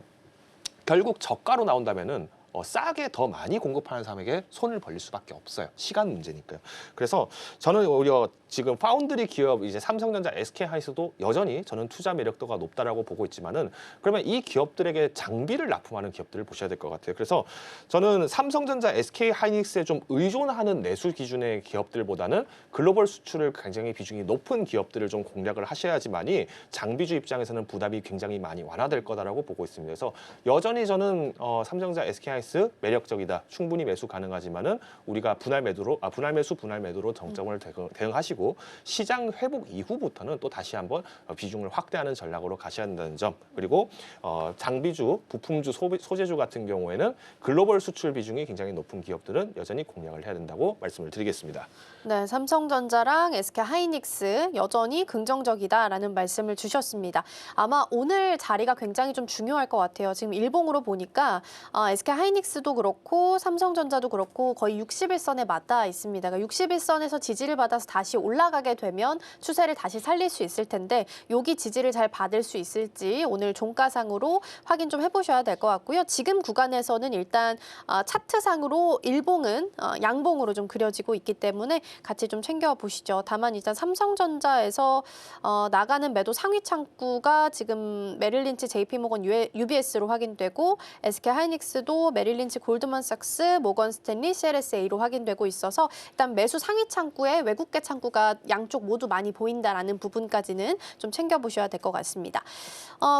결국 저가로 나온다면은 싸게 더 많이 공급하는 사람에게 손을 벌릴 수밖에 없어요. 시간 문제니까요. 그래서 저는 오히려 지금 파운드리 기업 이제 삼성전자, SK하이닉스도 여전히 저는 투자 매력도가 높다라고 보고 있지만은 그러면 이 기업들에게 장비를 납품하는 기업들을 보셔야 될 것 같아요. 그래서 저는 삼성전자, SK하이닉스에 좀 의존하는 내수 기준의 기업들보다는 글로벌 수출을 굉장히 비중이 높은 기업들을 좀 공략을 하셔야지만이 장비주 입장에서는 부담이 굉장히 많이 완화될 거다라고 보고 있습니다. 그래서 여전히 저는 삼성전자, SK하이닉스 매력적이다. 충분히 매수 가능하지만은 우리가 분할 매도로 정점을 대응하시고 시장 회복 이후부터는 또 다시 한번 비중을 확대하는 전략으로 가셔야 한다는 점. 그리고 장비주, 부품주, 소재주 같은 경우에는 글로벌 수출 비중이 굉장히 높은 기업들은 여전히 공략을 해야 된다고 말씀을 드리겠습니다. 네, 삼성전자랑 SK하이닉스 여전히 긍정적이다라는 말씀을 주셨습니다. 아마 오늘 자리가 굉장히 좀 중요할 것 같아요. 지금 일봉으로 보니까 SK하이닉스도 그렇고 삼성전자도 그렇고 거의 60일선에 맞닿아 있습니다. 그러니까 60일선에서 지지를 받아서 다시 올라가게 되면 추세를 다시 살릴 수 있을 텐데 여기 지지를 잘 받을 수 있을지 오늘 종가상으로 확인 좀 해보셔야 될 것 같고요. 지금 구간에서는 일단 차트상으로 일봉은 양봉으로 좀 그려지고 있기 때문에 같이 좀 챙겨보시죠. 다만 일단 삼성전자에서 나가는 매도 상위 창구가 지금 메릴린치, JP모건, UBS로 확인되고 SK하이닉스도 메릴린치, 골드만삭스, 모건 스탠리, CLSA로 확인되고 있어서 일단 매수 상위 창구에 외국계 창구가 양쪽 모두 많이 보인다라는 부분까지는 좀 챙겨보셔야 될 것 같습니다.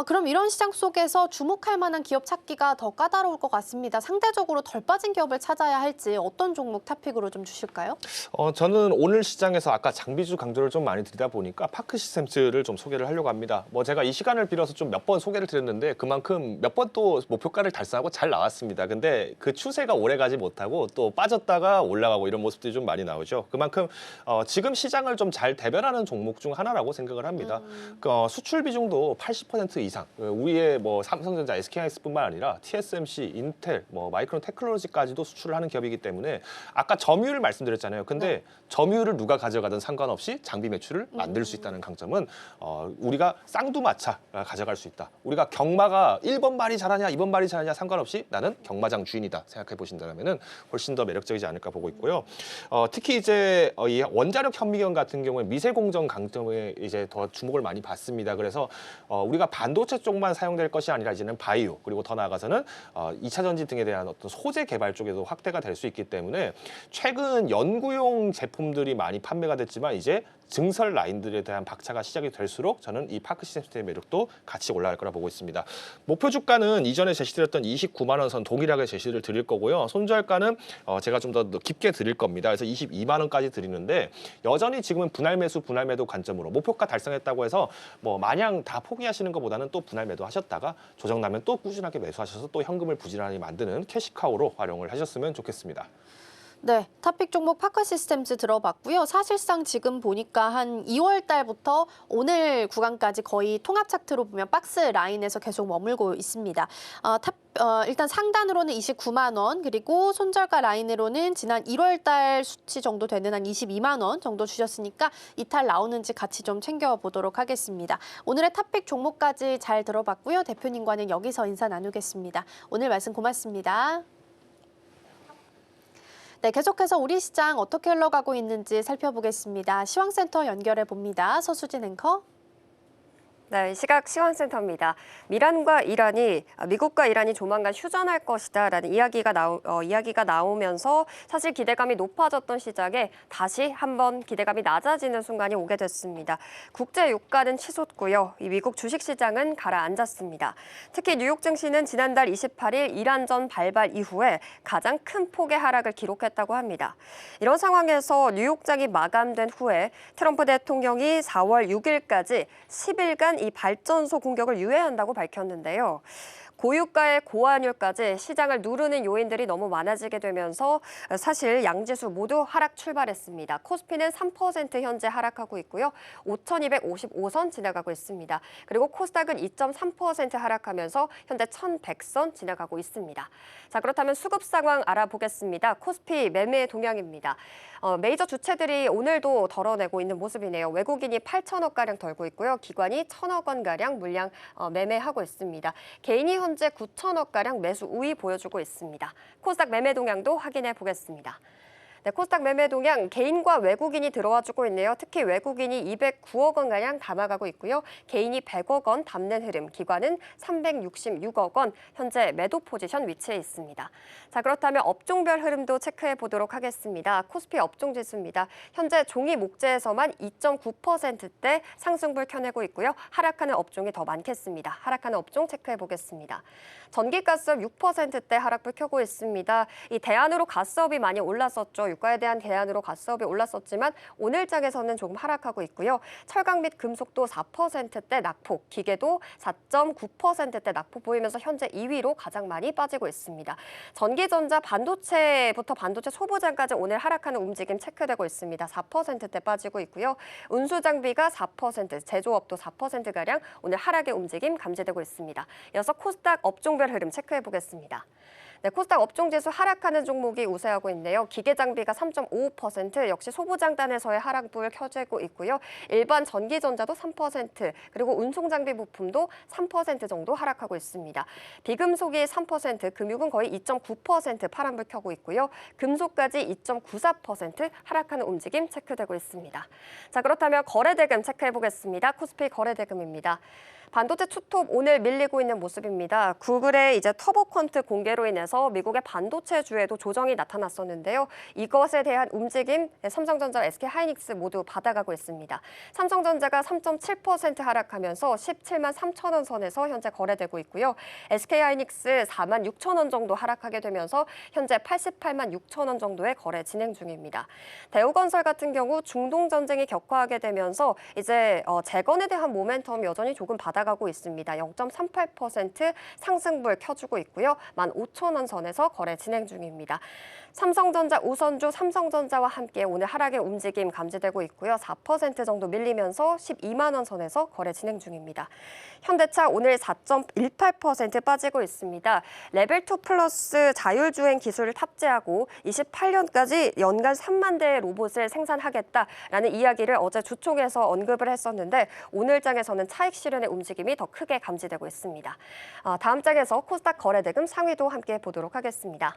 그럼 이런 시장 속에서 주목할 만한 기업 찾기가 더 까다로울 것 같습니다. 상대적으로 덜 빠진 기업을 찾아야 할지 어떤 종목 탑픽으로 좀 주실까요? 저는 오늘 시장에서 아까 장비주 강조를 좀 많이 드리다 보니까 파크 시스템즈를 좀 소개를 하려고 합니다. 제가 이 시간을 빌어서 좀 몇 번 소개를 드렸는데 그만큼 몇 번 또 목표가를 달성하고 잘 나왔습니다. 근데 그 추세가 오래 가지 못하고 또 빠졌다가 올라가고 이런 모습들이 좀 많이 나오죠. 그만큼 지금 시장을 좀 잘 대변하는 종목 중 하나라고 생각을 합니다. 수출 비중도 80% 이상, 우리의 삼성전자, SK하이닉스뿐만 아니라 TSMC, 인텔, 마이크론 테크놀로지까지도 수출을 하는 기업이기 때문에 아까 점유율을 말씀드렸잖아요. 근데 점유율을 누가 가져가든 상관없이 장비 매출을 만들 수 있다는 강점은 우리가 쌍두마차 가져갈 수 있다. 우리가 경마가 1번 말이 잘하냐 2번 말이 잘하냐 상관없이 나는 경마장 주인이다 생각해 보신다면은 훨씬 더 매력적이지 않을까 보고 있고요. 특히 이제 이 원자력 현미경 같은 경우에 미세 공정 강점에 이제 더 주목을 많이 받습니다. 그래서 우리가 반도체 쪽만 사용될 것이 아니라 이제는 바이오 그리고 더 나아가서는 2차 전지 등에 대한 어떤 소재 개발 쪽에도 확대가 될 수 있기 때문에 최근 연구용 제품들이 많이 판매가 됐지만 이제 증설 라인들에 대한 박차가 시작이 될수록 저는 이 파크 시스템의 매력도 같이 올라갈 거라 보고 있습니다. 목표 주가는 이전에 제시드렸던 29만 원 선 동일하게 제시를 드릴 거고요. 손절가는 제가 좀 더 깊게 드릴 겁니다. 그래서 22만 원까지 드리는데 여전히 지금은 분할 매수, 분할 매도 관점으로 목표가 달성했다고 해서 마냥 다 포기하시는 것보다는 또 분할 매도 하셨다가 조정 나면 또 꾸준하게 매수하셔서 또 현금을 부지런히 만드는 캐시카우로 활용을 하셨으면 좋겠습니다. 네, 탑픽 종목 파크 시스템즈 들어봤고요. 사실상 지금 보니까 한 2월 달부터 오늘 구간까지 거의 통합 차트로 보면 박스 라인에서 계속 머물고 있습니다. 일단 상단으로는 29만 원, 그리고 손절가 라인으로는 지난 1월 달 수치 정도 되는 한 22만 원 정도 주셨으니까 이탈 나오는지 같이 좀 챙겨보도록 하겠습니다. 오늘의 탑픽 종목까지 잘 들어봤고요. 대표님과는 여기서 인사 나누겠습니다. 오늘 말씀 고맙습니다. 네, 계속해서 우리 시장 어떻게 흘러가고 있는지 살펴보겠습니다. 시황센터 연결해 봅니다. 서수진 앵커. 네, 이 시각 시황센터입니다. 미국과 이란이 조만간 휴전할 것이다라는 이야기가 나오면서 사실 기대감이 높아졌던 시장에 다시 한번 기대감이 낮아지는 순간이 오게 됐습니다. 국제 유가는 치솟고요. 이 미국 주식시장은 가라앉았습니다. 특히 뉴욕 증시는 지난달 28일 이란전 발발 이후에 가장 큰 폭의 하락을 기록했다고 합니다. 이런 상황에서 뉴욕장이 마감된 후에 트럼프 대통령이 4월 6일까지 10일간 이 발전소 공격을 유예한다고 밝혔는데요. 고유가의 고환율까지 시장을 누르는 요인들이 너무 많아지게 되면서 사실 양지수 모두 하락 출발했습니다. 코스피는 3% 현재 하락하고 있고요. 5,255선 지나가고 있습니다. 그리고 코스닥은 2.3% 하락하면서 현재 1,100선 지나가고 있습니다. 자, 그렇다면 수급 상황 알아보겠습니다. 코스피 매매 동향입니다. 메이저 주체들이 오늘도 덜어내고 있는 모습이네요. 외국인이 8천억가량 덜고 있고요. 기관이 1,000억 원가량 물량 매매하고 있습니다. 개인이 현재 9천억가량 매수 우위 보여주고 있습니다. 코스닥 매매 동향도 확인해 보겠습니다. 네, 코스닥 매매 동향 개인과 외국인이 들어와주고 있네요. 특히 외국인이 209억 원가량 담아가고 있고요. 개인이 100억 원 담는 흐름, 기관은 366억 원 현재 매도 포지션 위치해 있습니다. 자, 그렇다면 업종별 흐름도 체크해 보도록 하겠습니다. 코스피 업종 지수입니다. 현재 종이 목재에서만 2.9%대 상승불 켜내고 있고요. 하락하는 업종이 더 많겠습니다. 하락하는 업종 체크해 보겠습니다. 전기가스업 6%대 하락불 켜고 있습니다. 이 대안으로 가스업이 많이 올랐었죠. 유가에 대한 대안으로 가스업이 올랐었지만 오늘장에서는 조금 하락하고 있고요. 철강 및 금속도 4%대 낙폭, 기계도 4.9%대 낙폭 보이면서 현재 2위로 가장 많이 빠지고 있습니다. 전기전자, 반도체부터 반도체 소부장까지 오늘 하락하는 움직임 체크되고 있습니다. 4%대 빠지고 있고요. 운수장비가 4%, 제조업도 4%가량 오늘 하락의 움직임 감지되고 있습니다. 이어서 코스닥 업종별 흐름 체크해 보겠습니다. 네, 코스닥 업종지수 하락하는 종목이 우세하고 있네요. 기계장비가 3.55%, 역시 소부장단에서의 하락불 켜지고 있고요. 일반 전기전자도 3%, 그리고 운송장비 부품도 3% 정도 하락하고 있습니다. 비금속이 3%, 금융은 거의 2.9% 파란불 켜고 있고요. 금속까지 2.94% 하락하는 움직임 체크되고 있습니다. 자, 그렇다면 거래대금 체크해 보겠습니다. 코스피 거래대금입니다. 반도체 투톱 오늘 밀리고 있는 모습입니다. 구글의 이제 터보퀀트 공개로 인해서 미국의 반도체주에도 조정이 나타났었는데요. 이것에 대한 움직임 삼성전자, SK하이닉스 모두 받아가고 있습니다. 삼성전자가 3.7% 하락하면서 17만 3천 원 선에서 현재 거래되고 있고요. SK하이닉스 4만 6천 원 정도 하락하게 되면서 현재 88만 6천 원 정도의 거래 진행 중입니다. 대우건설 같은 경우 중동 전쟁이 격화하게 되면서 이제 재건에 대한 모멘텀 여전히 조금 받아가고 있습니다. 0.38% 상승불 켜주고 있고요. 15,000원 선에서 거래 진행 중입니다. 삼성전자 우선주 삼성전자와 함께 오늘 하락의 움직임 감지되고 있고요. 4% 정도 밀리면서 12만 원 선에서 거래 진행 중입니다. 현대차 오늘 4.18% 빠지고 있습니다. 레벨 2 플러스 자율주행 기술을 탑재하고 28년까지 연간 3만 대의 로봇을 생산하겠다라는 이야기를 어제 주총에서 언급을 했었는데 오늘 장에서는 차익 실현의 움직임이 더 크게 감지되고 있습니다. 다음 장에서 코스닥 거래대금 상위도 함께 보도록 하겠습니다.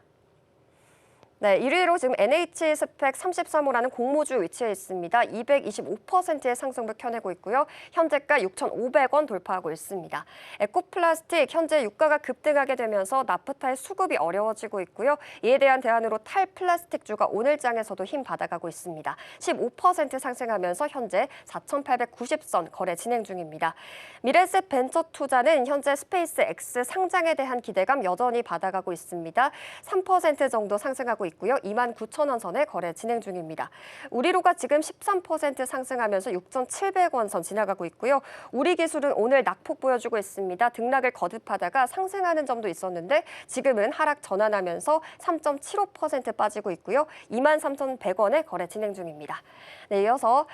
네, 1위로 지금 NH스펙 33호라는 공모주 위치해 있습니다. 225%의 상승을 켜내고 있고요. 현재가 6,500원 돌파하고 있습니다. 에코플라스틱 현재 유가가 급등하게 되면서 나프타의 수급이 어려워지고 있고요. 이에 대한 대안으로 탈플라스틱주가 오늘 장에서도 힘 받아가고 있습니다. 15% 상승하면서 현재 4,890선 거래 진행 중입니다. 미래셋 벤처투자는 현재 스페이스 X 상장에 대한 기대감 여전히 받아가고 있습니다. 3% 정도 상승하고 있고요. 29,000원 선에 거래 진행 중입니다. 우리로가 지금 13% 상승하면서 6,700원 선 지나가고 있고요. 우리기술은 오늘 낙폭 보여주고 있습니다. 등락을 거듭하다가 상승하는 점도 있었는데 지금은 하락 전환하면서 3.75% 빠지고 있고요. 23,100원에 거래 진행 중입니다. 네, 이어서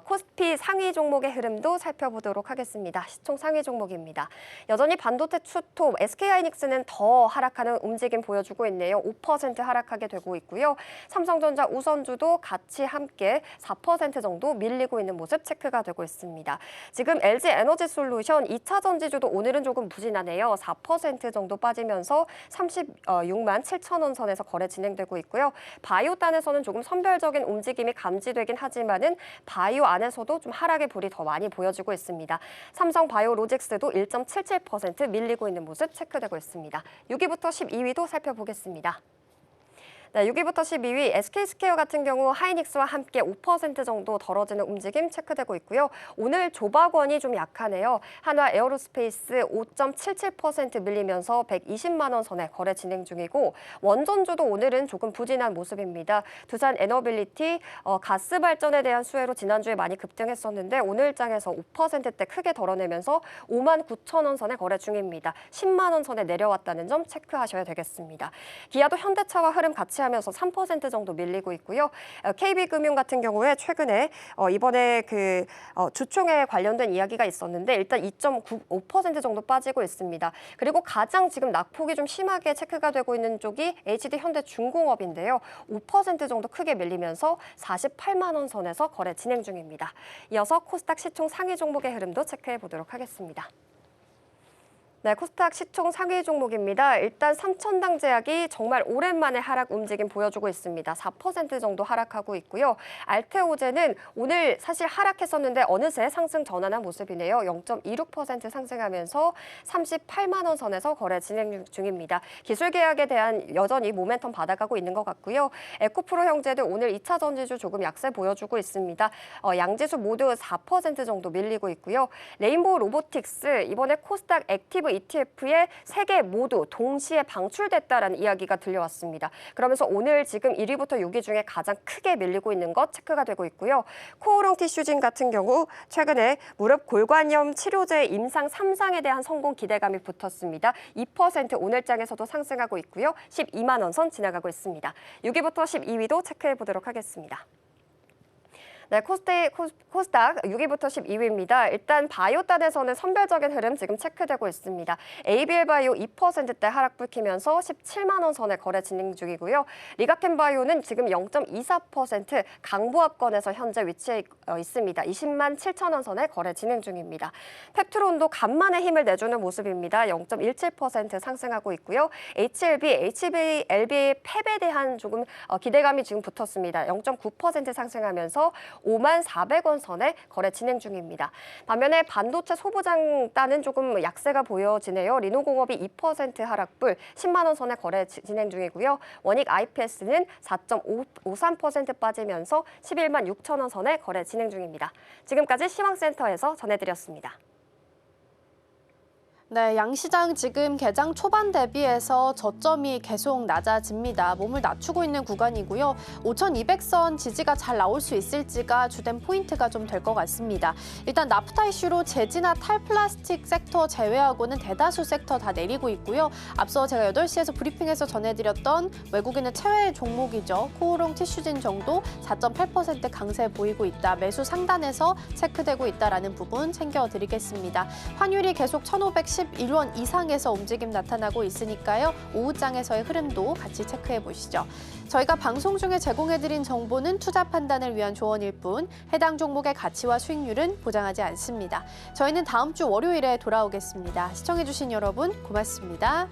코스피 상위 종목의 흐름도 살펴보도록 하겠습니다. 시총 상위 종목입니다. 여전히 반도체 투톱 SK하이닉스는 더 하락하는 움직임 보여주고 있네요. 5% 하락하게 되고 되고 있고요. 삼성전자, 우선주도 같이 함께 4% 정도 밀리고 있는 모습 체크가 되고 있습니다. 지금 LG 에너지솔루션 2차 전지주도 오늘은 조금 부진하네요. 4% 정도 빠지면서 36만 7천 원 선에서 거래 진행되고 있고요. 바이오단에서는 조금 선별적인 움직임이 감지되긴 하지만은 바이오 안에서도 좀 하락의 불이 더 많이 보여지고 있습니다. 삼성 바이오로직스도 1.77% 밀리고 있는 모습 체크되고 있습니다. 6위부터 12위도 살펴보겠습니다. 네, 6위부터 12위 SK스퀘어 같은 경우 하이닉스와 함께 5% 정도 덜어지는 움직임 체크되고 있고요. 오늘 조박원이 좀 약하네요. 한화 에어로스페이스 5.77% 밀리면서 120만 원 선에 거래 진행 중이고 원전주도 오늘은 조금 부진한 모습입니다. 두산 에너빌리티 가스 발전에 대한 수혜로 지난주에 많이 급등했었는데 오늘 장에서 5%대 크게 덜어내면서 5만 9천 원 선에 거래 중입니다. 10만 원 선에 내려왔다는 점 체크하셔야 되겠습니다. 기아도 현대차와 흐름 같이 하면서 3% 정도 밀리고 있고요. KB금융 같은 경우에 최근에 이번에 주총에 관련된 이야기가 있었는데 일단 2.95% 정도 빠지고 있습니다. 그리고 가장 지금 낙폭이 좀 심하게 체크가 되고 있는 쪽이 HD현대중공업인데요. 5% 정도 크게 밀리면서 48만 원 선에서 거래 진행 중입니다. 이어서 코스닥 시총 상위 종목의 흐름도 체크해 보도록 하겠습니다. 네, 코스닥 시총 상위 종목입니다. 일단 삼천당제약이 정말 오랜만에 하락 움직임 보여주고 있습니다. 4% 정도 하락하고 있고요. 알테오젠은 오늘 사실 하락했었는데 어느새 상승 전환한 모습이네요. 0.26% 상승하면서 38만 원 선에서 거래 진행 중입니다. 기술 계약에 대한 여전히 모멘텀 받아가고 있는 것 같고요. 에코프로 형제도 오늘 2차 전지주 조금 약세 보여주고 있습니다. 양지수 모두 4% 정도 밀리고 있고요. 레인보우 로보틱스 이번에 코스닥 액티브 ETF에 3개 모두 동시에 방출됐다라는 이야기가 들려왔습니다. 그러면서 오늘 지금 1위부터 6위 중에 가장 크게 밀리고 있는 것 체크가 되고 있고요. 코오롱 티슈진 같은 경우 최근에 무릎 골관염 치료제 임상 3상에 대한 성공 기대감이 붙었습니다. 2% 오늘장에서도 상승하고 있고요. 12만 원 선 지나가고 있습니다. 6위부터 12위도 체크해 보도록 하겠습니다. 네, 코스닥 6위부터 12위입니다. 일단 바이오단에서는 선별적인 흐름 지금 체크되고 있습니다. ABL바이오 2%대 하락 불키면서 17만 원 선에 거래 진행 중이고요. 리가켄바이오는 지금 0.24% 강보합권에서 현재 위치해 있습니다. 20만 7천 원 선에 거래 진행 중입니다. 펩트론도 간만에 힘을 내주는 모습입니다. 0.17% 상승하고 있고요. HLB의 펩에 대한 조금 기대감이 지금 붙었습니다. 0.9% 상승하면서 5만 400원 선에 거래 진행 중입니다. 반면에 반도체 소부장단은 조금 약세가 보여지네요. 리노공업이 2% 하락불 10만 원 선에 거래 진행 중이고요. 원익 IPS는 4.53% 빠지면서 11만 6천 원 선에 거래 진행 중입니다. 지금까지 시황센터에서 전해드렸습니다. 네, 양시장 지금 개장 초반 대비해서 저점이 계속 낮아집니다. 몸을 낮추고 있는 구간이고요. 5,200선 지지가 잘 나올 수 있을지가 주된 포인트가 좀 될 것 같습니다. 일단 나프타 이슈로 제지나 탈플라스틱 섹터 제외하고는 대다수 섹터 다 내리고 있고요. 앞서 제가 8시에서 브리핑에서 전해드렸던 외국인의 최외 종목이죠. 코오롱 티슈진 정도 4.8% 강세 보이고 있다. 매수 상단에서 체크되고 있다라는 부분 챙겨드리겠습니다. 환율이 계속 1,511원 이상에서 움직임 나타나고 있으니까요. 오후장에서의 흐름도 같이 체크해 보시죠. 저희가 방송 중에 제공해드린 정보는 투자 판단을 위한 조언일 뿐 해당 종목의 가치와 수익률은 보장하지 않습니다. 저희는 다음 주 월요일에 돌아오겠습니다. 시청해주신 여러분 고맙습니다.